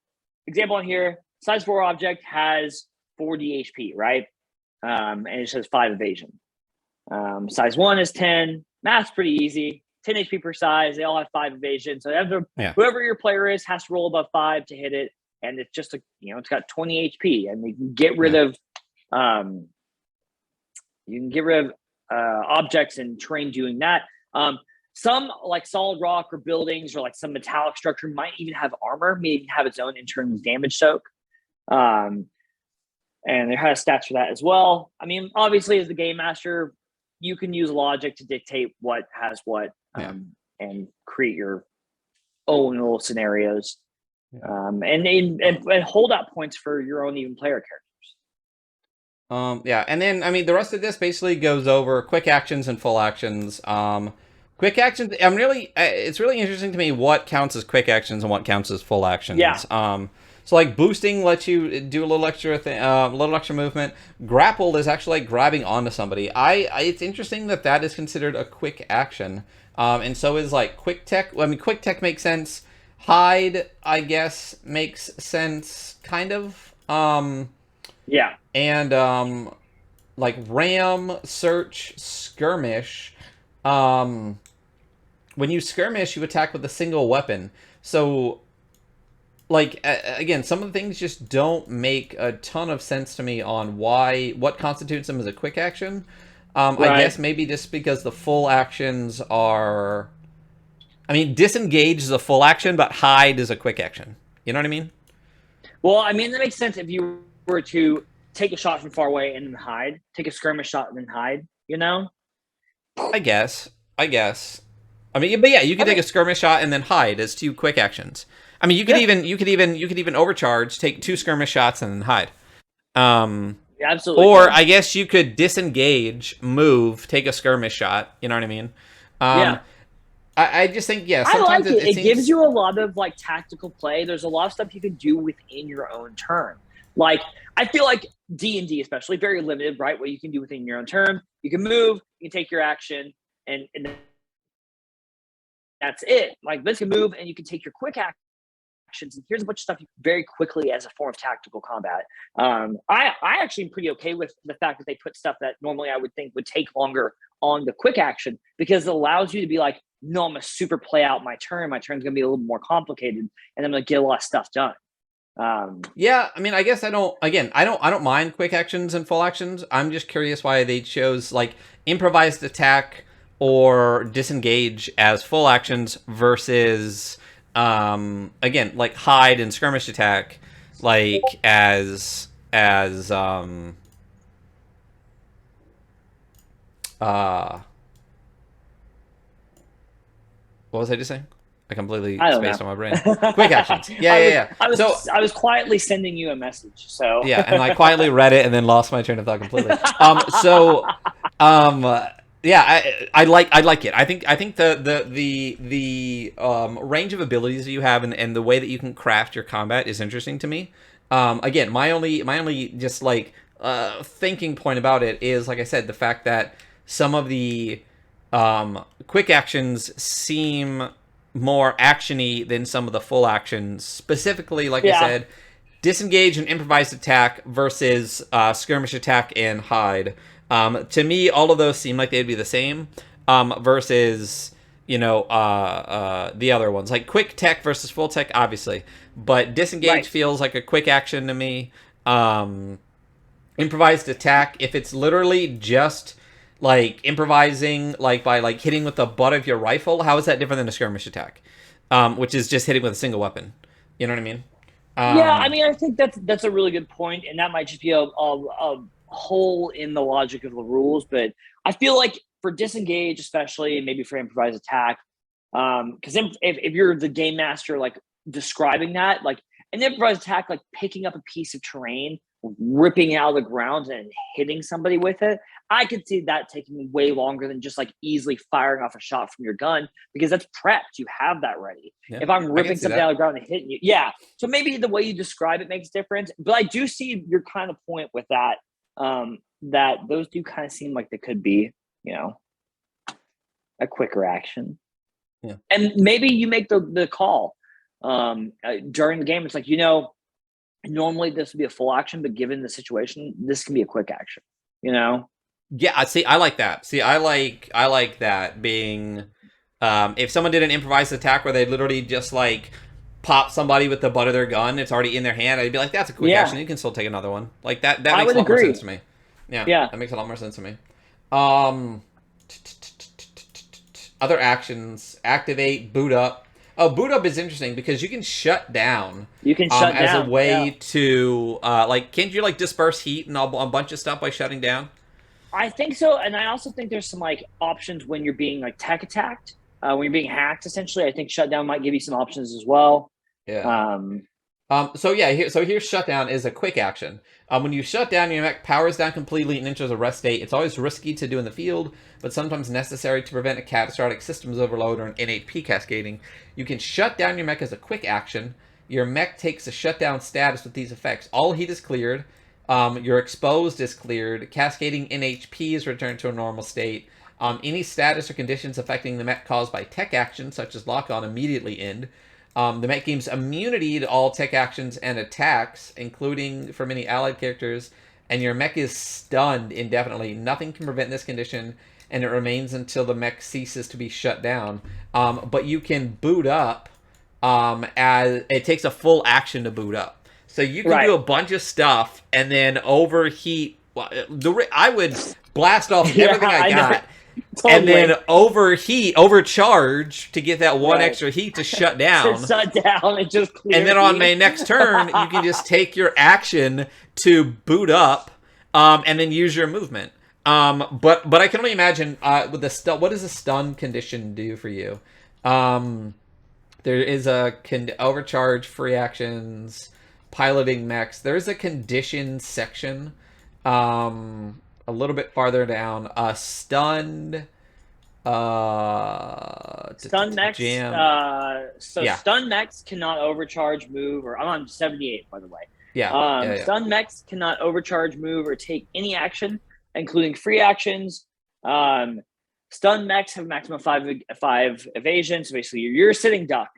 example on here, size 4 object has 40 HP, right? And it says 5 evasion. Size 1 is 10. Math's pretty easy. 10 HP per size. They all have 5 evasion. So whoever your player is has to roll above 5 to hit it. And it's just it's got 20 HP, and you can get rid of objects and terrain doing that. Some like solid rock or buildings or like some metallic structure might even have armor, may even have its own internal damage soak. And there has stats for that as well. I mean, obviously, as the game master, you can use logic to dictate what has what, and create your own little scenarios. And hold out points for your own even player characters. And then I mean the rest of this basically goes over quick actions and full actions. Quick actions. It's really interesting to me what counts as quick actions and what counts as full actions. Yeah. So like boosting lets you do a little extra movement. Grapple is actually like grabbing onto somebody. It's interesting that is considered a quick action. And so is like quick tech. I mean, quick tech makes sense. Hide, I guess, makes sense, kind of. Yeah. And like ram, search, skirmish. When you skirmish, you attack with a single weapon. So, like, again, some of the things just don't make a ton of sense to me on what constitutes them as a quick action. Right. I guess maybe just because the full actions are... I mean, disengage is a full action, but hide is a quick action. You know what I mean? Well, I mean, that makes sense if you were to take a shot from far away and then hide. Take a skirmish shot and then hide, I guess. I mean, but yeah, you could take a skirmish shot and then hide as 2 quick actions. I mean, you could even overcharge, take 2 skirmish shots and then hide. Absolutely. Or I guess you could disengage, move, take a skirmish shot. You know what I mean? Yeah. I just think, sometimes I like it. It gives you a lot of like tactical play. There's a lot of stuff you can do within your own turn. Like, I feel like D&D especially, very limited, right? What you can do within your own turn. You can move, you can take your action, and that's it. Like, this can move, and you can take your quick actions. And here's a bunch of stuff very quickly as a form of tactical combat. I actually am pretty okay with the fact that they put stuff that normally I would think would take longer on the quick action, because it allows you to be like, no, I'm gonna super play out my turn. My turn's gonna be a little more complicated, and I'm gonna get a lot of stuff done. Yeah, I mean, I guess I don't mind quick actions and full actions. I'm just curious why they chose like improvised attack or disengage as full actions versus again, like hide and skirmish attack, like as uh what was I just saying? I completely I don't spaced know. on my brain. Quick actions. Yeah, yeah, yeah. So I was quietly sending you a message. So yeah, and I quietly read it and then lost my train of thought completely. So yeah, I like it. I think the range of abilities that you have and the way that you can craft your combat is interesting to me. Again, my only just like thinking point about it is, like I said, the fact that some of the quick actions seem more actiony than some of the full actions. Specifically, like I yeah, said, disengage and improvised attack versus skirmish attack and hide. To me, all of those seem like they'd be the same versus the other ones, like quick tech versus full tech, obviously. But disengage right. feels like a quick action to me. Improvised attack, if it's literally just like improvising, like by like hitting with the butt of your rifle, how is that different than a skirmish attack, which is just hitting with a single weapon? You know what I mean? Yeah, I Um, mean, I think that's a really good point, and that might just be a hole in the logic of the rules. But I feel like for disengage, especially, and maybe for improvised attack, because if you're the game master, like describing that, like an improvised attack, like picking up a piece of terrain, ripping it out of the ground, and hitting somebody with it, I could see that taking way longer than just like easily firing off a shot from your gun because that's prepped. You have that ready. yeah, If I'm I can ripping see something out that. of the ground and hitting you, yeah. So maybe the way you describe it makes difference. But I do see your kind of point with that. That those do kind of seem like they could be, you know, a quicker action. Yeah. And maybe you make the call during the game. It's like, normally this would be a full action, but given the situation, this can be a quick action. You know, Yeah, I see. I like that. See, I like that being. If someone did an improvised attack where they literally just like pop somebody with the butt of their gun, it's already in their hand. I'd be like, that's a quick action. yeah, You can still take another one. Like that. That I makes would a lot more sense agree. to me. Yeah, Yeah, that makes a lot more sense to me. Um, other actions: activate, boot up. Oh, boot up is interesting because you can shut down you can shut as a down. Yeah. way to like, can't you like disperse heat and a bunch of stuff by shutting down? I think so, and I also think there's some like options when you're being like tech attacked, when you're being hacked. Essentially, I think shutdown might give you some options as well. Yeah. Um, So yeah, here's shutdown is a quick action. When you shut down, your mech powers down completely and enters a rest state. It's always risky to do in the field, but sometimes necessary to prevent a catastrophic systems overload or an NHP cascading. You can shut down your mech as a quick action. Your mech takes a shutdown status with these effects. All heat is cleared. Your exposed is cleared. Cascading NHP is returned to a normal state. Any status or conditions affecting the mech caused by tech actions, such as lock on, immediately end. The mech gains immunity to all tech actions and attacks, including from any allied characters, and your mech is stunned indefinitely. Nothing can prevent this condition, and it remains until the mech ceases to be shut down. But you can boot up as it takes a full action to boot up. So you can right. do a bunch of stuff and then overheat. Well, I would blast off Yeah, everything I I know. got and then Totally. overcharge to get that one Right. extra heat to shut To down. shut down and just And clear then on my heat. next turn, you can just take your action to boot up, and then use your movement. But I can only imagine with the what does a stun condition do for you? Um, there is a overcharge, free actions, piloting mechs. There is a condition section, a little bit farther down. Stunned, Stun mechs. jam. So Yeah, stun mechs cannot overcharge, move, or I'm on 78 by the way. yeah, yeah, yeah. Stun mechs cannot overcharge, move, or take any action, including free actions. Um, stun mechs have a maximum five evasion. So basically, you're a sitting duck,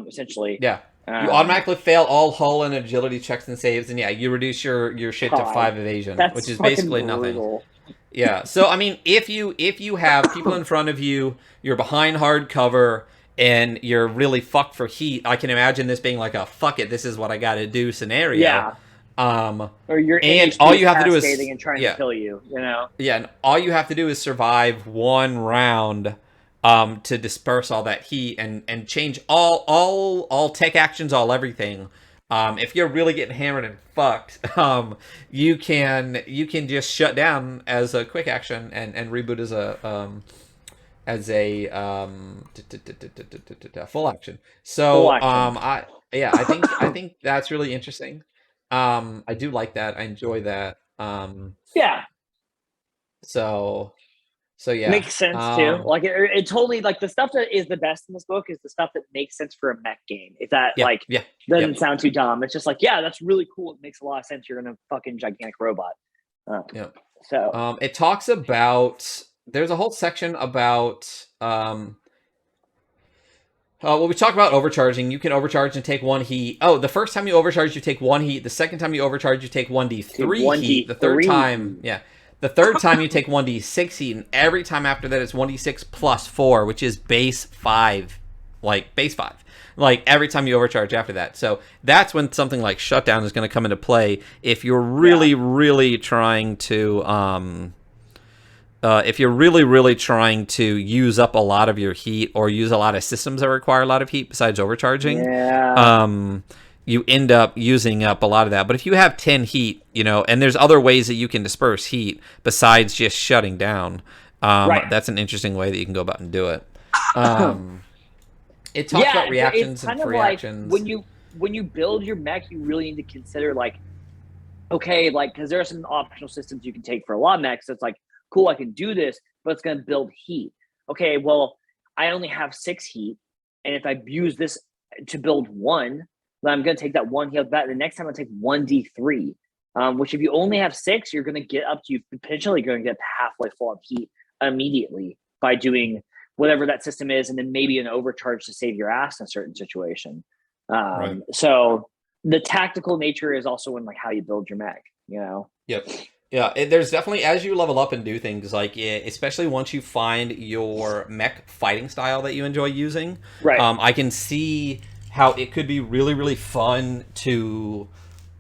essentially. Yeah. You Um, automatically fail all hull and agility checks and saves, and yeah, you reduce your shit to God, 5 evasion, which that's is fucking basically nothing. brutal. Yeah. So I mean, if you have people in front of you, you're behind hard cover, and you're really fucked for heat, I can imagine this being like a fuck it, this is what I got to do scenario. Yeah, Um, or your and NHP all is you have to do cascading is and trying to yeah, kill you. You know. yeah, and all you have to do is survive one round to disperse all that heat and change all tech actions, all everything. If you're really getting hammered and fucked, you can just shut down as a quick action and reboot as a full action. Full So action. I think that's really interesting. I do like that. I enjoy that. Yeah, So yeah. makes sense too. Like it totally like the stuff that is the best in this book is the stuff that makes sense for a mech game. If that Yeah, like yeah, doesn't yep, sound too dumb, it's just like yeah, that's really cool. It makes a lot of sense. You're in a fucking gigantic robot. Uh, yep. so It talks about. There's a whole section about. Well, we talked about overcharging. You can overcharge and take one heat. Oh, the first time you overcharge, you take one heat. The second time you overcharge, you take 1d3 one heat. d The third time, three. yeah. The third time you take 1d6 heat, and every time after that it's 1d6 plus 4, which is base 5. Like, base 5. Like, every time you overcharge after that. So, that's when something like Shutdown is going to come into play if you're really, really trying to, if you're really, really trying to use up a lot of your heat or use a lot of systems that require a lot of heat besides overcharging, Yeah. you end up using up a lot of that. But if you have 10 heat, and there's other ways that you can disperse heat besides just shutting down, Right. that's an interesting way that you can go about and do it. It talks Yeah, about it's reactions and kind of free like actions. when you build your mech, you really need to consider like okay, like because there are some optional systems you can take for a lot of mechs. It's like cool, I can do this, but it's going to build heat. Okay, well, I only have 6 heat, and if I use this to build one, then I'm going to take that one heat back. The next time I take 1d3, which if you only have 6, you're going to get up to you potentially going to get halfway full of heat immediately by doing whatever that system is, and then maybe an overcharge to save your ass in a certain situation. Right. So the tactical nature is also in like how you build your mech, you know? Yep. Yeah, there's definitely as you level up and do things like especially once you find your mech fighting style that you enjoy using, Right. I can see how it could be really really fun to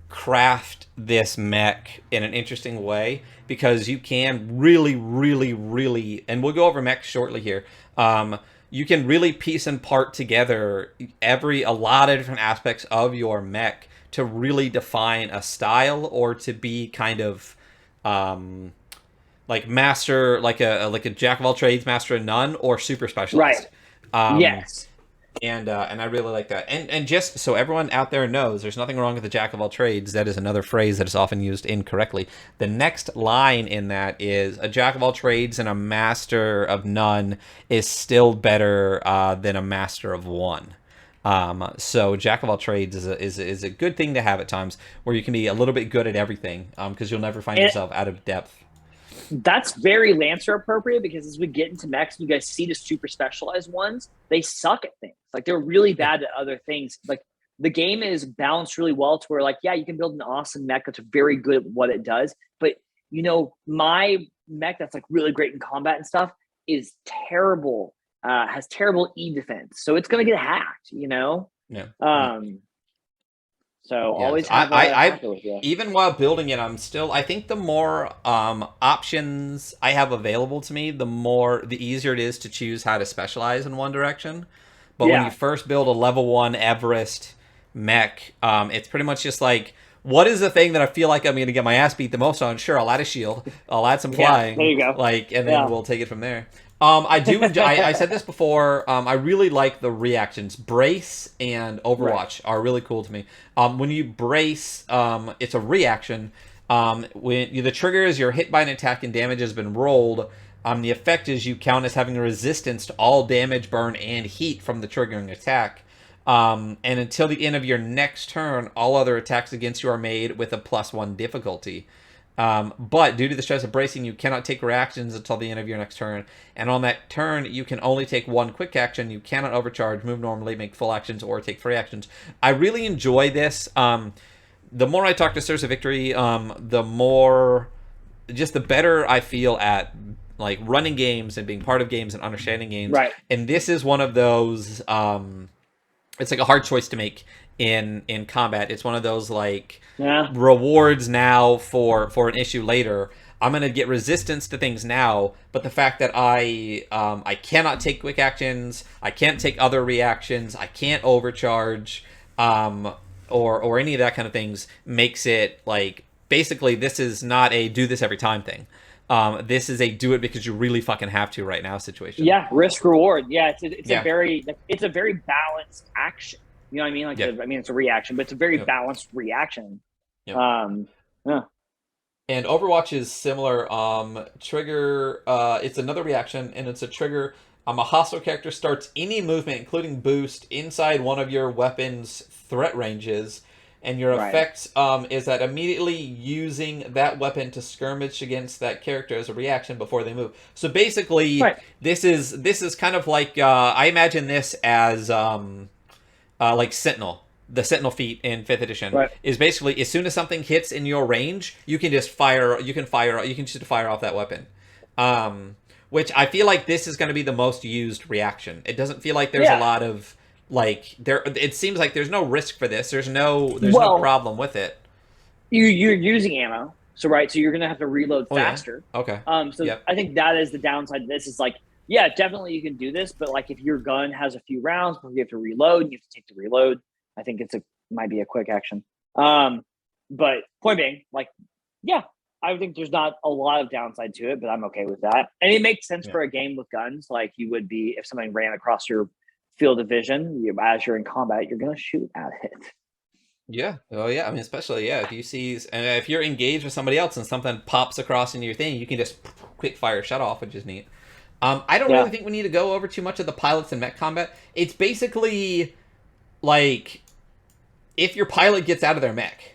craft this mech in an interesting way because you can really really really, and we'll go over mech shortly here. You can really piece and part together a lot of different aspects of your mech to really define a style or to be kind of um, like master, like a jack of all trades, master of none, or super Right. specialist. Um, Yes. and I really like that. And just so everyone out there knows, there's nothing wrong with the jack of all trades. That is another phrase that is often used incorrectly. The next line in that is a jack of all trades and a master of none is still better than a master of one. So jack of all trades is a good thing to have at times where you can be a little bit good at everything because you'll never find And yourself out of depth. that's very Lancer appropriate because as we get into mechs, you guys see the super specialized ones, they suck at things. Like they're really Yeah. bad at other things. Like the game is balanced really well to where like, yeah, you can build an awesome mech that's very good at what it does. But my mech that's like really great in combat and stuff is terrible, has terrible E defense. So it's gonna get hacked. Yeah. Yeah. Um, so Yes, always have a I hacker with you. even while building it, I think the more options I have available to me, the easier it is to choose how to specialize in one direction. But when you Yeah. first build a level 1 Everest mech, it's pretty much just like, what is the thing that I feel like I'm going to get my ass beat the most on? Sure, I'll add a shield, I'll add some Yeah. There flying, you go. and then Yeah. we'll take it from there. I do enjoy. I said this before. I really like the reactions. Brace and Right. Overwatch are really cool to me. When you brace, it's a reaction. The trigger is you're hit by an attack and damage has been rolled. The effect is you count as having a resistance to all damage, burn, and heat from the triggering attack. And until the end of your next turn, all other attacks against you are made with a +1 difficulty. But due to the stress of bracing, you cannot take reactions until the end of your next turn. And on that turn, you can only take one quick action. You cannot overcharge, move normally, make full actions, or take free actions. I really enjoy this. The more I talk to Stairs of Victory, the better I feel at like running games and being part of games and understanding games. Right. And this is one of those. It's like a hard choice to make in combat. It's one of those like Yeah. rewards now for an issue later. I'm going to get resistance to things now, but the fact that I cannot take quick actions, I can't take other reactions, I can't overcharge, or any of that kind of things makes it like basically this is not a do this every time thing. This is a do it because you really fucking have to right now situation. Yeah, risk reward. Yeah, it's Yeah. a very balanced action. You know what I mean? Like, Yeah. I mean, it's a reaction, but it's a very Yep. balanced reaction. Yep. Yeah. And Overwatch is similar. Trigger, it's another reaction, and it's a trigger. A hostile character starts any movement, including boost, inside one of your weapon's threat ranges, and your Right. effect is that immediately using that weapon to skirmish against that character as a reaction before they move. So basically, Right. this is kind of like I imagine this as like Sentinel. The Sentinel feat in 5th edition Right. is basically as soon as something hits in your range, you can just fire off that weapon. Which I feel like this is going to be the most used reaction. It doesn't feel like there's a lot of like there. It seems like there's no risk for this. There's no problem with it. You're using ammo, so right. So you're gonna have to reload faster. Yeah. Okay. So I think that is the downside to this. Is like, yeah, definitely you can do this, but like if your gun has a few rounds before you have to reload, you have to take the reload. I think might be a quick action. But point being, like, yeah, I think there's not a lot of downside to it, but I'm okay with that. And it makes sense for a game with guns, like you would be if something ran across your field of vision. As you're in combat, you're gonna shoot at it. Yeah. Oh, yeah. I mean, especially if you see, and if you're engaged with somebody else and something pops across into your thing, you can just quick fire shut off, which is neat. I don't really think we need to go over too much of the pilots and mech combat. It's basically like if your pilot gets out of their mech.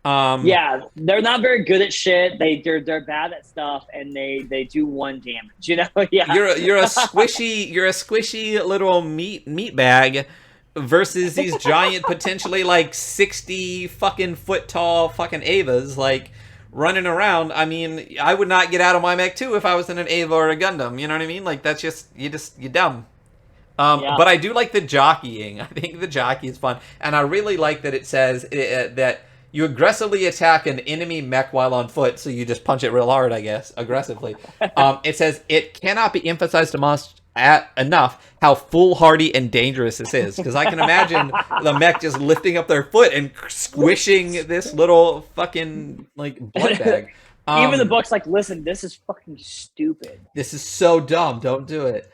Yeah, they're not very good at shit. They're bad at stuff, and they do 1 damage. You know, yeah. You're a squishy little meat bag versus these giant, potentially like 60 fucking foot tall fucking Avas like running around. I mean, I would not get out of my mech too if I was in an Ava or a Gundam. You know what I mean? Like that's you're dumb. But I do like the jockeying. I think the jockey is fun. And I really like that it says that you aggressively attack an enemy mech while on foot, so you just punch it real hard, I guess, aggressively. It says it cannot be emphasized enough how foolhardy and dangerous this is. Because I can imagine the mech just lifting up their foot and squishing this little fucking, like, blood bag. Even the book's like, listen, this is fucking stupid. This is so dumb. Don't do it.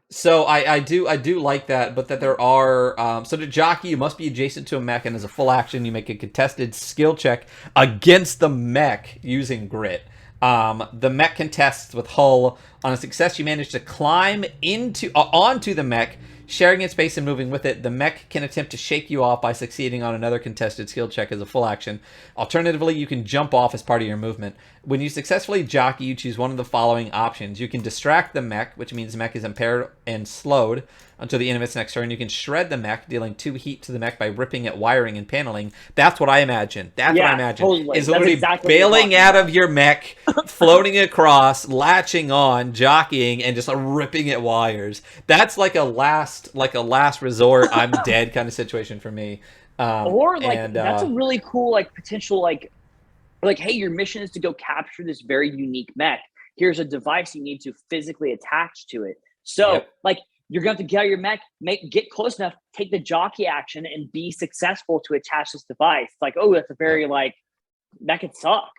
So I do like that, but that there are so to jockey you must be adjacent to a mech, and as a full action you make a contested skill check against the mech using grit. The mech contests with hull. On a success, you manage to climb onto the mech, sharing its space and moving with it. The mech can attempt to shake you off by succeeding on another contested skill check as a full action. Alternatively, you can jump off as part of your movement. When you successfully jockey, you choose one of the following options. You can distract the mech, which means the mech is impaired and slowed until the end of its next turn. You can shred the mech, dealing 2 heat to the mech by ripping at wiring and paneling. That's what I imagine. That's what I imagine. Totally. Is literally bailing out of your mech, floating across, latching on, jockeying, and just ripping at wires. That's like a last resort, I'm dead kind of situation for me. That's a really cool potential like, hey, your mission is to go capture this very unique mech. Here's a device you need to physically attach to it. So you're going to have to get out your mech, get close enough, take the jockey action, and be successful to attach this device. It's like, oh, that's a very that could suck.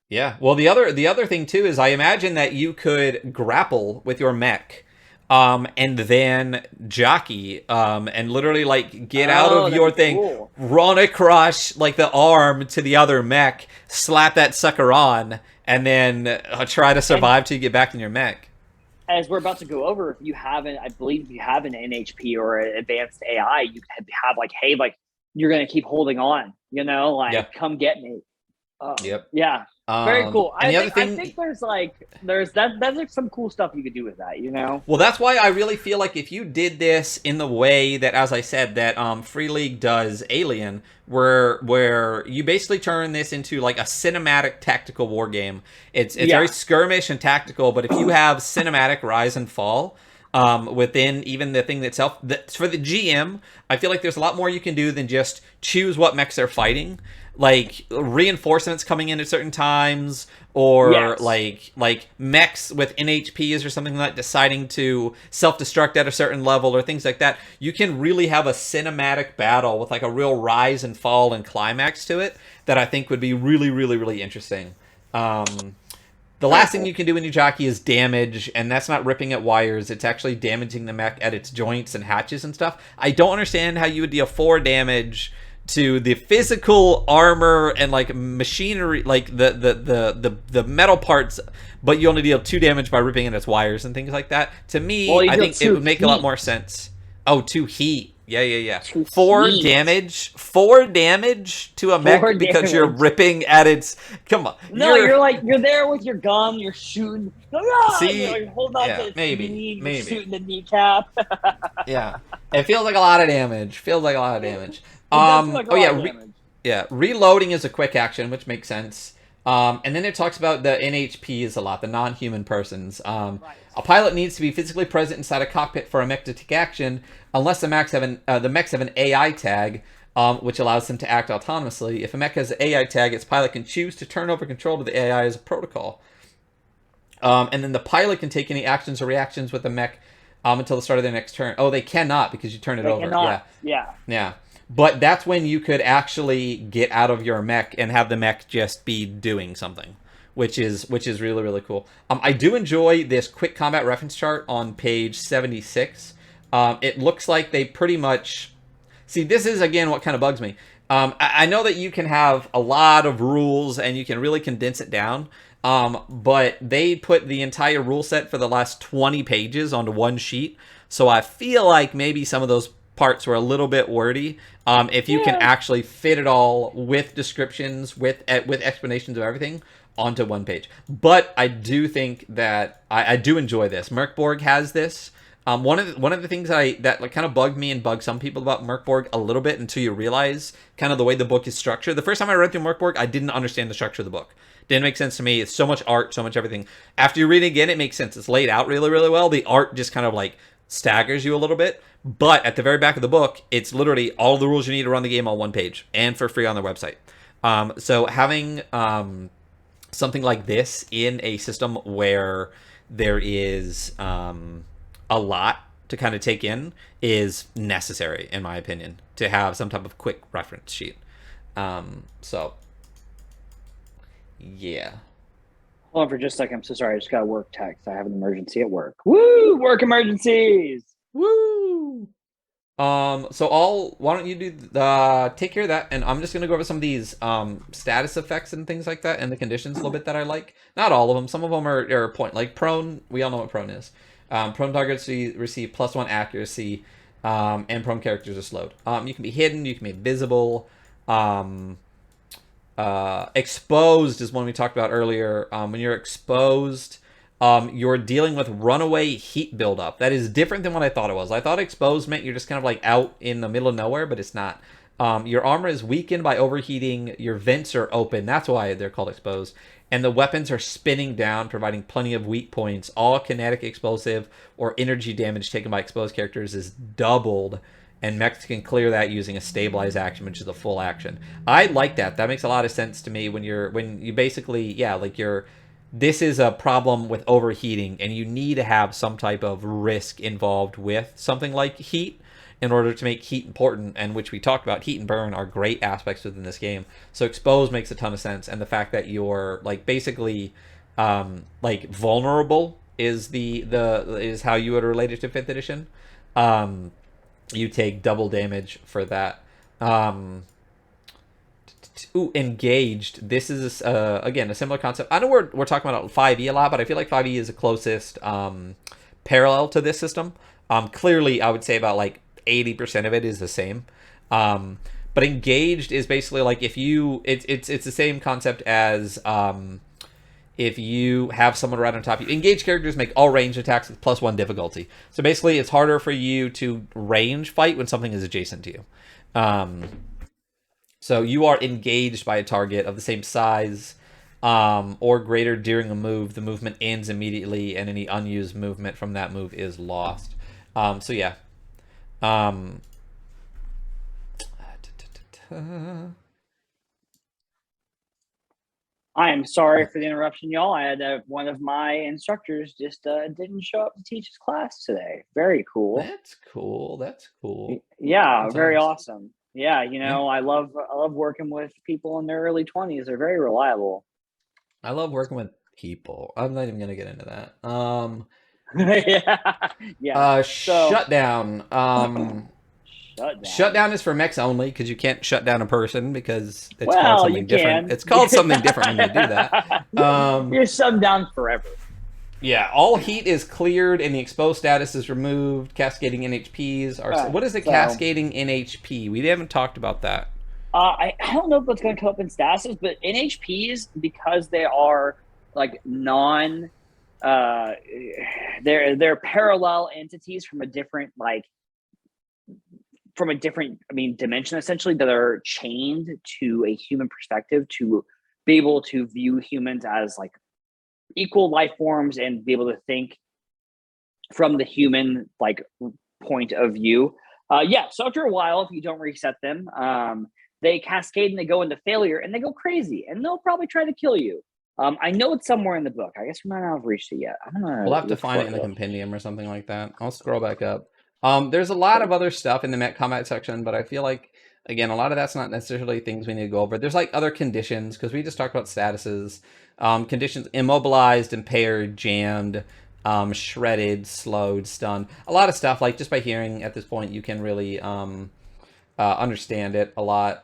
Yeah. Well, the other thing too is I imagine that you could grapple with your mech, and then jockey, and literally get out of your thing, cool. Run across the arm to the other mech, slap that sucker on, and then try to survive till you get back in your mech. As we're about to go over, if you have an NHP or an advanced AI, you can have hey, you're gonna keep holding on, come get me. Yeah. Very cool. I think there's some cool stuff you could do with that, Well, that's why I really feel like if you did this in the way that, as I said, that Free League does Alien, where you basically turn this into a cinematic tactical war game. It's very skirmish and tactical, but if you have cinematic rise and fall within even the thing itself, for the GM, I feel like there's a lot more you can do than just choose what mechs they're fighting. like reinforcements coming in at certain times, or Yes. like mechs with NHPs or something like that deciding to self-destruct at a certain level or things like that. You can really have a cinematic battle with like a real rise and fall and climax to it that I think would be really, really, really interesting. The Very last thing cool. you can do in your jockey is damage, and that's not ripping at wires. It's actually damaging the mech at its joints and hatches and stuff. I don't understand how you would deal 4 damage to the physical armor and like machinery, like the metal parts, but you only deal 2 damage by ripping at its wires and things like that. To Well, me, you I deal think it two would make a lot heat. more sense. Oh, 2 heat. Yeah, yeah, yeah. Two 4 heat. damage. 4 damage to a mech 4 because you're damage. ripping at its. Come on, No, you're there with your gun, you're shooting, you're See, like holding on to yeah, its maybe, knee, you're maybe. shooting the kneecap. Yeah, it feels like a lot of damage. Feels like a lot of damage. It does feel like a Oh lot yeah, of damage. yeah. Reloading is a quick action, which makes sense. And then it talks about the NHPs a lot, the non-human persons. Right. A pilot needs to be physically present inside a cockpit for a mech to take action, unless the mechs have an AI tag, which allows them to act autonomously. If a mech has an AI tag, its pilot can choose to turn over control to the AI as a protocol. And then the pilot can take any actions or reactions with the mech until the start of their next turn. Oh, they cannot because you turn it They over. cannot. Yeah, Yeah. yeah. But that's when you could actually get out of your mech and have the mech just be doing something, which is really, really cool. I do enjoy this quick combat reference chart on page 76. It looks like they pretty much see. This is again what kind of bugs me. I know that you can have a lot of rules and you can really condense it down. But they put the entire rule set for the last 20 pages onto one sheet. So I feel like maybe some of those parts were a little bit wordy. If you can Yeah. actually fit it all with descriptions, with explanations of everything onto one page. But I do think that I do enjoy this. Merkborg has this. One of the things that like kind of bugged me and bugged some people about Merkborg a little bit until you realize kind of the way the book is structured. The first time I read through Merkborg, I didn't understand the structure of the book. Didn't make sense to me. It's so much art, so much everything. After you read it again, it makes sense. It's laid out really, really well. The art just kind of like staggers you a little bit. But at the very back of the book, it's literally all the rules you need to run the game on one page and for free on their website. So having something like this in a system where there is a lot to kind of take in is necessary, in my opinion, to have some type of quick reference sheet. So, yeah. Hold on for just a second. I'm so sorry. I just got a work text. I have an emergency at work. Woo! Work emergencies. Woo! Why don't you do take care of that, and I'm just gonna go over some of these status effects and things like that, and the conditions a little bit that I like. Not all of them. Some of them are point like prone. We all know what prone is. Prone targets receive +1 accuracy, and prone characters are slowed. You can be hidden. You can be visible. Exposed is one we talked about earlier. When you're exposed, you're dealing with runaway heat buildup. That is different than what I thought it was. I thought exposed meant you're just kind of like out in the middle of nowhere, but it's not. Your armor is weakened by overheating. Your vents are open. That's why they're called exposed. And the weapons are spinning down, providing plenty of weak points. All kinetic, explosive, or energy damage taken by exposed characters is doubled, and mechs can clear that using a stabilize action, which is a full action. I like that. That makes a lot of sense to me when you basically, yeah, like this is a problem with overheating, and you need to have some type of risk involved with something like heat in order to make heat important, and which we talked about. Heat and burn are great aspects within this game. So exposed makes a ton of sense, and the fact that you're like basically like vulnerable is is how you would relate it to 5th edition. You take double damage for that. Engaged. This is again a similar concept. I know we're talking about 5e a lot, but I feel like 5e is the closest parallel to this system. Clearly, I would say about like 80% of it is the same. But engaged is basically like if you it's the same concept as if you have someone right on top of you. Engaged characters make all ranged attacks with +1 difficulty. So basically, it's harder for you to range fight when something is adjacent to you. So you are engaged by a target of the same size or greater during a move. The movement ends immediately, and any unused movement from that move is lost. So yeah. I am sorry for the interruption, y'all. I had one of my instructors just didn't show up to teach his class today. Very cool. That's cool. That's cool. Yeah, Fun very times. awesome. Yeah, Yeah. I love working with people in their early 20s. They're very reliable. I love working with people. I'm not even gonna get into that. Yeah, yeah. So Shutdown. shut down. Shutdown is for mechs only because you can't shut down a person because it's called Well, you something different. can. It's called something different when you do that. Um, You're shut down forever. yeah, all heat is cleared and the exposed status is removed. Cascading NHPs are. What is a So cascading NHP? We haven't talked about that. I don't know if it's going to come up in statuses, but NHPs, because they are like non uh they're parallel entities from a different dimension, essentially, that are chained to a human perspective to be able to view humans as like equal life forms and be able to think from the human point of view. Yeah, so after a while, if you don't reset them, they cascade and they go into failure and they go crazy and they'll probably try to kill you. I know it's somewhere in the book. I guess we might not have reached it yet. I'm gonna We'll have to look find for it it in the though. compendium or something like that. I'll scroll back up. There's a lot of other stuff in the mech combat section, but I feel like, again, a lot of that's not necessarily things we need to go over. There's like other conditions, because we just talked about statuses. Conditions: immobilized, impaired, jammed, shredded, slowed, stunned. A lot of stuff, like just by hearing at this point, you can really understand it a lot.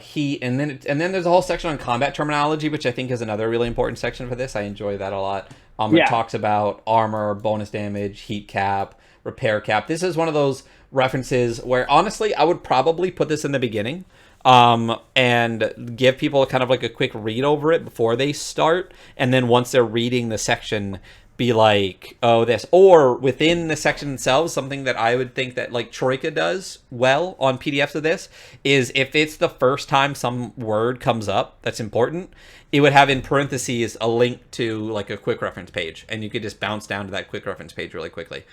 Heat, and then there's a whole section on combat terminology, which I think is another really important section for this. I enjoy that a lot. It Yeah, talks about armor, bonus damage, heat cap, repair cap. This is one of those references where honestly I would probably put this in the beginning, and give people kind of like a quick read over it before they start, and then once they're reading the section, be like, oh, this. Or within the section themselves, something that I would think that like Troika does well on PDFs of this is, if it's the first time some word comes up that's important, it would have in parentheses a link to like a quick reference page, and you could just bounce down to that quick reference page really quickly.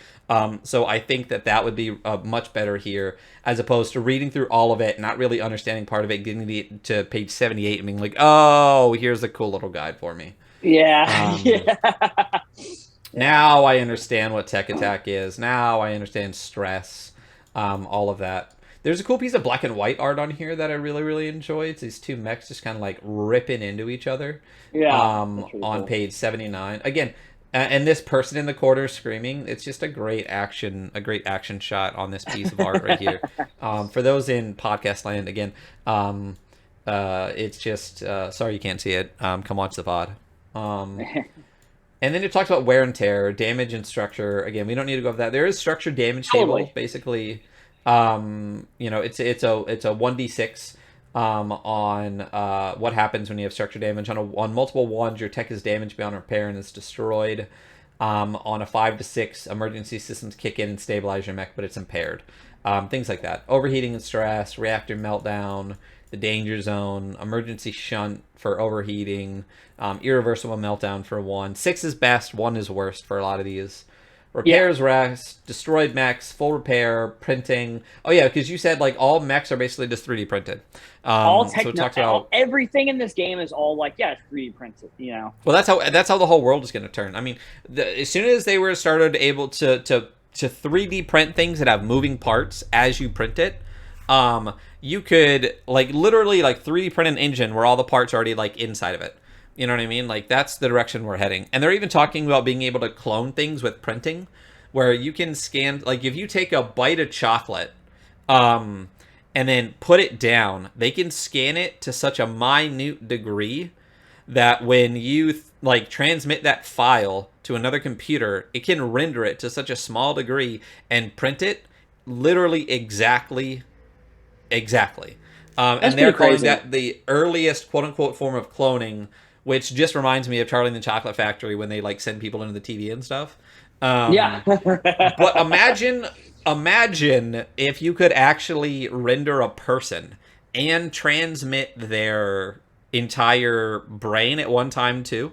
So I think that that would be much better here, as opposed to reading through all of it, not really understanding part of it, getting to page 78 and being like, oh, here's a cool little guide for me. yeah, Um, yeah, yeah. Now I understand what tech attack is. Now I understand stress. All of that. There's a cool piece of black and white art on here that I really, really enjoy. It's these two mechs just kind of like ripping into each other. Yeah, that's really On cool. page 79. Again, and this person in the corner screaming. It's just a great action shot on this piece of art right here. For those in podcast land, again, it's just sorry you can't see it. Come watch the pod. Um, and then it talks about wear and tear, damage, and structure. Again, we don't need to go over that. There is structure damage table, Totally. basically. It's a 1d6 on what happens when you have structure damage. On multiple ones, your tech is damaged beyond repair and is destroyed. On a 5 to 6, emergency systems kick in and stabilize your mech, but it's impaired. Things like that. Overheating and stress, reactor meltdown, the danger zone, emergency shunt for overheating, irreversible meltdown for 1. 6 is best, 1 is worst for a lot of these. Yeah. Repairs rest, destroyed mechs, full repair, printing. Oh yeah, because you said like all mechs are basically just 3D printed. So it talks about, Everything in this game is all like, yeah, it's 3D printed, well, that's how the whole world is going to turn. I mean, as soon as they were started able to 3D print things that have moving parts as you print it, you could like literally like 3D print an engine where all the parts are already like inside of it. You know what I mean? Like that's the direction we're heading. And they're even talking about being able to clone things with printing, where you can scan, like if you take a bite of chocolate, um, and then put it down, they can scan it to such a minute degree that when you like transmit that file to another computer, it can render it to such a small degree and print it literally exactly. That's And they're pretty calling crazy. that the earliest quote unquote form of cloning, which just reminds me of Charlie and the Chocolate Factory when they like send people into the TV and stuff. Yeah. But imagine if you could actually render a person and transmit their entire brain at one time too.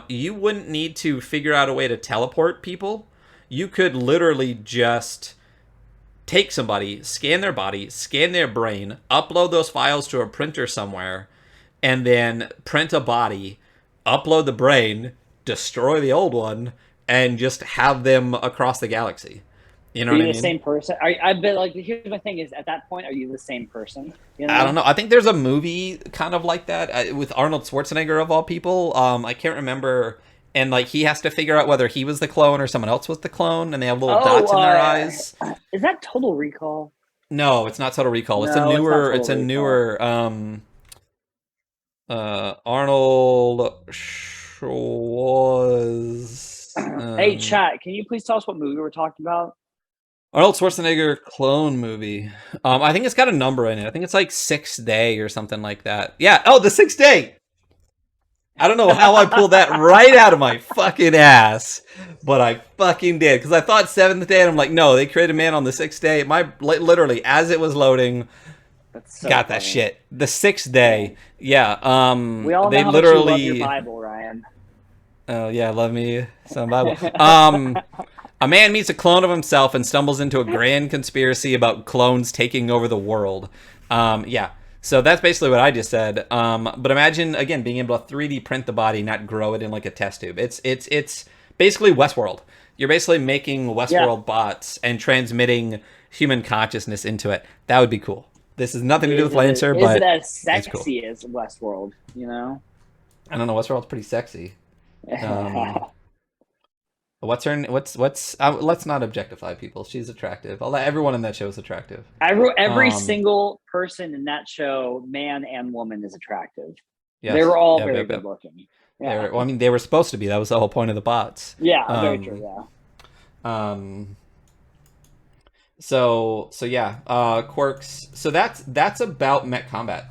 You wouldn't need to figure out a way to teleport people. You could literally just take somebody, scan their body, scan their brain, upload those files to a printer somewhere, and then print a body, upload the brain, destroy the old one, and just have them across the galaxy. You know Are what I you the mean? same person? I bet like here's my thing is at that point, are you the same person? You I don't know? know. I think there's a movie kind of like that with Arnold Schwarzenegger of all people. I can't remember, and like he has to figure out whether he was the clone or someone else was the clone, and they have little Oh, dots in their eyes. is that Total Recall? No, it's not Total Recall. It's a No, it's not newer. It's Total a Recall. newer. Arnold Schwarz. Hey, chat, can you please tell us what movie we're talking about? Arnold Schwarzenegger clone movie. I think it's got a number in it. I think it's like Sixth Day or something like that. Yeah. Oh, the Sixth Day. I don't know how I pulled that right out of my fucking ass, but I fucking did because I thought Seventh Day, and I'm like, no, they created man on the Sixth Day. My literally as it was loading, That's so got that funny. shit. The Sixth Yeah. Day, yeah. We all know They how much you love your literally. Bible, Ryan. Oh yeah, love me some Bible. A man meets a clone of himself and stumbles into a grand conspiracy about clones taking over the world. Yeah. So that's basically what I just said. But imagine again being able to 3D print the body, not grow it in like a test tube. It's basically Westworld. You're basically making Yeah. Westworld bots and transmitting human consciousness into it. That would be cool. This has nothing to do with Lancer, Is it but as it's cool. sexy as Westworld? You know. I don't know. Westworld's pretty sexy. Um, What's her? What's? Let's not objectify people. She's attractive. Everyone in that show is attractive. Every Um, single person in that show, man and woman, is attractive. They yes. were all Yep. very Yep. good Yep. looking. They Yeah. were, well, I mean, they were supposed to be. That was the whole point of the bots. Yeah. Very true. Um, Yeah. um. So yeah. Quirks. So that's about Mech Combat.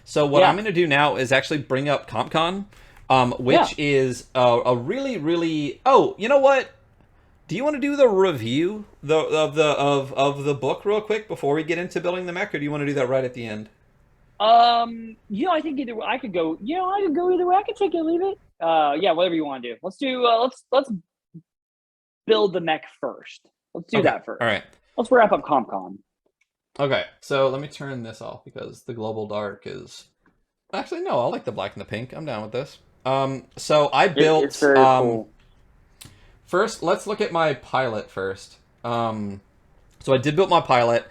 So what I'm Yeah. gonna do now is actually bring up CompCon, Yeah. which is a really really. Oh, you know what? Do you want to do the review of the book real quick before we get into building the mech, or do you want to do that right at the end? I think either I could go. I could go either way. I could take it, or leave it. Yeah, whatever you want to do. Let's do. Let's build the mech first. Let's do Okay. that first. All right. Let's wrap up CompCon. Okay. So let me turn this off because the global dark is actually no. I like the black and the pink. I'm down with this. So I It's built very cool. first. Let's look at my pilot first. So I did build my pilot.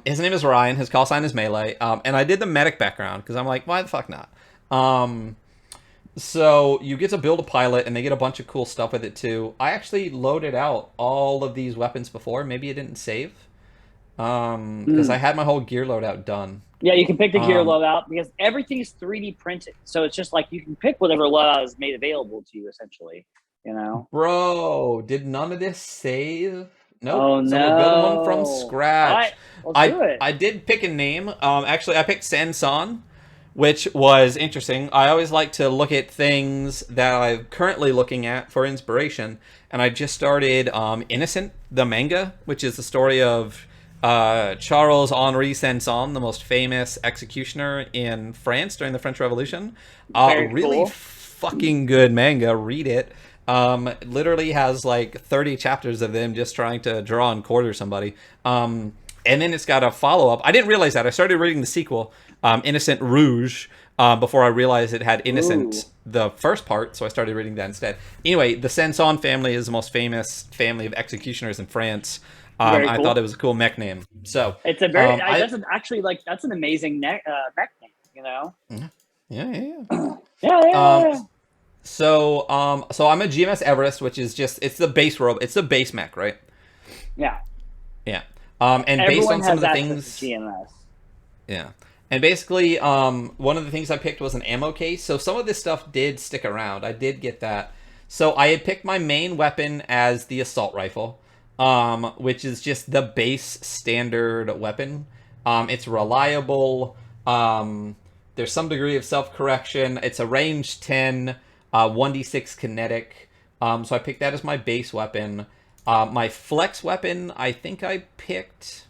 His name is Ryan. His call sign is Melee. And I did the medic background because I'm like, why the fuck not? So you get to build a pilot, and they get a bunch of cool stuff with it too. I actually loaded out all of these weapons before. Maybe it didn't save, because I had my whole gear loadout done. Yeah, you can pick the gear Um, loadout because everything is 3D printed. So it's just like you can pick whatever loadout is made available to you, essentially. You know? Bro, did none of this save? Nope. Oh So we're building one from no! All right, scratch. let's I do it. I did pick a name. Actually, I picked Sanson, which was interesting. I always like to look at things that I'm currently looking at for inspiration, and I just started Innocent, the manga, which is the story of Charles Henri Sanson, the most famous executioner in France during the French Revolution. Very Really cool. fucking good manga. Read it. Literally has like 30 chapters of them just trying to draw and quarter somebody. And then it's got a follow up. I didn't realize that. I started reading the sequel, Innocent Rouge, before I realized it had Innocent, Ooh, the first part, so I started reading that instead. Anyway, the Sanson family is the most famous family of executioners in France. very I thought it cool. was a cool mech name. So, It's a very I. actually like that's an amazing mech name. You know? Yeah, yeah, Yeah, yeah. yeah, yeah. So I'm a GMS Everest, which is just it's the base robot, it's the base mech, right? Yeah. Yeah. And based Everyone on some of has the access to things, GMS. yeah. And basically, one of the things I picked was an ammo case. So some of this stuff did stick around. I did get that. So I had picked my main weapon as the assault rifle, which is just the base standard weapon. It's reliable. There's some degree of self-correction. It's a range 10, 1d6 kinetic. So I picked that as my base weapon. My flex weapon, I think I picked.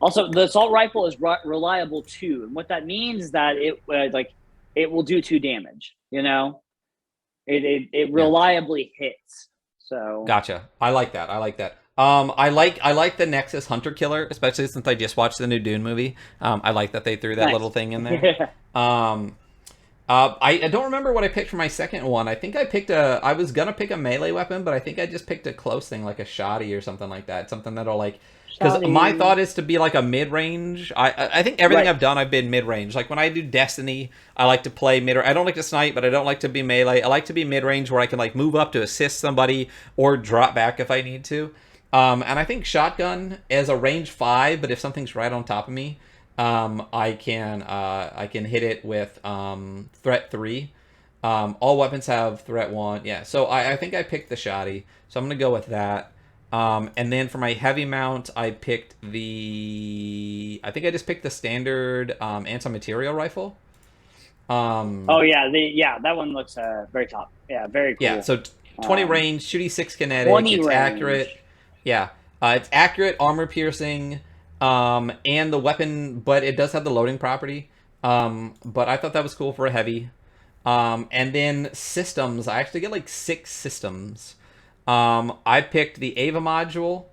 Also, the assault rifle is reliable too, and what that means is that it will do 2 damage. You know, it Yeah. reliably hits. So Gotcha. I like that. I like that. I like the Nexus Hunter Killer, especially since I just watched the new Dune movie. I like that they threw that Nice. little thing in there. Yeah. Um, I don't remember what I picked for my second one. I think I was gonna pick a melee weapon, but I think I just picked a close thing like a shoddy or something like that. Something that'll like, because my Shouty. thought is to be like a mid range. I think everything Right. I've done I've been mid range. Like when I do Destiny, I like to play mid. I don't like to snipe, but I don't like to be melee. I like to be mid range where I can like move up to assist somebody or drop back if I need to. And I think shotgun is a range 5, but if something's right on top of me, I can hit it with threat 3. All weapons have threat 1. Yeah, so I think I picked the shoddy, so I'm gonna go with that. And then for my heavy mount, I think I just picked the standard anti-material rifle. Oh Um, yeah, that one looks very top. Yeah, very Yeah, cool. so 20 Um, range, shooty 6 kinetic. 20 It's accurate. range. Yeah, it's accurate, armor piercing, and the weapon, but it does have the loading property. But I thought that was cool for a heavy. And then systems, I actually get like 6 systems. I picked the Ava module.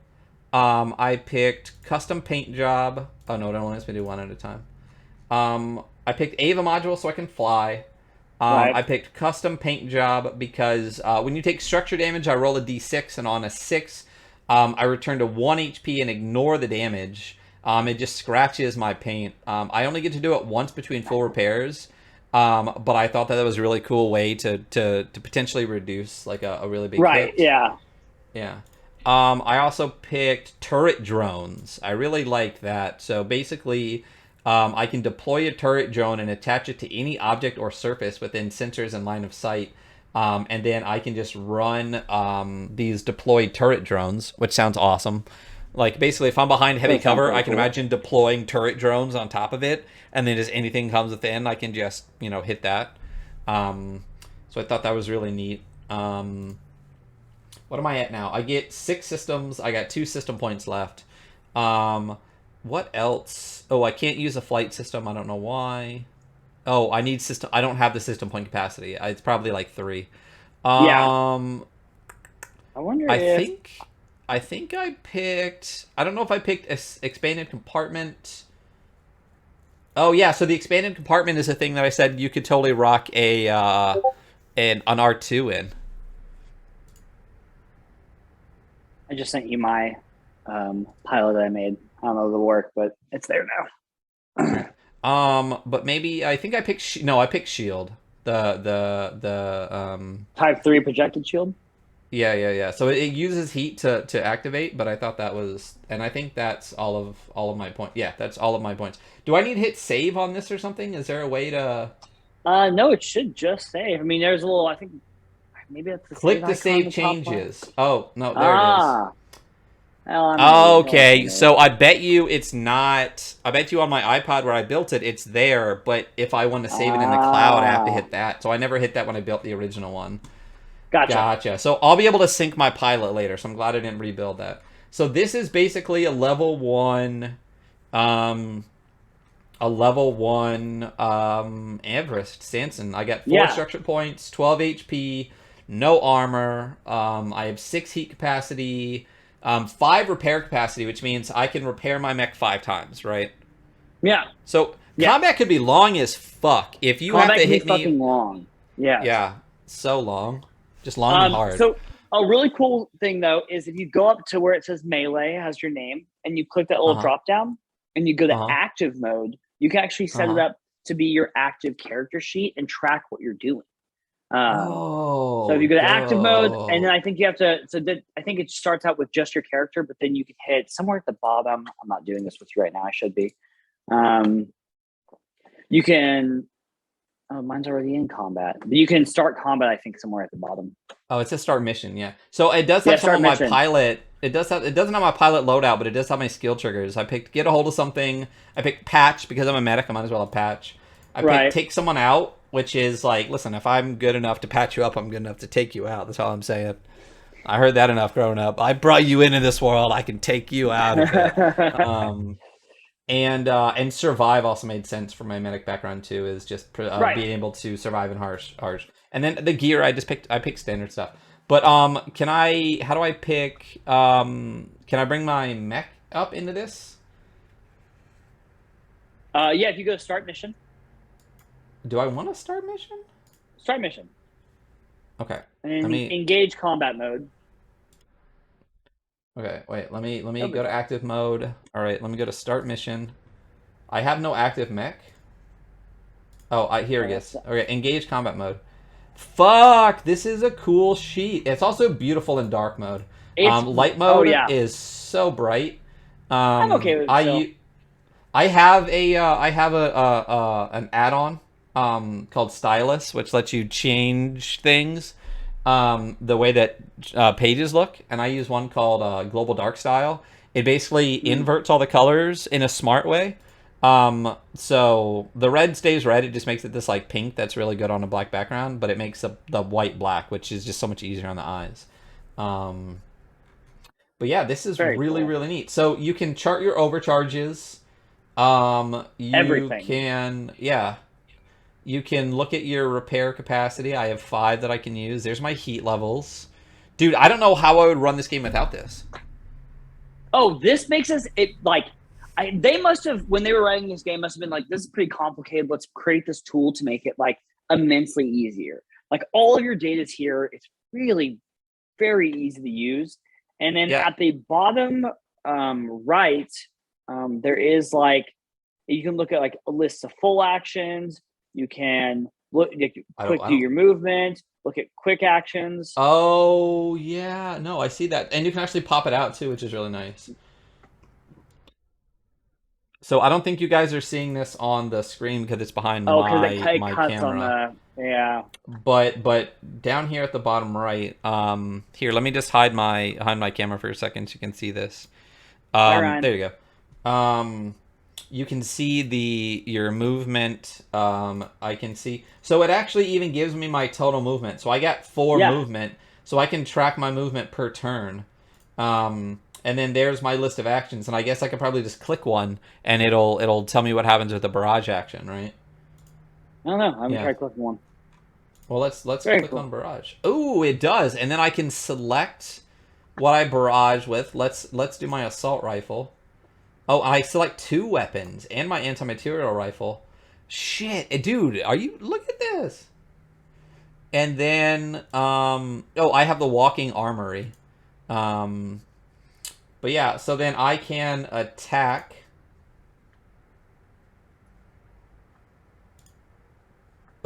I picked custom paint job. Oh no, it only lets me do one at a time. I picked Ava module so I can fly. Right. I picked custom paint job because when you take structure damage, I roll a d6, and on a 6, I return to 1 HP and ignore the damage. It just scratches my paint. I only get to do it once between full repairs, but I thought that was a really cool way to potentially reduce like a really big Right. hit. Yeah. Yeah. I also picked turret drones. I really like that. So basically, I can deploy a turret drone and attach it to any object or surface within sensors and line of sight. And then I can just run these deployed turret drones, which sounds awesome. Like basically, if I'm behind heavy That sounds cover, really I can cool. imagine deploying turret drones on top of it, and then as anything comes within, I can just hit that. So I thought that was really neat. What am I at now? I get 6 systems. I got 2 system points left. Um, what else? Oh, I can't use a flight system. I don't know why. Oh, I need system. I don't have the system point capacity. It's probably like 3. Yeah. Um, I wonder I if think, I think I picked. I don't know if I picked expanded compartment. Oh yeah, so the expanded compartment is a thing that I said you could totally rock an R2 in. I just sent you my pilot that I made. I don't know if it'll work, but it's there now. But maybe I think I picked no, I picked shield. The Type 3 projected shield. yeah. So it uses heat to activate, but I thought that was, and I think that's all of my point. Yeah, that's all of my points. Do I need to hit save on this or something? Is there a way to No, it should just save. I mean, there's a little. I think maybe that's the save click the icon in save the top left. changes? Oh, no, there it is. Ah, well, I might hold on a Okay, minute. so I bet you it's not. I bet you on my iPod where I built it, it's there. But if I want to save it in the cloud, I have to Ah, hit that. So I never hit that when I built the original one. gotcha. Gotcha. So I'll be able to sync my pilot later. So I'm glad I didn't rebuild that. So this is basically um, a level one Everest Sanson. I got 4 Yeah, structure points, 12 HP, no armor. I have 6 heat capacity, 5 repair capacity, which means I can repair my mech 5 times, right? yeah, So yeah. combat could be long as fuck. If you have Combat to can be hit me, fucking long. Yes. yeah, so long, just long and hard. So a really cool thing though is if you go up to where it says melee has your name and you click that Uh little huh. drop down and you go to Uh huh. active mode, you can actually Uh set it huh. up to be your active character sheet and track what you're doing. Um, so if Oh, you go to active mode, and then dope. I think you have to. So that I think it starts out with just your character, but then you can hit somewhere at the bottom. I'm not doing this with you right now. I should be. Um, you can. Oh, mine's already in combat. But you can start combat. I think somewhere at the bottom. Oh, it says start mission. Yeah. So it does Yeah, have some start of my mission. pilot. It does have. It doesn't have my pilot loadout, but it does have my skill triggers. I picked get a hold of something. I picked patch because I'm a medic. I might as well have patch. I picked Right. take someone out, which is like, listen, if I'm good enough to patch you up, I'm good enough to take you out. That's all I'm saying. I heard that enough growing up. I brought you into this world. I can take you out of it. Um, and survive also made sense for my medic background too. Is just right. being able to survive in harsh. And then the gear, I picked standard stuff. But can I? How do I pick? Can I bring my mech up into this? Yeah, if you go to start mission, Do I want to start mission? start mission, Okay. and Let then me. engage combat mode. Okay. Wait. Let me It'll be go to fine. active mode. All right. Let me go to start mission. I have no active mech. Oh, here it is. Okay. Engage combat mode. Fuck, this is a cool sheet. It's also beautiful in dark mode. It's Light oh mode yeah, is so bright. I'm okay with it still. I have an add-on called Stylus, which lets you change things the way that pages look, and I use one called Global Dark Style. It basically Mm, inverts all the colors in a smart way. So the red stays red. It just makes it this like pink that's really good on a black background, but it makes the white black, which is just so much easier on the eyes. Um, but yeah, this is very really cool. really neat. So you can chart your overcharges. You Everything. can, yeah, you can look at your repair capacity. I have 5 that I can use. There's my heat levels. Dude, I don't know how I would run this game without this. Oh, this makes us it like they must have when they were writing this game must have been like this is pretty complicated. Let's create this tool to make it like immensely easier. Like all of your data is here. It's really very easy to use. And then Yeah. at the bottom right, there is like you can look at like a list of full actions. You can look quick I do don't. your movement. Look at quick actions. Oh, yeah. No, I see that. And you can actually pop it out too, which is really nice. So I don't think you guys are seeing this on the screen because it's behind Oh, because it my cuts on camera. the yeah. But down here at the bottom right, here, let me just hide my camera for a second so you can see this. Hi Ryan. There you go. You can see your movement. I can see. So it actually even gives me my total movement. So I got 4 Yeah. movement, so I can track my movement per turn. And then there's my list of actions, and I guess I could probably just click one, and it'll tell me what happens with the barrage action, right? I don't know. I haven't Yeah. tried clicking one. Well, let's Very click cool. on barrage. Oh, it does, and then I can select what I barrage with. Let's do my assault rifle. Oh, I select 2 weapons and my anti-material rifle. Shit, dude, are you look at this? And then oh, I have the walking armory. Um but yeah, so then I can attack.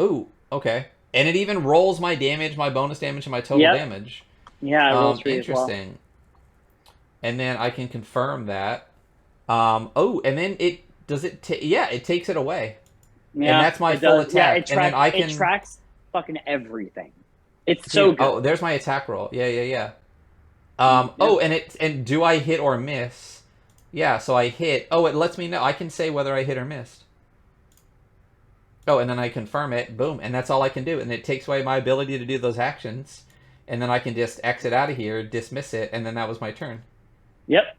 Ooh, okay. And it even rolls my damage, my bonus damage, and my total Yep. damage. Yeah, it rolls for you as well. Interesting. And then I can confirm that. Oh, and then it does it. Yeah, it takes it away, and Yeah, that's my it full does. Yeah, attack. And then I it can, tracks fucking everything. It's so dude. Oh, good. there's my attack roll. Yeah, yeah, yeah. Yeah. Oh, and do I hit or miss? Yeah, so I hit. Oh, it lets me know. I can say whether I hit or missed. Oh, and then I confirm it. Boom, and that's all I can do. And it takes away my ability to do those actions. And then I can just exit out of here, dismiss it, and then that was my turn. Yep.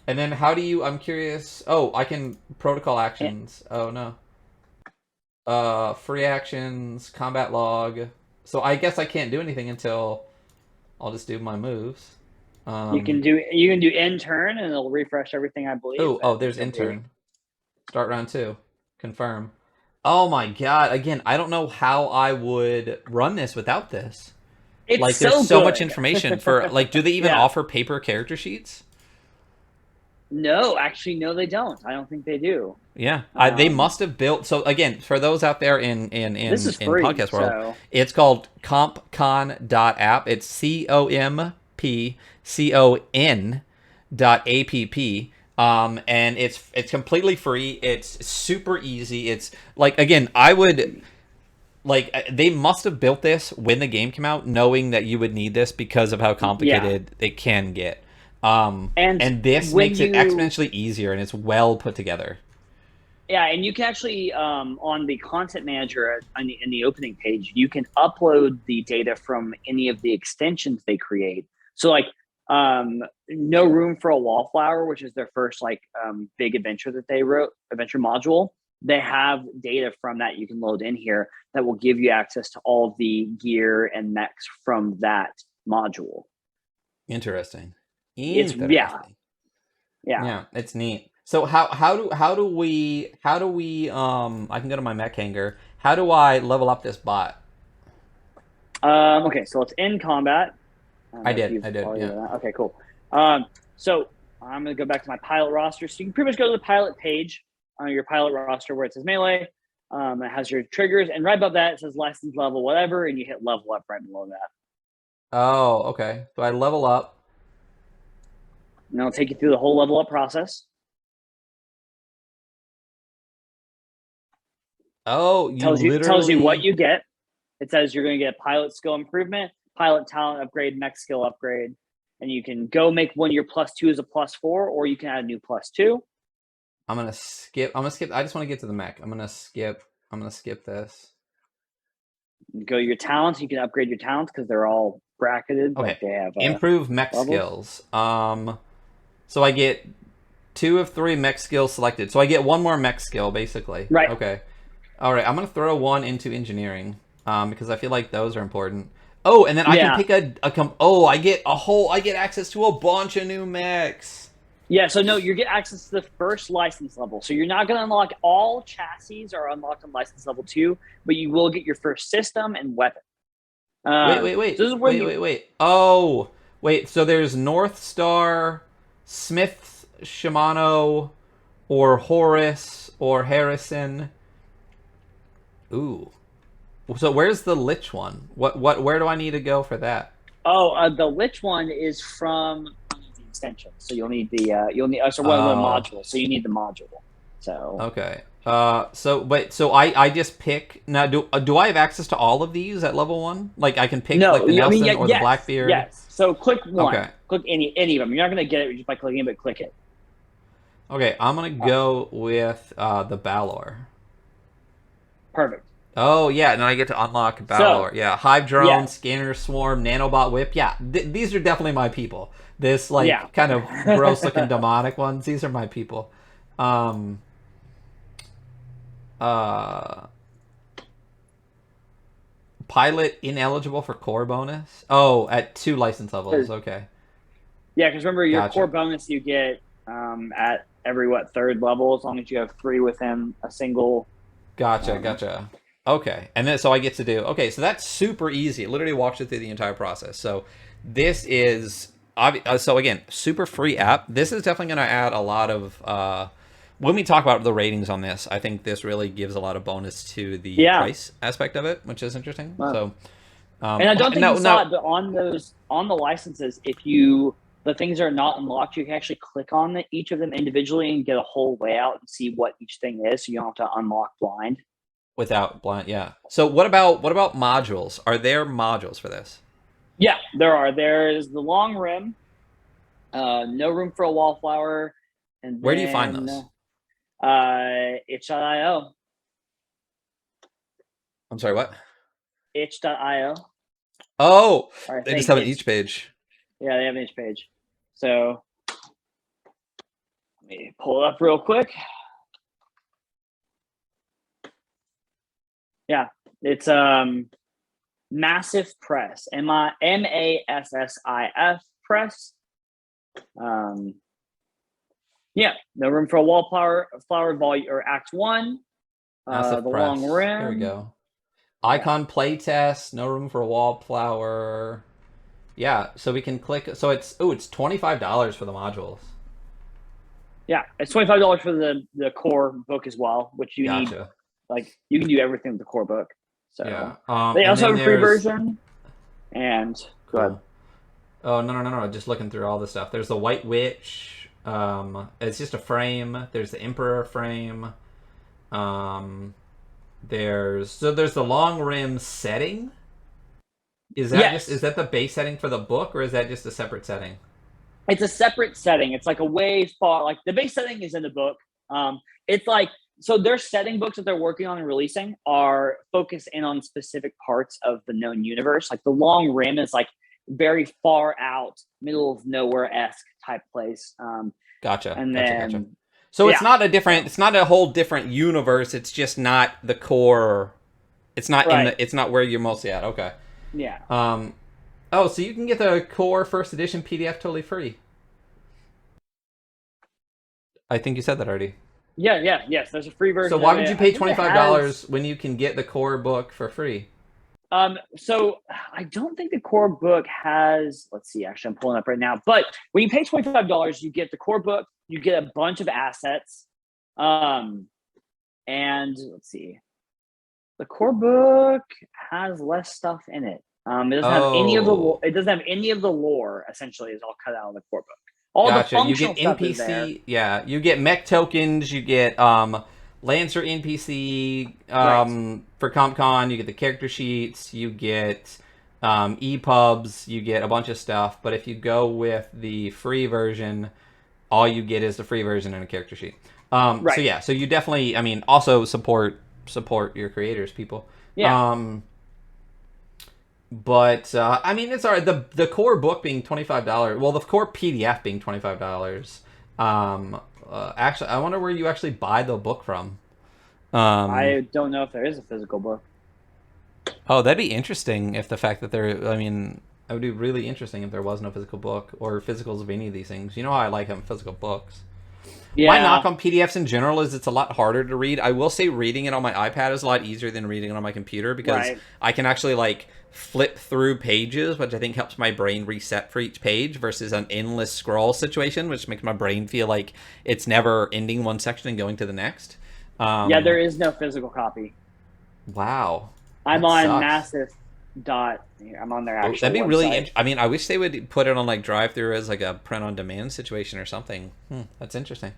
And then how do you? I'm curious. Oh, I can protocol And actions. Oh no. Free actions, combat log. So I guess I can't do anything until I'll just do my moves. Um, you can do end turn and it'll refresh everything, I believe, oh, and there's you'll be intern. Start round 2. Confirm. Oh my god! Again, I don't know how I would run this without this. it's Like, there's so so much good. information for like. Do they even Yeah. offer paper character sheets? No, actually, no, they don't. I don't think they do. Yeah, they Um, must have built. So again, for those out there this is in free, podcast world, so it's called compcon.app. It's compcon.app. And it's completely free. It's super easy. It's like, again, I would like, they must have built this when the game came out, knowing that you would need this because of how yeah. complicated it can get. And And this when makes it you exponentially easier, and it's well put together. Yeah, and you can actually on the content manager in the opening page, you can upload the data from any of the extensions they create. So like no room for a wallflower, which is their first like big adventure that they wrote, adventure module. they have data from that you can load in here that will give you access to all of the gear and mechs from that module. Interesting. It's Interesting. yeah. Yeah, it's neat. So how do we I can go to my mech hanger. How do I level up this bot? Okay, so it's in combat. I don't I know if did. you've I did. already Yeah. done that. Okay, cool. So I'm gonna go back to my pilot roster. So you can pretty much go to the pilot page on your pilot roster where it says melee. It has your triggers, and right above that it says license level, whatever, and you hit level up right below that. Oh, okay. So I level up. And it'll take you through the whole level up process. Oh, you Tells you what literally. you get. It says you're going to get pilot skill improvement, pilot talent upgrade, mech skill upgrade, and you can go make one of your +2 as a +4, or you can add a new +2. I'm gonna skip. I'm gonna skip. I just want to get to the mech. I'm gonna skip. I'm gonna skip this. Go your talents. You can upgrade your talents because they're all bracketed, like Okay. they have Improve mech levels. skills. So I get 2 of 3 mech skills selected. So I get one more mech skill, basically. Right. Okay. All right. I'm gonna throw one into engineering, because I feel like those are important. Oh, and then I can Yeah. pick oh, I get a whole. I get access to a bunch of new mechs. Yeah. So no, you get access to the first license level. So you're not going to unlock all chassis are unlocked on license level 2, but you will get your first system and weapon. Wait, So wait, wait, this is when wait, you wait, wait. Oh, wait. So there's North Star, Smith, Shimano, or Horace, or Harrison. Ooh. So where's the Lich one? Where do I need to go for that? the Lich one is from the extension. So you'll need the one of the Oh, modules. So you need the module. So okay. So I just pick now. Do I have access to all of these at level 1? Like I can pick like no, the I mean, Nelson yeah, or the yes, Blackbeard. yes. So click Okay. one. Click any of them. You're not going to get it just by clicking it, but click it. Okay. I'm gonna go with the Balor. Perfect. Oh yeah, and then I get to unlock So Balor. Yeah, Hive Drone, yes, Scanner Swarm, Nanobot Whip. Yeah, these are definitely my people. This yeah. like kind of gross looking demonic ones. These are my people. Um. Uh. Pilot ineligible for core bonus. Oh, at 2 license levels. Okay, Yeah, because remember your core gotcha, bonus you get at every third level, as long as you have 3 within a single. Um, gotcha. Okay, and then so I get to do. Okay, so that's super easy. It literally walks you through the entire process. So this is so again super free app. This is definitely going to add a lot of. When we talk about the ratings on this, I think this really gives a lot of bonus to the yeah, price aspect of it, which is interesting. So and I don't think you saw no. it, but on the licenses, the things are not unlocked, you can actually click on each of them individually and get a whole layout and see what each thing is, so you don't have to unlock blind. Without blind, yeah. So what about modules? Are there modules for this? Yeah, there are. There's the long rim, no room for a wallflower, and Where do you find then those? itch.io. I'm sorry, what? Itch.io. Oh, Or I they just think have an it's each page. yeah, they have an itch page. So let me pull it up real quick. Yeah, it's Massive Press, Massif Press. Um, yeah, no room for a wallflower, flower volume or Act 1. Massive The long press. Here we rim. go. Yeah, Icon playtest. No room for wallflower. Yeah, so we can click. So it's $25 for the modules. yeah, it's $25 for the core book as well, which you need. Gotcha. Like you can do everything with the core book. Yeah. So they And also then have a free there's version. And go ahead. cool. Oh no! Just looking through all the stuff. There's the White Witch. It's just a frame. There's the Emperor frame. Um, there's the long rim setting. Is Yes, that the base setting for the book, or is that just a separate setting? it's a separate setting. It's like a way far. Like the base setting is in the book. It's like so their setting books that they're working on and releasing are focused in on specific parts of the known universe. Like the long rim is like very far out, middle of nowhere esque type place. Gotcha, And gotcha, gotcha. then So Yeah. it's not a whole different universe. It's just not the core. It's not Right. it's not where you're mostly at. Okay. Yeah. Oh, so you can get the core first edition PDF totally free. I think you said that already. Yes. There's a free So version why of would it. you I pay think it has. $25 when you can get the core book for free? So I don't think the core book has. Let's see. Actually, I'm pulling up right now. But when you pay $25, you get the core book. You get a bunch of assets. And let's see. The core book has less stuff in it. It doesn't have any of the. Oh, It doesn't have any of the lore. Essentially, is all cut out of the core book. All the gotcha. You functional get stuff is there. NPC, yeah. You get mech tokens. You get Lancer NPC Right. for CompCon. You get the character sheets. You get EPUBs. You get a bunch of stuff. But if you go with the free version, all you get is the free version and a character sheet. So Right. yeah, so you definitely, I mean, also support your creators, people. Yeah. Um, but I mean, it's all right. The core book being $25. Well, the core PDF being $25. Actually, I wonder where you actually buy the book from. Um, I don't know if there is a physical book. oh, that'd be interesting if the fact that there. I mean, it would be really interesting if there was no physical book or physicals of any of these things. You know how I like having physical books. My knock Yeah. on PDFs in general is it's a lot harder to read. I will say reading it on my iPad is a lot easier than reading it on my computer because Right. I can actually like flip through pages, which I think helps my brain reset for each page versus an endless scroll situation, which makes my brain feel like it's never ending one section and going to the next. Yeah. There Um, is no physical copy. wow, I'm that on sucks. Massive dot. I'm on their Oh, that'd actual be really. website. I mean, I wish they would put it on like drive through as like a print on demand situation or something. That's interesting.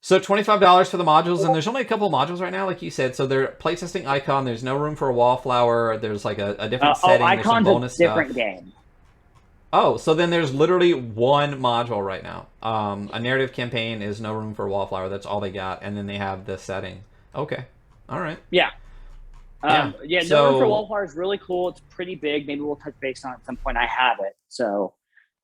So $25 for the modules, and there's only a couple modules right now, like you said. So they're playtesting icon. There's no room for a wallflower. There's like a different setting. There's some Icon's a bonus different stuff. game. Oh, so then there's literally one module right now. A narrative campaign is no room for a wallflower. That's all they got, and then they have the setting. Okay, all right, Yeah. yeah. Yeah. No Room for So Wallflower is really cool. It's pretty big. Maybe we'll touch base on it at some point. I have it. So,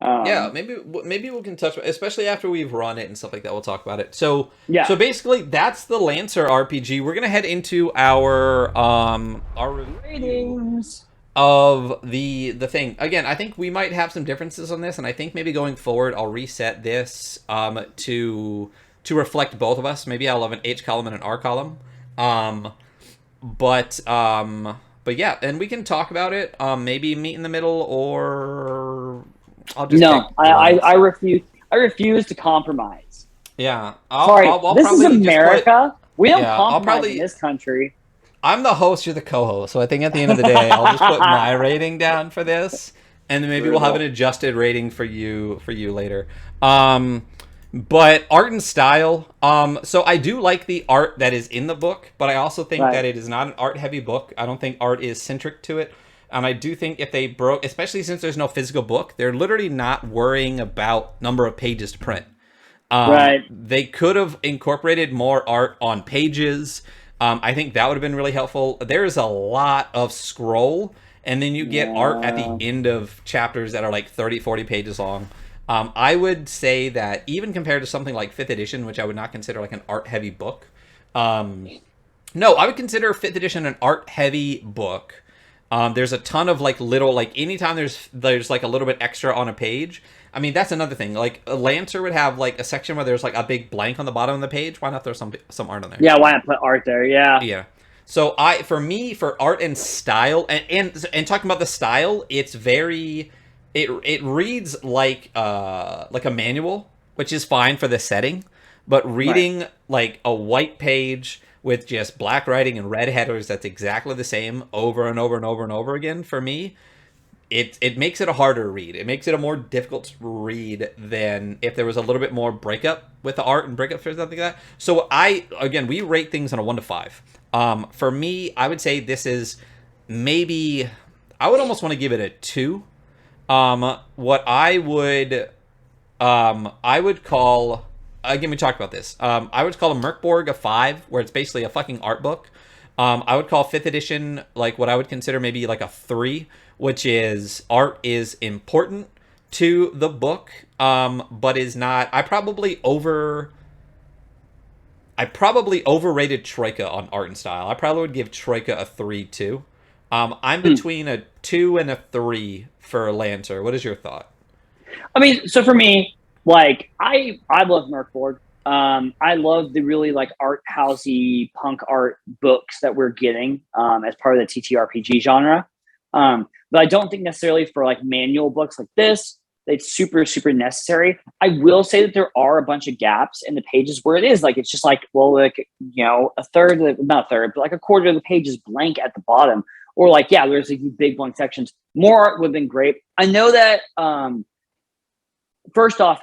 yeah, um, maybe we can touch, especially after we've run it and stuff like that. We'll talk about it. So yeah. basically, that's the Lancer RPG. We're gonna head into our review Ratings. of the thing. Again, I think we might have some differences on this, and I think maybe going forward, I'll reset this to reflect both of us. Maybe I'll have an H column and an R column. Um, but yeah, and we can talk about it. Maybe meet in the middle, or I'll just pick No, I once. refuse. I refuse to compromise. Yeah, Sorry, I'll this is probably just put. America. We don't Yeah, I'll compromise in probably. this country. I'm the host. You're the co-host. So I think at the end of the day, I'll just put my rating down for this, and then maybe we'll have an Brutal. adjusted rating for you later. Um, but art and style. So I do like the art that is in the book, but I also think Right. that it is not an art-heavy book. I don't think art is centric to it. And I do think if they broke, especially since there's no physical book, they're literally not worrying about number of pages to print. Right. They could have incorporated more art on pages. I think that would have been really helpful. There's a lot of scroll, and then you get art at the Yeah. end of chapters that are like 30, 40 pages long. I would say that even compared to something like 5th edition, which I would not consider like an art heavy book, um, no, I would consider 5th edition an art heavy book. There's a ton of like little like anytime there's like a little bit extra on a page. I mean that's another thing. Like a Lancer would have like a section where there's like a big blank on the bottom of the page. Why not throw some art on there? Yeah. Why not put art there? Yeah. Yeah. So for me for art and style and talking about the style, it's very it reads like a manual, which is fine for the setting, but Right. reading like a white page with just black writing and red headers that's exactly the same over and over and over and over again for me it makes it a harder read. It makes it a more difficult read than if there was a little bit more breakup with the art and breakup for something like that. So we rate things on a 1 to 5. For me, I would say this is maybe I would almost want to give it a 2. What I would call again we talked about this. I would call a Merkborg a 5, where it's basically a fucking art book. I would call 5th edition like what I would consider maybe like a 3, which is art is important to the book, but is not. I probably I probably overrated Troika on art and style. I probably would give Troika a 3 too. I'm Hmm. between a 2 and a 3 for Lancer. What is your thought? I mean, so for me, like I love Merkborg. I love the really like art housey punk art books that we're getting as part of the TTRPG genre. But I don't think necessarily for like manual books like this, it's super necessary. I will say that there are a bunch of gaps in the pages where it is like it's just like, well, like a third, not a third, but like a quarter of the page is blank at the bottom, or like yeah, there's like these big blank sections. More art would have been great. I know that first off,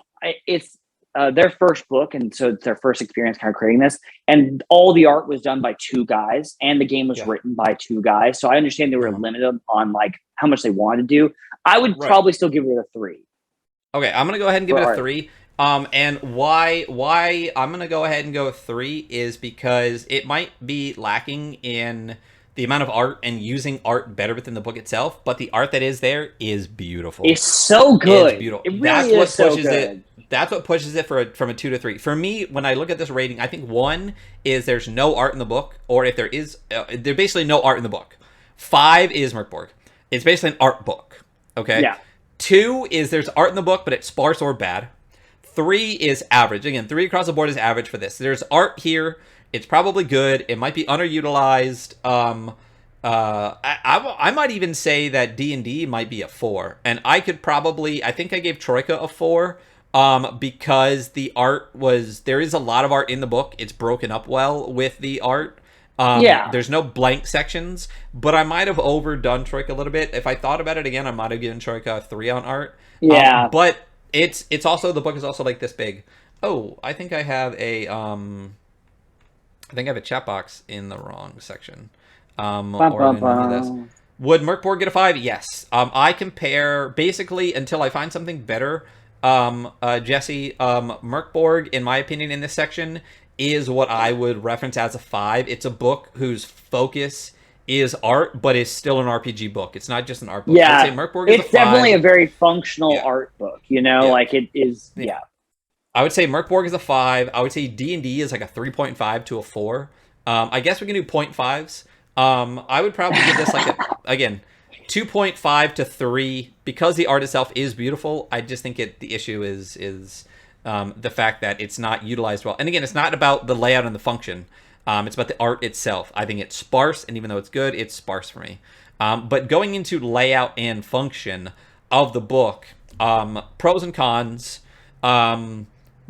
it's their first book, and so it's their first experience kind of creating this. And all the art was done by two guys, and the game was Yeah. written by two guys. So I understand they were Uh-huh. limited on like how much they wanted to do. I would Right. probably still give it a 3 Okay, I'm gonna go ahead and give for it a art. 3. And why I'm gonna go ahead and go with 3 is because it might be lacking in the amount of art and using art better within the book itself, but the art that is there is beautiful. It's so Is good. beautiful. It really That's is what so pushes it. good. That's what pushes it from a 2 to 3. For me, when I look at this rating, I think 1 is there's no art in the book, or if there is, there's basically no art in the book. 5 is Merkborg. It's basically an art book. Okay. Yeah. 2 is there's art in the book, but it's sparse or bad. 3 is average. Again, 3 across the board is average for this. There's art here. It's probably good. It might be underutilized. I might even say that D&D might be a 4, and I could probably, I think I gave Troika a 4, because the art was, there is a lot of art in the book. It's broken up well with the art. Yeah. There's no blank sections, but I might have overdone Troika a little bit. If I thought about it again, I might have given Troika a 3 on art. Yeah. But it's also, the book is also like this big. Oh, I think I have a chat box in the wrong section. Bum, Or I bum, didn't do this. bum. Would Merkborg get a 5? Yes. I compare basically until I find something better. Jesse, Merkborg, in my opinion, in this section is what I would reference as a 5. It's a book whose focus is art, but is still an RPG book. It's not just an art book. Yeah. I'd say Merkborg is a It's 5. definitely a very functional Yeah. art book, Yeah. like it is. Yeah. Yeah. I would say Merkborg is a 5. I would say D&D is like a 3.5 to a 4. I guess we can do 0.5s. I would probably give this like again, 2.5 to 3 because the art itself is beautiful. I just think the issue is the fact that it's not utilized well. And again, it's not about the layout and the function. It's about the art itself. I think it's sparse, and even though it's good, it's sparse for me. But going into layout and function of the book, pros and cons.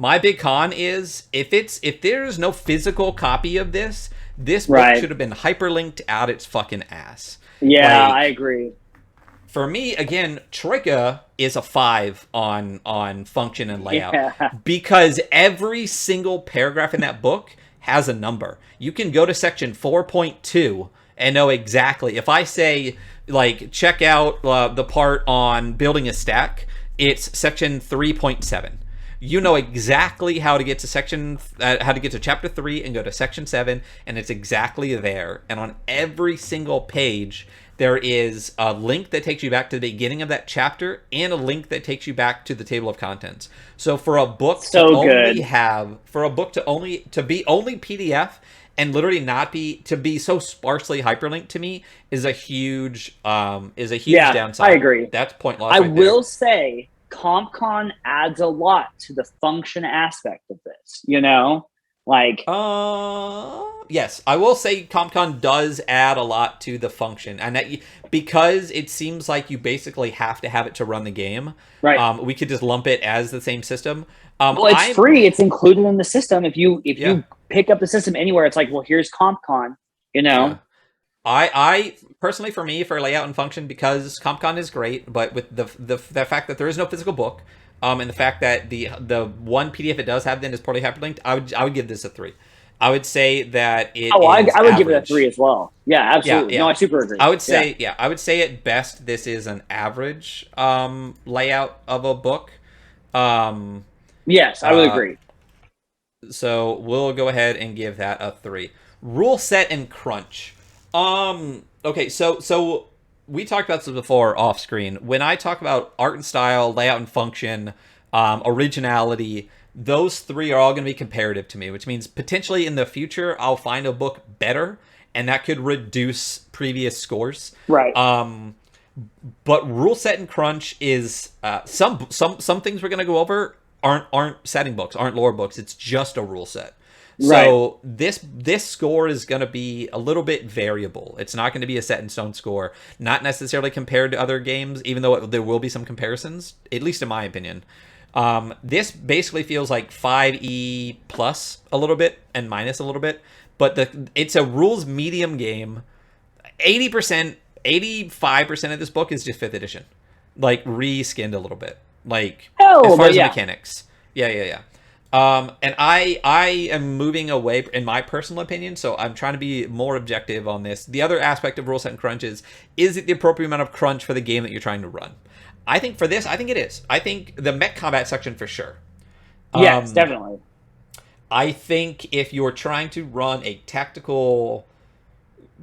My big con is if there's no physical copy of this book Right. should have been hyperlinked out its fucking ass. Yeah, Like, I agree. for me, again, Troika is a 5 on function and layout Yeah. because every single paragraph in that book has a number. You can go to section 4.2 and know exactly. If I say, like, check out the part on building a stack, it's section 3.7. You know exactly how to get to how to get to chapter 3 and go to section 7, and it's exactly there. And on every single page, there is a link that takes you back to the beginning of that chapter and a link that takes you back to the table of contents. So for a book So good. to be only PDF and literally not to be so sparsely hyperlinked to me is a huge Yeah, downside. I agree. That's point loss. I right there. will say CompCon adds a lot to the function aspect of this, Like, Yes, I will say CompCon does add a lot to the function, and because it seems like you basically have to have it to run the game. right. We could just lump it as the same system. Well, it's free. It's included in the system. If you pick up the system anywhere, it's like, well, here's CompCon, Yeah. I personally, for me, for layout and function, because CompCon is great, but with the fact that there is no physical book, and the fact that the one PDF it does have then is poorly hyperlinked, I would give this a 3. I would say that it. Oh, I would give it a average. 3 as well. Yeah, absolutely. Yeah. No, I super agree. I would say, I would say at best this is an average layout of a book. Yes, I would agree. So we'll go ahead and give that a 3. Rule set and crunch. Okay, so we talked about this before off screen. When I talk about art and style, layout and function, originality. Those three are all going to be comparative to me, which means potentially in the future I'll find a book better, and that could reduce previous scores. Right. But rule set and crunch is some things we're going to go over aren't setting books, aren't lore books. It's just a rule set. So this score is going to be a little bit variable. It's not going to be a set in stone score, not necessarily compared to other games, even though there will be some comparisons, at least in my opinion. This basically feels like 5e plus a little bit and minus a little bit, but it's a rules medium game. 80%, 85% of this book is just 5th edition, like reskinned a little bit, like as far as the mechanics. Yeah. And I am moving away, in my personal opinion, so I'm trying to be more objective on this. The other aspect of rule set and crunch is it the appropriate amount of crunch for the game that you're trying to run? I think for this, I think it is. I think the mech combat section for sure. Yes, definitely. I think if you're trying to run a tactical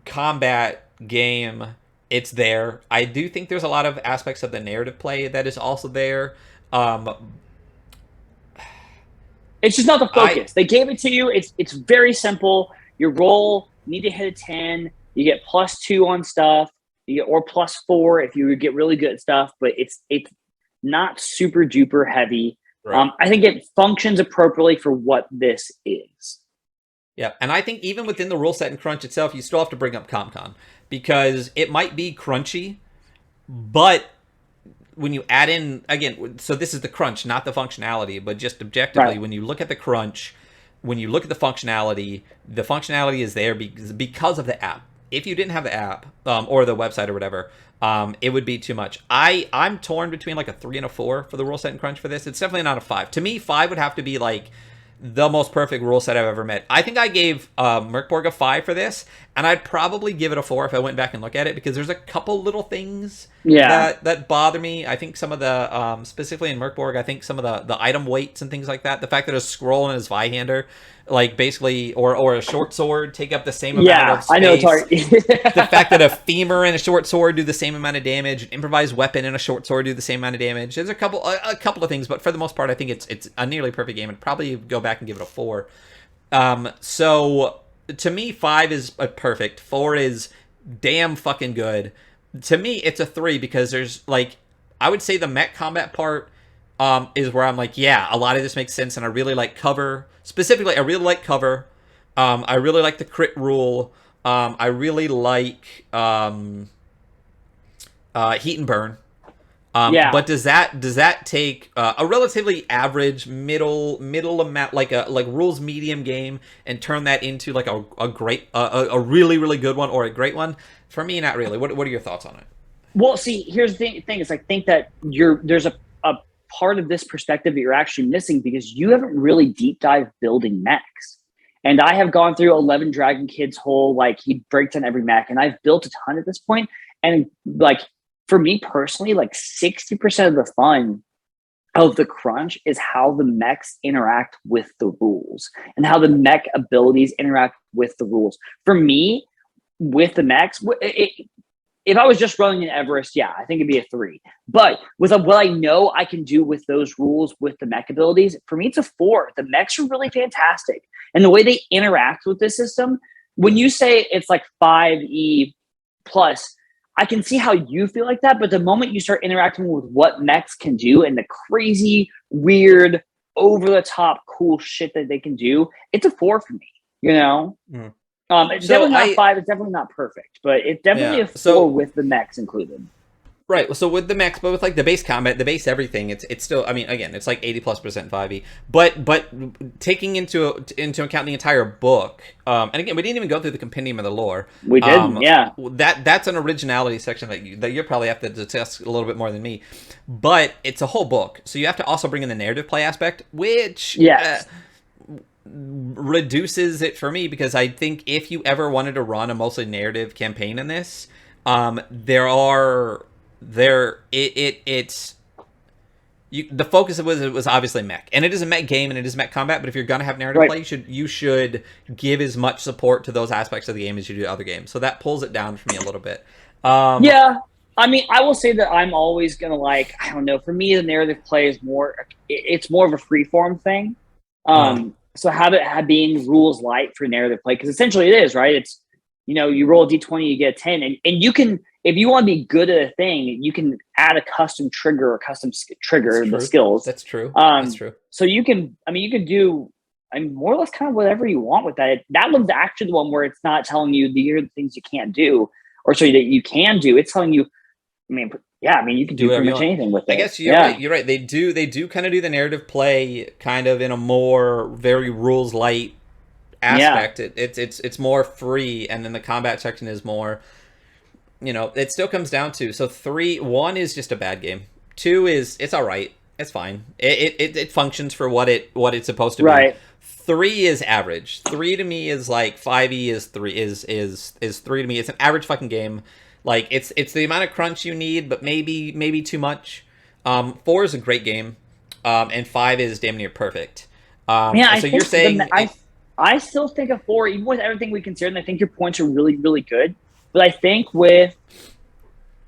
combat game, it's there. I do think there's a lot of aspects of the narrative play that is also there. It's just not the focus. They gave it to you. It's very simple. Your roll, you need to hit a 10. You get +2 on stuff. You get, or +4 if you get really good at stuff. But it's not super duper heavy. Right. I think it functions appropriately for what this is. Yeah, and I think even within the rule set and crunch itself, you still have to bring up CompCon, because it might be crunchy, but when you add in, again, so this is the crunch, not the functionality, but just objectively, right. When you look at the crunch, when you look at the functionality is there because of the app. If you didn't have the app or the website or whatever, it would be too much. I'm torn between like a 3 and a 4 for the rule set and crunch for this. It's definitely not a 5. To me, 5 would have to be like the most perfect rule set I've ever met. I think I gave Merkborg a 5 for this, and I'd probably give it a 4 if I went back and look at it, because there's a couple little things that bother me. I think some of the, specifically in Merkborg, I think some of the item weights and things like that, the fact that a scroll and a Zweihander, like basically, or a short sword take up the same amount of space. I know the fact that a femur and a short sword do the same amount of damage, an improvised weapon and a short sword do the same amount of damage. There's a couple of things, but for the most part, I think it's a nearly perfect game. I'd probably go back and give it a 4. So to me, 5 is perfect. 4 is damn fucking good. To me, it's a 3 because there's like, I would say the mech combat part is where I'm like, yeah, a lot of this makes sense, and I really like cover. Specifically, I really like cover. I really like the crit rule. I really like heat and burn. But does that take a relatively average middle amount, like rules medium game, and turn that into like a great a really really good one or a great one? For me, not really. What are your thoughts on it? Well, see, here's the thing is I think that there's a part of this perspective that you're actually missing, because you haven't really deep dive building mechs. And I have gone through 11 Dragon Kid's whole, like, he breaks down every mech, and I've built a ton at this point. And like, for me personally, like 60% of the fun of the crunch is how the mechs interact with the rules and how the mech abilities interact with the rules. For me, with the mechs, if I was just running an Everest, yeah, I think it'd be a 3. But with what I know I can do with those rules, with the mech abilities, for me, it's a 4. The mechs are really fantastic. And the way they interact with this system, when you say it's like 5e plus, I can see how you feel like that. But the moment you start interacting with what mechs can do and the crazy, weird, over-the-top, cool shit that they can do, it's a 4 for me, you know? Mm. It's definitely not 5. It's definitely not perfect, but it's definitely a 4 with the mechs included. Right. So with the mechs, but with like the base combat, the base everything, it's still. I mean, again, it's like 80+% 5e. But taking into account the entire book, and again, we didn't even go through the compendium of the lore. We didn't. Yeah. That's an originality section that you probably have to discuss a little bit more than me. But it's a whole book, so you have to also bring in the narrative play aspect, which reduces it for me, because I think if you ever wanted to run a mostly narrative campaign in this, the focus was obviously mech, and it is a mech game and it is mech combat. But if you're gonna have narrative play, you should give as much support to those aspects of the game as you do other games. So that pulls it down for me a little bit. I mean, I will say that I'm always gonna like. I don't know. For me, the narrative play is more. It's more of a freeform thing. Uh, So have being rules light for narrative play, because essentially it is, right. It's, you roll a d20, you get a 10, and you can, if you want to be good at a thing, you can add a custom trigger or custom that's trigger the true. skills. That's true. That's true. So you can, I mean, you can do, I mean, more or less kind of whatever you want with that. That one's actually the one where it's not telling you these are the things you can't do, or sorry, that you can do. It's telling you, I mean, yeah, I mean, you can do whatever pretty you much want. anything with I it. guess you're Yeah. right. You're right. They do kind of do the narrative play kind of in a more very rules light Yeah. aspect. It's more free, and then the combat section is more. It still comes down to, so 1 is just a bad game. 2 is, it's all right. It's fine. It functions for what it's supposed to be. Right. 3 is average. 3 to me is like 5e is 3 is 3 to me. It's an average fucking game. Like it's the amount of crunch you need, but maybe too much. 4 is a great game, and 5 is damn near perfect. Man, I So you're think saying I still think of 4, even with everything we considered, and I think your points are really, really good. But I think with,